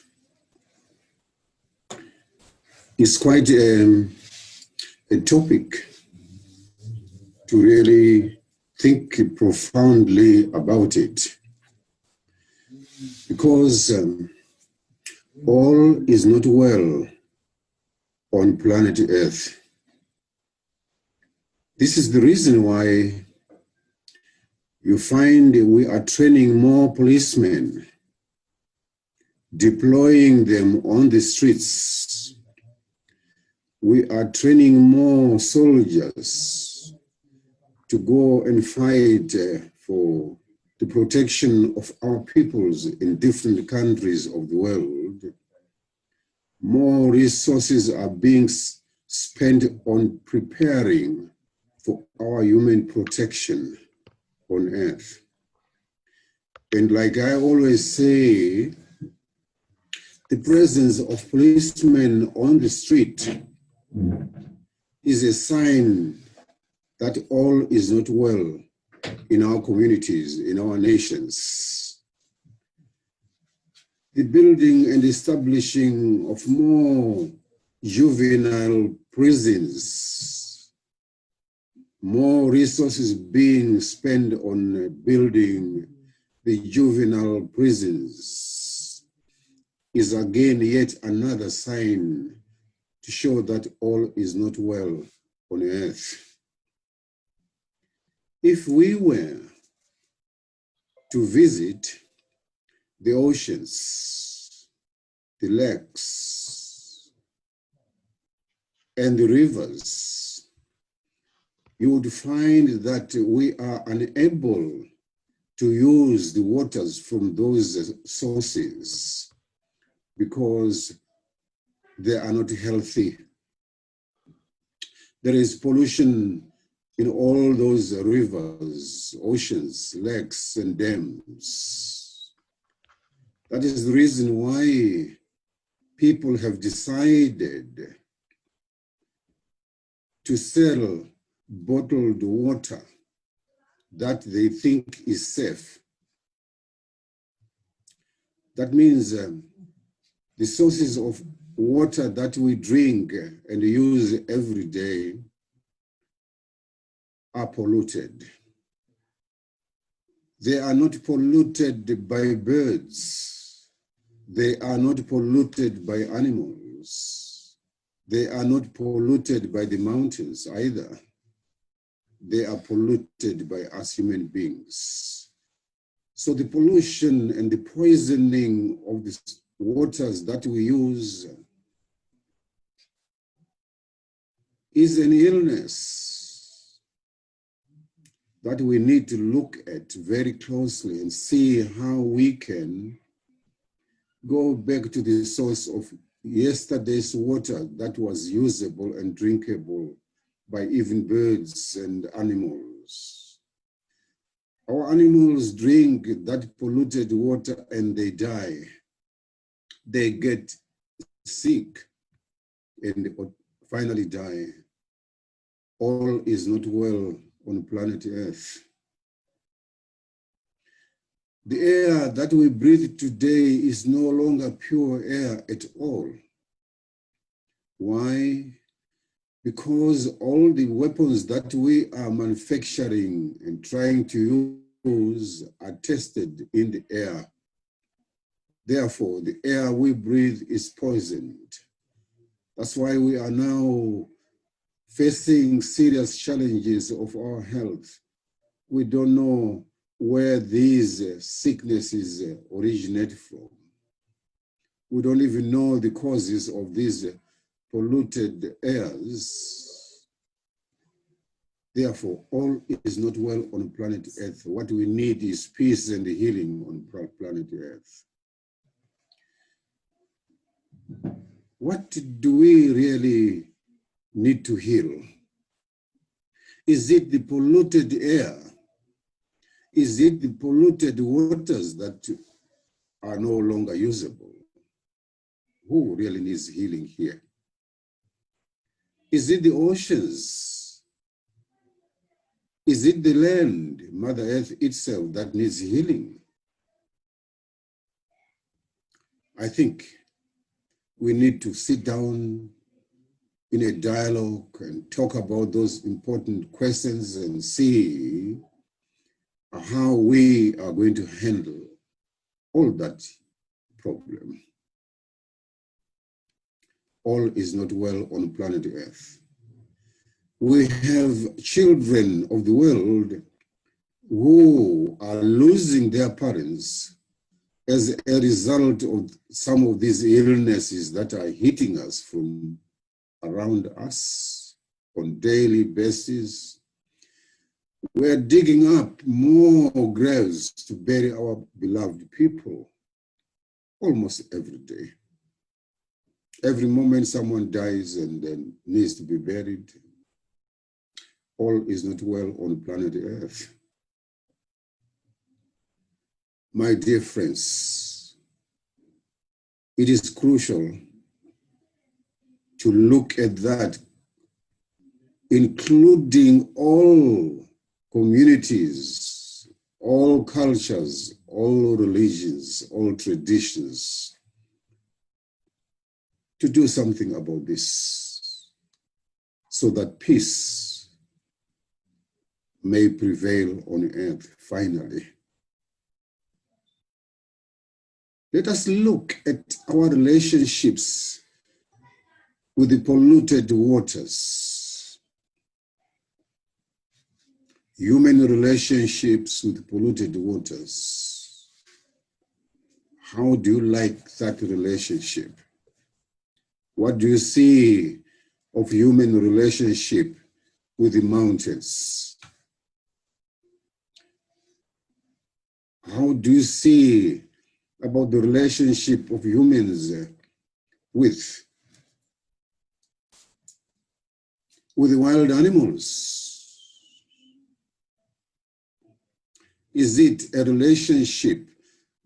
It's quite a topic to really think profoundly about it, because all is not well on planet Earth. This is the reason why you find we are training more policemen, deploying them on the streets. We are training more soldiers to go and fight for the protection of our peoples in different countries of the world. More resources are being spent on preparing for our human protection on earth. And like I always say, the presence of policemen on the street is a sign that all is not well in our communities, in our nations. The building and establishing of more juvenile prisons, more resources being spent on building the juvenile prisons is again yet another sign to show that all is not well on earth. If we were to visit the oceans, the lakes, and the rivers, you would find that we are unable to use the waters from those sources because they are not healthy. There is pollution in all those rivers, oceans, lakes, and dams. That is the reason why people have decided to sell bottled water that they think is safe. That means the sources of water that we drink and use every day are polluted. They are not polluted by birds. They are not polluted by animals. They are not polluted by the mountains either. They are polluted by us human beings. So the pollution and the poisoning of the waters that we use is an illness that we need to look at very closely and see how we can go back to the source of yesterday's water that was usable and drinkable by even birds and animals. Our animals drink that polluted water and they die. They get sick and finally die. All is not well on planet Earth. The air that we breathe today is no longer pure air at all. Why? Because all the weapons that we are manufacturing and trying to use are tested in the air. Therefore, the air we breathe is poisoned. That's why we are now facing serious challenges of our health. We don't know where these sicknesses originate from. We don't even know the causes of these polluted airs. Therefore, all is not well on planet Earth. What we need is peace and healing on planet Earth. What do we really need to heal? Is it the polluted air? Is it the polluted waters that are no longer usable? Who really needs healing here? Is it the oceans? Is it the land, Mother Earth itself, that needs healing? I think we need to sit down in a dialogue and talk about those important questions and see how we are going to handle all that problem. All is not well on planet Earth. We have children of the world who are losing their parents as a result of some of these illnesses that are hitting us from around us on daily basis. We're digging up more graves to bury our beloved people almost every day. Every moment someone dies and then needs to be buried. All is not well on planet Earth. My dear friends, it is crucial to look at that, including all communities, all cultures, all religions, all traditions, to do something about this so that peace may prevail on earth finally. Let us look at our relationships with the polluted waters. Human relationships with polluted waters. How do you like that relationship? What do you see of human relationship with the mountains? How do you see about the relationship of humans with the wild animals? Is it a relationship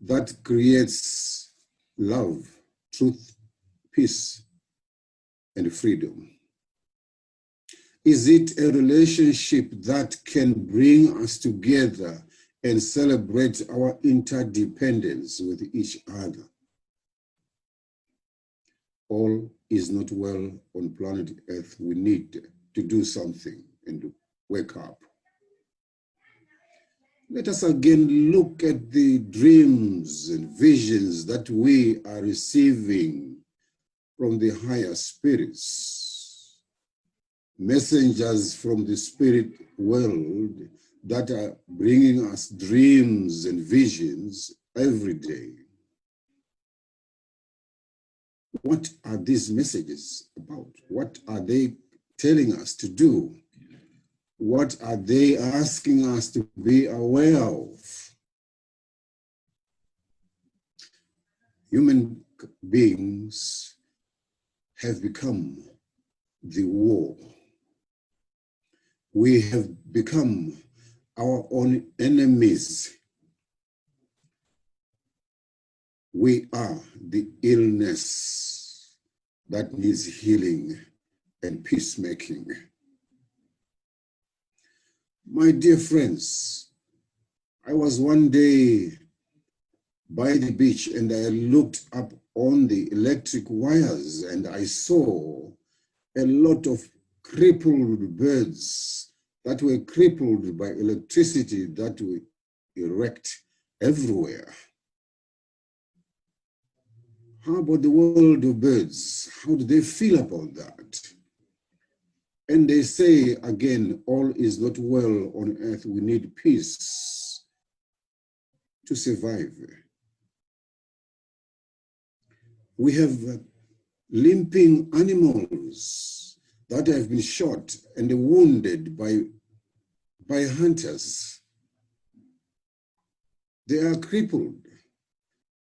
that creates love, truth, peace, and freedom? Is it a relationship that can bring us together and celebrate our interdependence with each other? All is not well on planet Earth. We need to do something and wake up. Let us again look at the dreams and visions that we are receiving from the higher spirits, messengers from the spirit world that are bringing us dreams and visions every day. What are these messages about? What are they telling us to do? What are they asking us to be aware of? Human beings have become the war. We have become our own enemies. We are the illness that needs healing and peacemaking. My dear friends, I was one day by the beach and I looked up on the electric wires and I saw a lot of crippled birds that were crippled by electricity that were erect everywhere. How about the world of birds? How do they feel about that? And they say, again, all is not well on earth. We need peace to survive. We have limping animals that have been shot and wounded by hunters. They are crippled.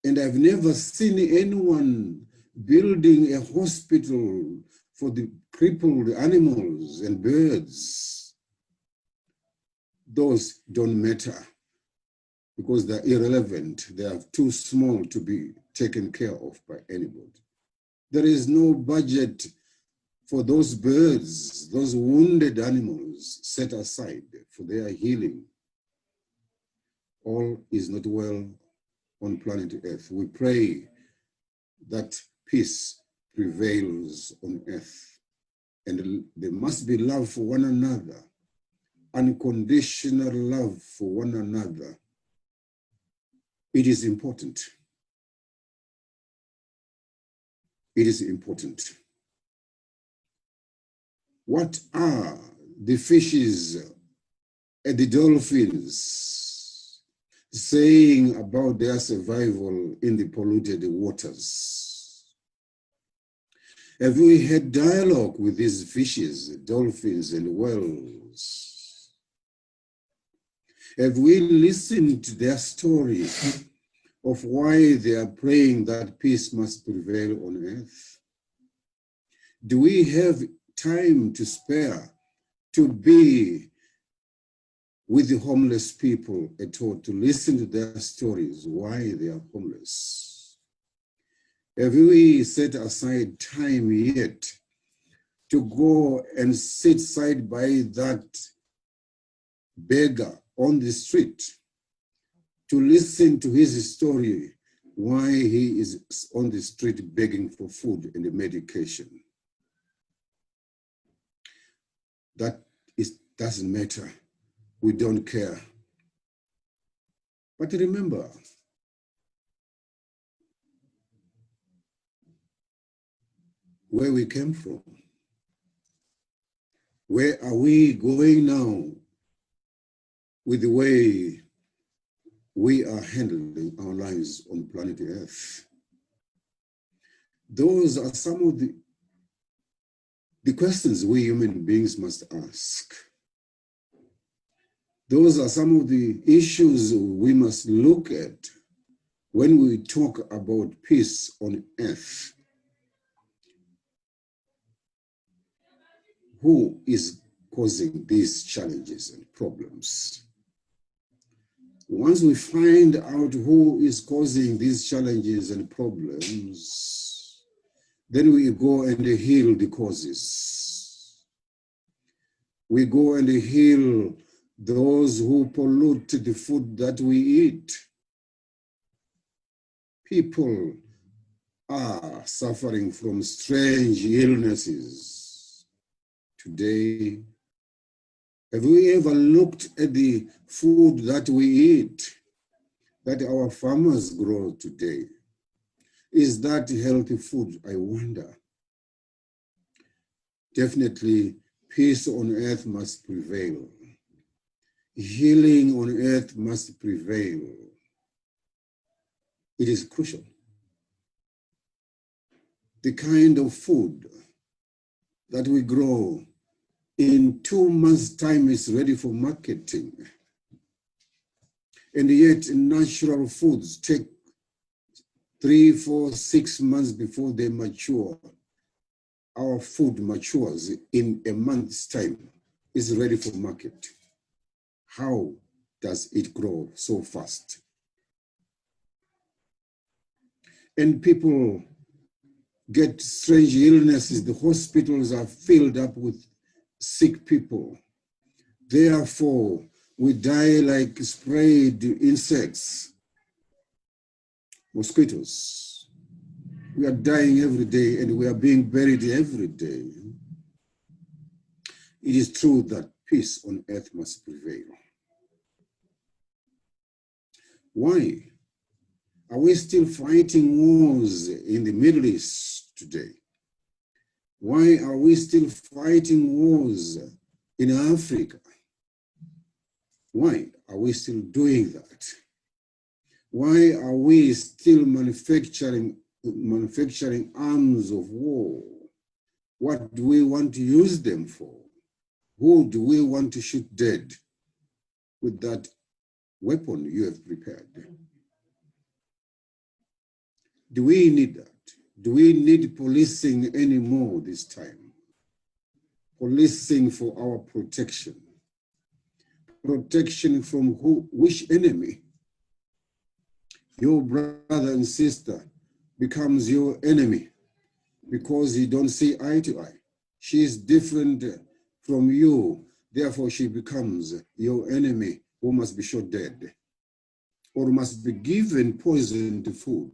And I've never seen anyone building a hospital for the crippled animals and birds. Those don't matter because they're irrelevant. They are too small to be taken care of by anybody. There is no budget for those birds, those wounded animals set aside for their healing. All is not well on planet Earth. We pray that peace prevails on earth. And there must be love for one another, unconditional love for one another. It is important. It is important. What are the fishes and the dolphins saying about their survival in the polluted waters? Have we had dialogue with these fishes, dolphins, and whales? Have we listened to their stories of why they are praying that peace must prevail on earth? Do we have time to spare to be with the homeless people at all, to listen to their stories, why they are homeless? Have we set aside time yet to go and sit side by that beggar on the street, to listen to his story, why he is on the street begging for food and medication. That doesn't matter. We don't care. But remember, where we came from. Where are we going now with the way we are handling our lives on planet Earth? Those are some of the questions we human beings must ask. Those are some of the issues we must look at when we talk about peace on Earth. Who is causing these challenges and problems? Once we find out who is causing these challenges and problems, then we go and heal the causes. We go and heal those who pollute the food that we eat. People are suffering from strange illnesses today. Have we ever looked at the food that we eat, that our farmers grow today? Is that healthy food, I wonder? Definitely, peace on earth must prevail. Healing on earth must prevail. It is crucial. The kind of food that we grow in 2 months' time is ready for marketing. And yet natural foods take 3, 4, 6 months before they mature. Our food matures in a month's time, is ready for market. How does it grow so fast? And people get strange illnesses. The hospitals are filled up with sick people. Therefore, we die like sprayed insects, mosquitoes. We are dying every day and we are being buried every day. It is true that peace on earth must prevail. Why are we still fighting wars in the Middle East today? Why are we still fighting wars in Africa? Why are we still doing that? Why are we still manufacturing arms of war? What do we want to use them for? Who do we want to shoot dead with that weapon you have prepared? Do we need that? Do we need policing anymore this time? Policing for our protection. Protection from who? Which enemy? Your brother and sister becomes your enemy because you don't see eye to eye. She is different from you, therefore she becomes your enemy who must be shot dead or must be given poisoned food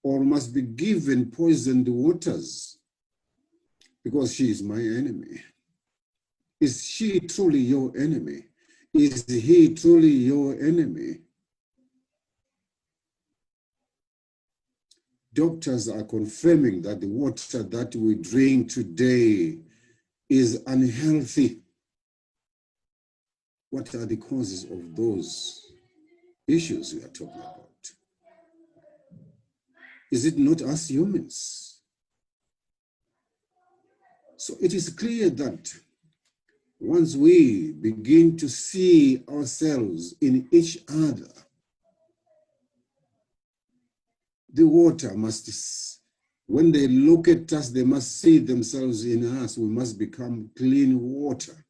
or must be given poisoned waters because she is my enemy. Is she truly your enemy? Is he truly your enemy? Doctors are confirming that the water that we drink today is unhealthy. What are the causes of those issues we are talking about? Is it not us humans? So it is clear that once we begin to see ourselves in each other, the water must, when they look at us, they must see themselves in us. We must become clean water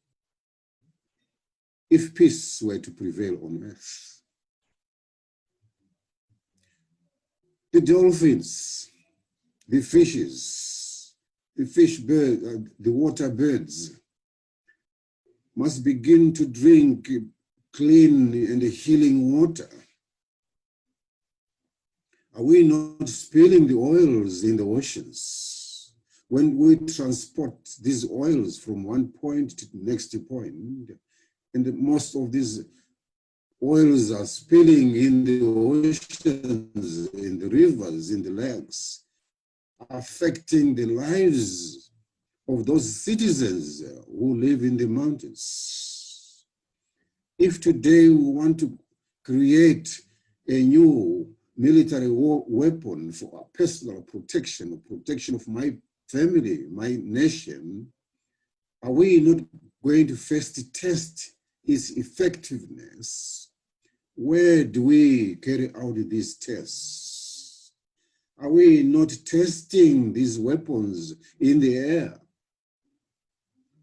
if peace were to prevail on earth. The dolphins, the fishes, the fish bird, the water birds must begin to drink clean and healing water. Are we not spilling the oils in the oceans? When we transport these oils from one point to the next point, and most of these oils are spilling in the oceans, in the rivers, in the lakes, affecting the lives of those citizens who live in the mountains. If today we want to create a new military weapon for our personal protection, or protection of my family, my nation, are we not going to first test its effectiveness? Where do we carry out these tests? Are we not testing these weapons in the air?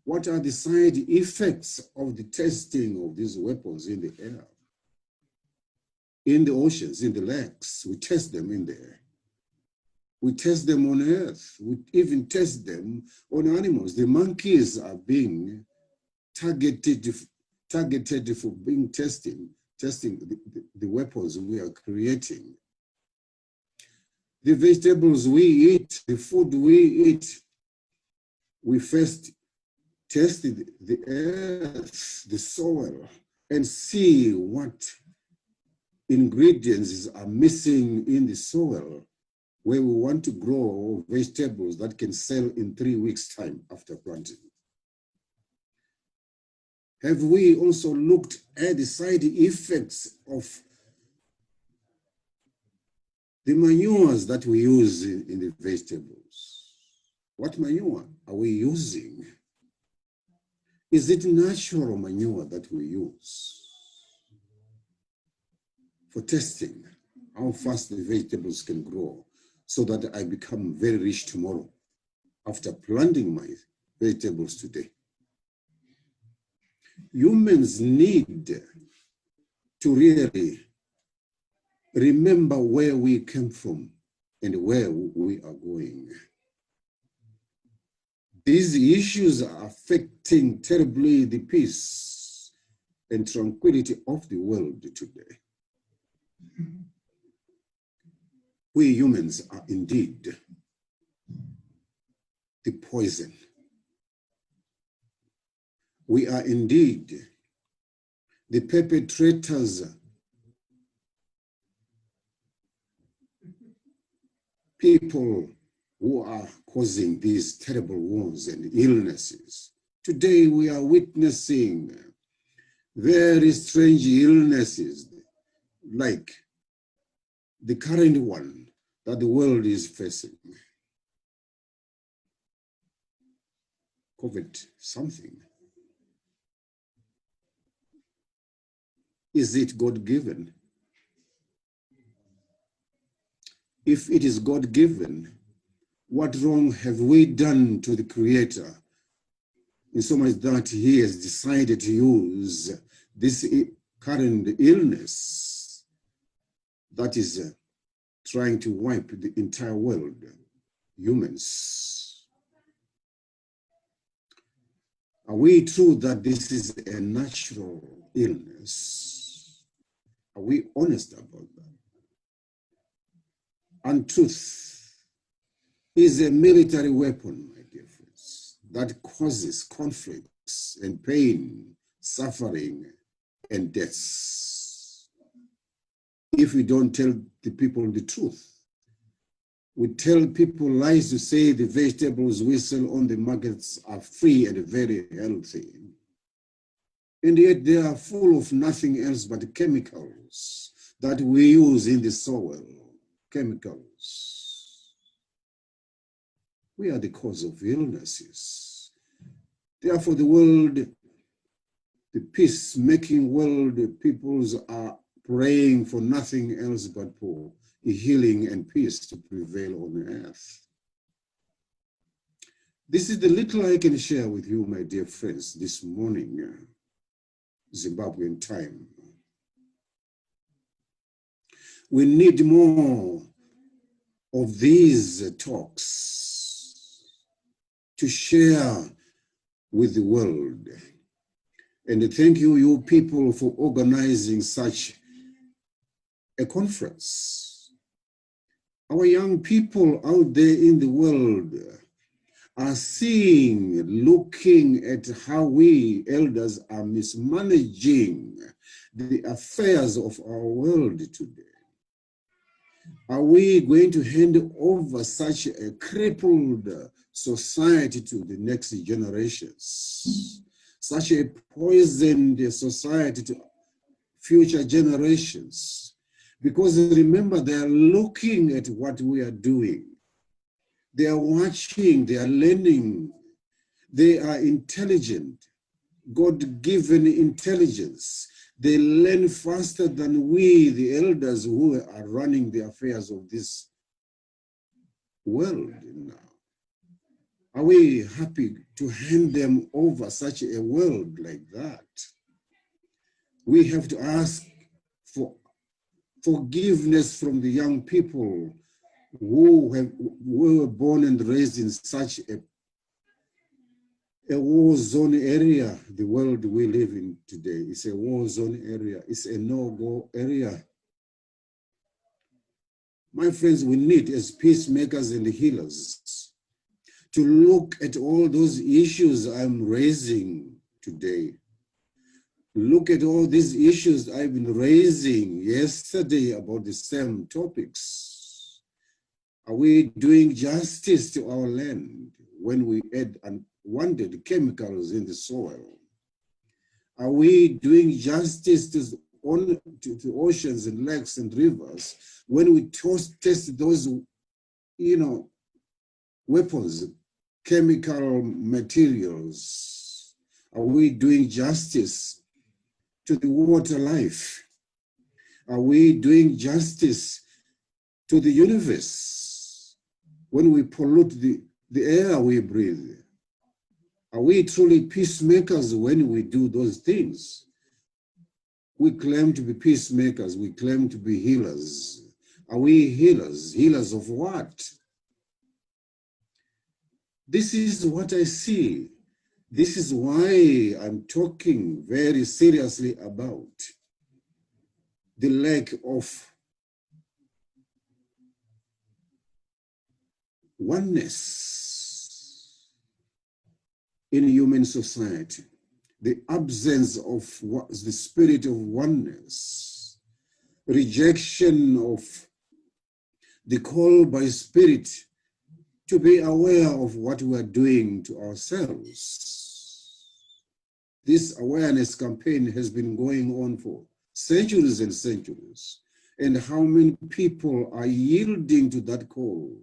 What are the side effects of the testing of these weapons in the air? In the oceans, in the lakes, we test them in there. We test them on earth. We even test them on animals. The monkeys are being targeted for being testing the weapons we are creating. The vegetables we eat, the food we eat, we first test the earth, the soil, and see what ingredients are missing in the soil where we want to grow vegetables that can sell in 3 weeks' time after planting. Have we also looked at the side effects of the manures that we use in the vegetables? What manure are we using? Is it natural manure that we use for testing how fast the vegetables can grow so that I become very rich tomorrow after planting my vegetables today? Humans need to really remember where we came from and where we are going. These issues are affecting terribly the peace and tranquility of the world today. We humans are indeed the poison. We are indeed the perpetrators, people who are causing these terrible wounds and illnesses. Today we are witnessing very strange illnesses like the current one that the world is facing. COVID something. Is it God-given? If it is God-given, what wrong have we done to the Creator in so much that He has decided to use this current illness that is trying to wipe the entire world, humans? Are we true that this is a natural illness? Are we honest about that? And truth is a military weapon, my dear friends, that causes conflicts and pain, suffering, and deaths. If we don't tell the people the truth, we tell people lies to say the vegetables we sell on the markets are free and very healthy. And yet they are full of nothing else but chemicals that we use in the soil, chemicals. We are the cause of illnesses. Therefore, the world, the peace-making world, peoples are praying for nothing else but for healing and peace to prevail on earth. This is the little I can share with you, my dear friends, this morning, Zimbabwean time. We need more of these talks. to share with the world. And thank you, you people, for organizing such a conference. Our young people out there in the world are seeing, looking at how we elders are mismanaging the affairs of our world today. Are we going to hand over such a crippled society to the next generations? Such a poisoned society to future generations? Because remember, they are looking at what we are doing. They are watching, they are learning. They are intelligent, God-given intelligence. They learn faster than we, the elders who are running the affairs of this world now. Are we happy to hand them over such a world like that? We have to ask for forgiveness from the young people who were born and raised in such a war zone area. The world we live in today is a war zone area. It's a no-go area. My friends, we need, as peacemakers and healers, to look at all those issues I'm raising today. Look at all these issues I've been raising yesterday about the same topics. Are we doing justice to our land when we add unwanted chemicals in the soil? Are we doing justice to oceans and lakes and rivers when we test those, weapons, chemical materials? Are we doing justice to the water life? Are we doing justice to the universe when we pollute the air we breathe? Are we truly peacemakers when we do those things? We claim to be peacemakers. We claim to be healers. Are we healers? Healers of what? This is what I see. This is why I'm talking very seriously about the lack of oneness in human society, the absence of the spirit of oneness, rejection of the call by spirit to be aware of what we are doing to ourselves. This awareness campaign has been going on for centuries and centuries. And how many people are yielding to that call?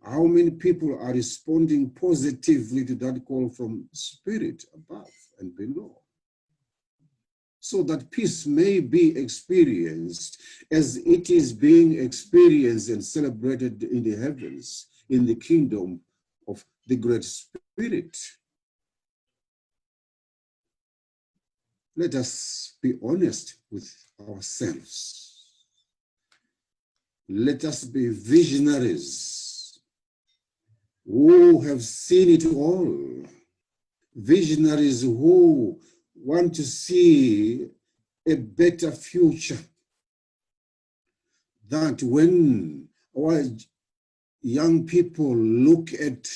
How many people are responding positively to that call from spirit above and below? So that peace may be experienced as it is being experienced and celebrated in the heavens, in the kingdom of the Great Spirit. Let us be honest with ourselves. Let us be visionaries who have seen it all. Visionaries who want to see a better future. That when our young people look at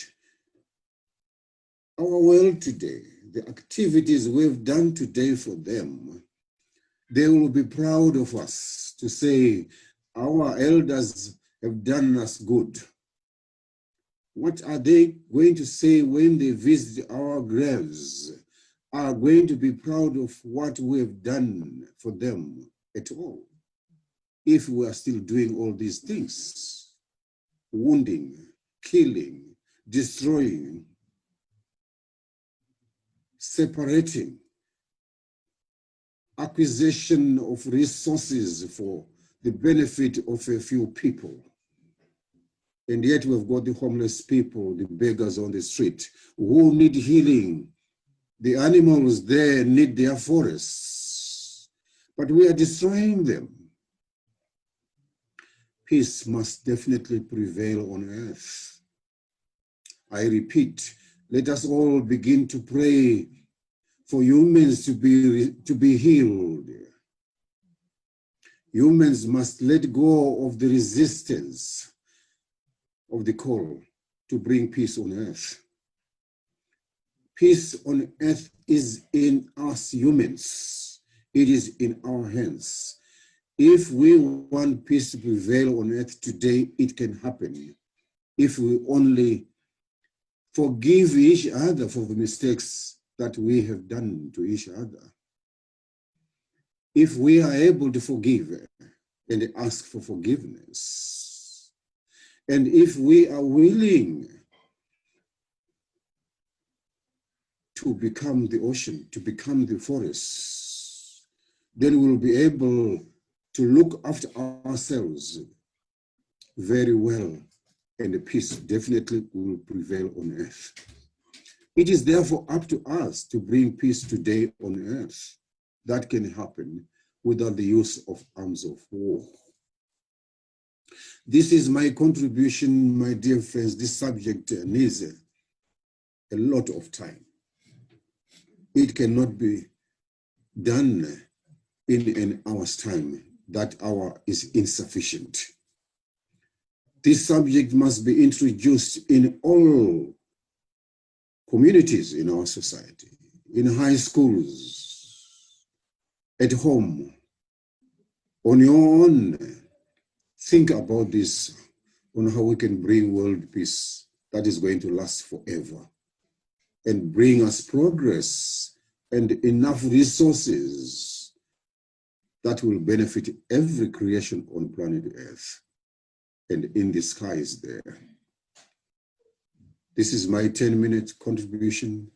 our world today, the activities we've done today for them, they will be proud of us to say, our elders have done us good. What are they going to say when they visit our graves? Are going to be proud of what we have done for them at all, if we are still doing all these things? Wounding, killing, destroying, separating, acquisition of resources for the benefit of a few people. And yet we've got the homeless people, the beggars on the street, who need healing. The animals there need their forests, but we are destroying them. Peace must definitely prevail on earth. I repeat, Let us all begin to pray for humans to be healed. Humans must let go of the resistance of the call to bring peace on earth. Peace on earth is in us humans. It is in our hands. If we want peace to prevail on earth today, it can happen if we only forgive each other for the mistakes that we have done to each other. If we are able to forgive and ask for forgiveness, and if we are willing to become the ocean, to become the forest, then we'll be able to look after ourselves very well, and the peace definitely will prevail on earth. It is therefore up to us to bring peace today on earth. That can happen without the use of arms of war. This is my contribution, my dear friends. This subject needs a lot of time. It cannot be done in an hour's time. That hour is insufficient. This subject must be introduced in all communities in our society, in high schools, at home, on your own. Think about this, on how we can bring world peace that is going to last forever and bring us progress and enough resources that will benefit every creation on planet Earth and in the skies there. This is my 10-minute contribution,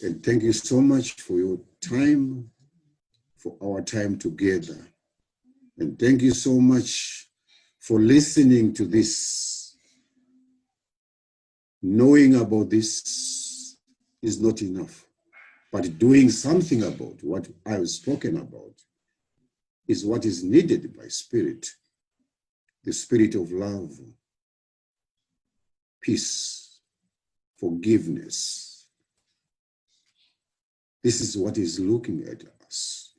and thank you so much for your time, for our time together. And thank you so much for listening to this. Knowing about this is not enough, but doing something about what I've spoken about is what is needed by spirit, the spirit of love, peace, forgiveness. This is what is looking at us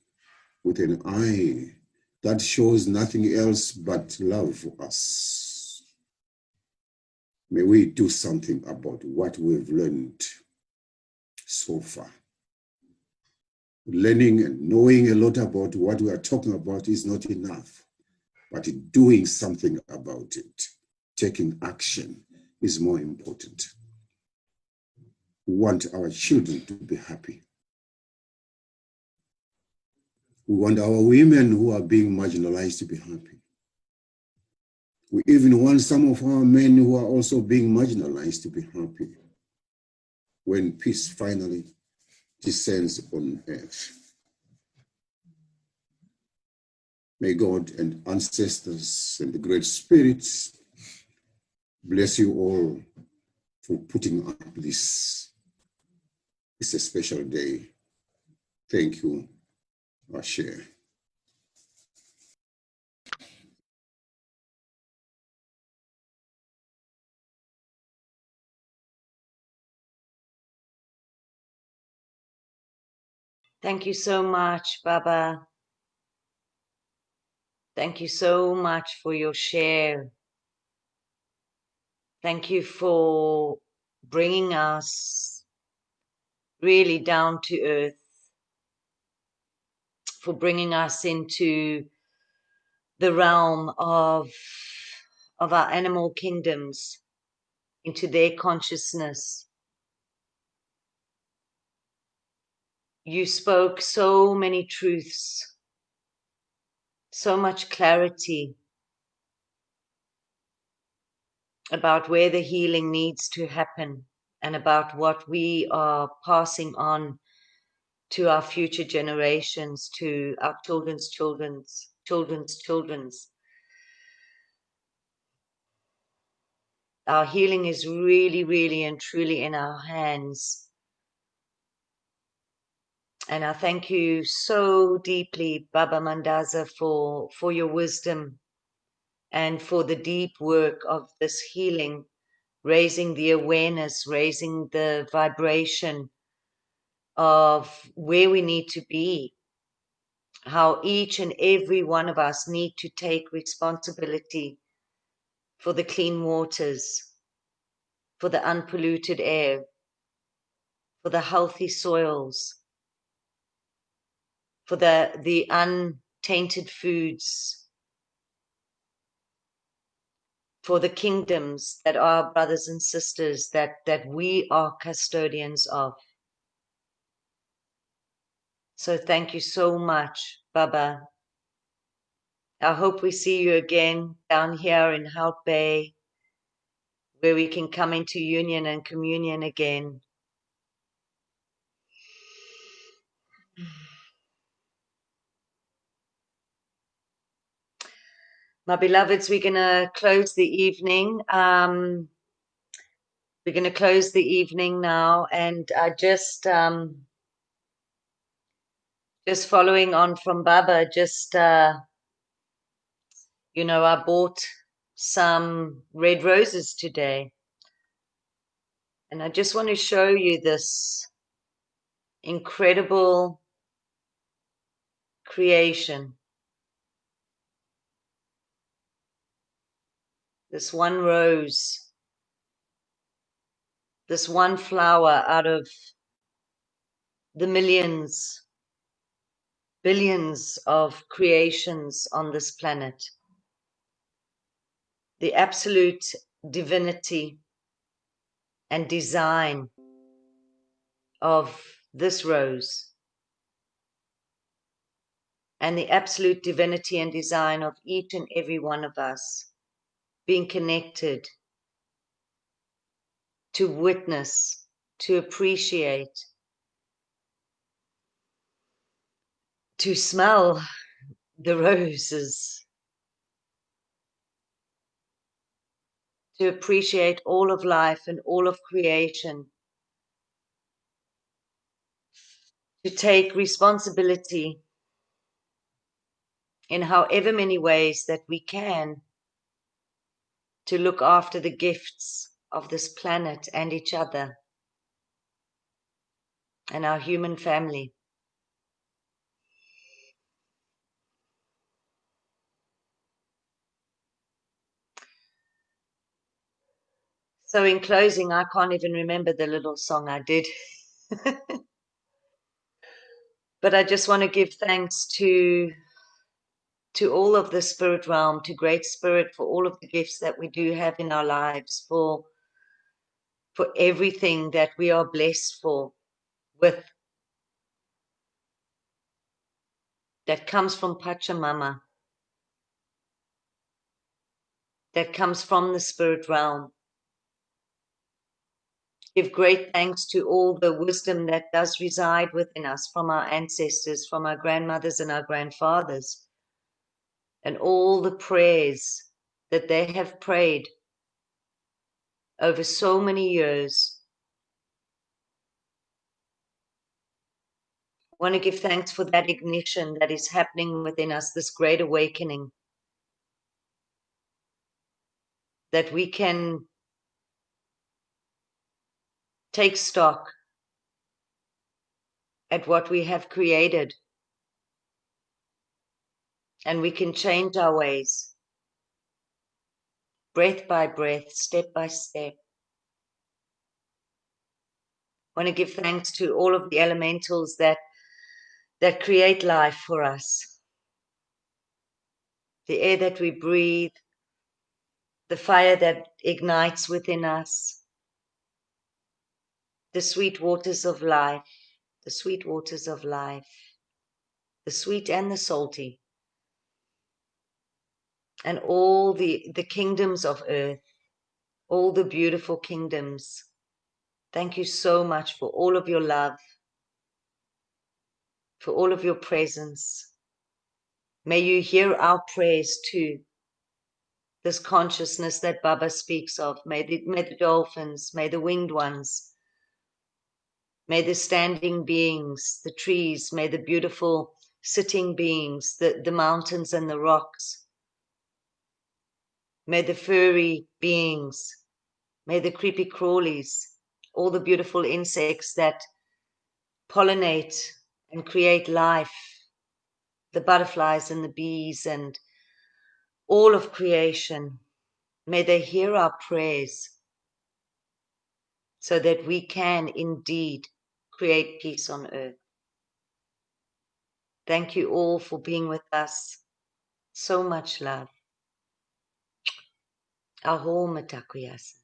with an eye that shows nothing else but love for us. May we do something about what we've learned so far. Learning and knowing a lot about what we are talking about is not enough, but doing something about it, taking action is more important. We want our children to be happy. We want our women who are being marginalized to be happy. We even want some of our men who are also being marginalized to be happy when peace finally descends on earth. May God and ancestors and the great spirits bless you all for putting up this. It's a special day. Thank you. Ashe. Thank you so much, Baba. Thank you so much for your share. Thank you for bringing us really down to earth, for bringing us into the realm of our animal kingdoms, into their consciousness. You spoke so many truths, so much clarity about where the healing needs to happen and about what we are passing on to our future generations, to our children's children's. Our healing is really, really and truly in our hands. And I thank you so deeply, Baba Mandaza, for your wisdom and for the deep work of this healing raising the awareness, raising the vibration of where we need to be, how each and every one of us need to take responsibility for the clean waters, for the unpolluted air, for the healthy soils, for the untainted foods, for the kingdoms that are brothers and sisters that we are custodians of. So thank you so much, Baba. I hope we see you again down here in Hout Bay, where we can come into union and communion again. My beloveds, we're going to close the evening. We're going to close the evening now, and I just following on from Baba, I bought some red roses today, and I just want to show you this incredible creation. This one rose, this one flower out of the millions, billions of creations on this planet. The absolute divinity and design of this rose, and the absolute divinity and design of each and every one of us being connected to witness, to appreciate, to smell the roses, to appreciate all of life and all of creation, to take responsibility in however many ways that we can to look after the gifts of this planet and each other and our human family. So in closing, I can't even remember the little song I did. But I just want to give thanks to all of the spirit realm, to Great Spirit, for all of the gifts that we do have in our lives, for everything that we are blessed with, that comes from Pachamama, that comes from the spirit realm. Give great thanks to all the wisdom that does reside within us from our ancestors, from our grandmothers and our grandfathers, and all the prayers that they have prayed over so many years. I want to give thanks for that ignition that is happening within us, this great awakening, that we can take stock at what we have created, and we can change our ways, breath by breath, step by step. I want to give thanks to all of the elementals that create life for us. The air that we breathe, the fire that ignites within us, the sweet waters of life, the sweet waters of life, the sweet and the salty, and all the kingdoms of earth, all the beautiful kingdoms. Thank you so much for all of your love, for all of your presence. May you hear our prayers too. This consciousness that Baba speaks of. May the dolphins, may the winged ones, may the standing beings, the trees, may the beautiful sitting beings, the mountains and the rocks, may the furry beings, May the creepy crawlies, all the beautiful insects that pollinate and create life, the butterflies and the bees and all of creation, may they hear our prayers so that we can indeed create peace on earth. Thank you all for being with us. So much love. Aho Matakuyasa.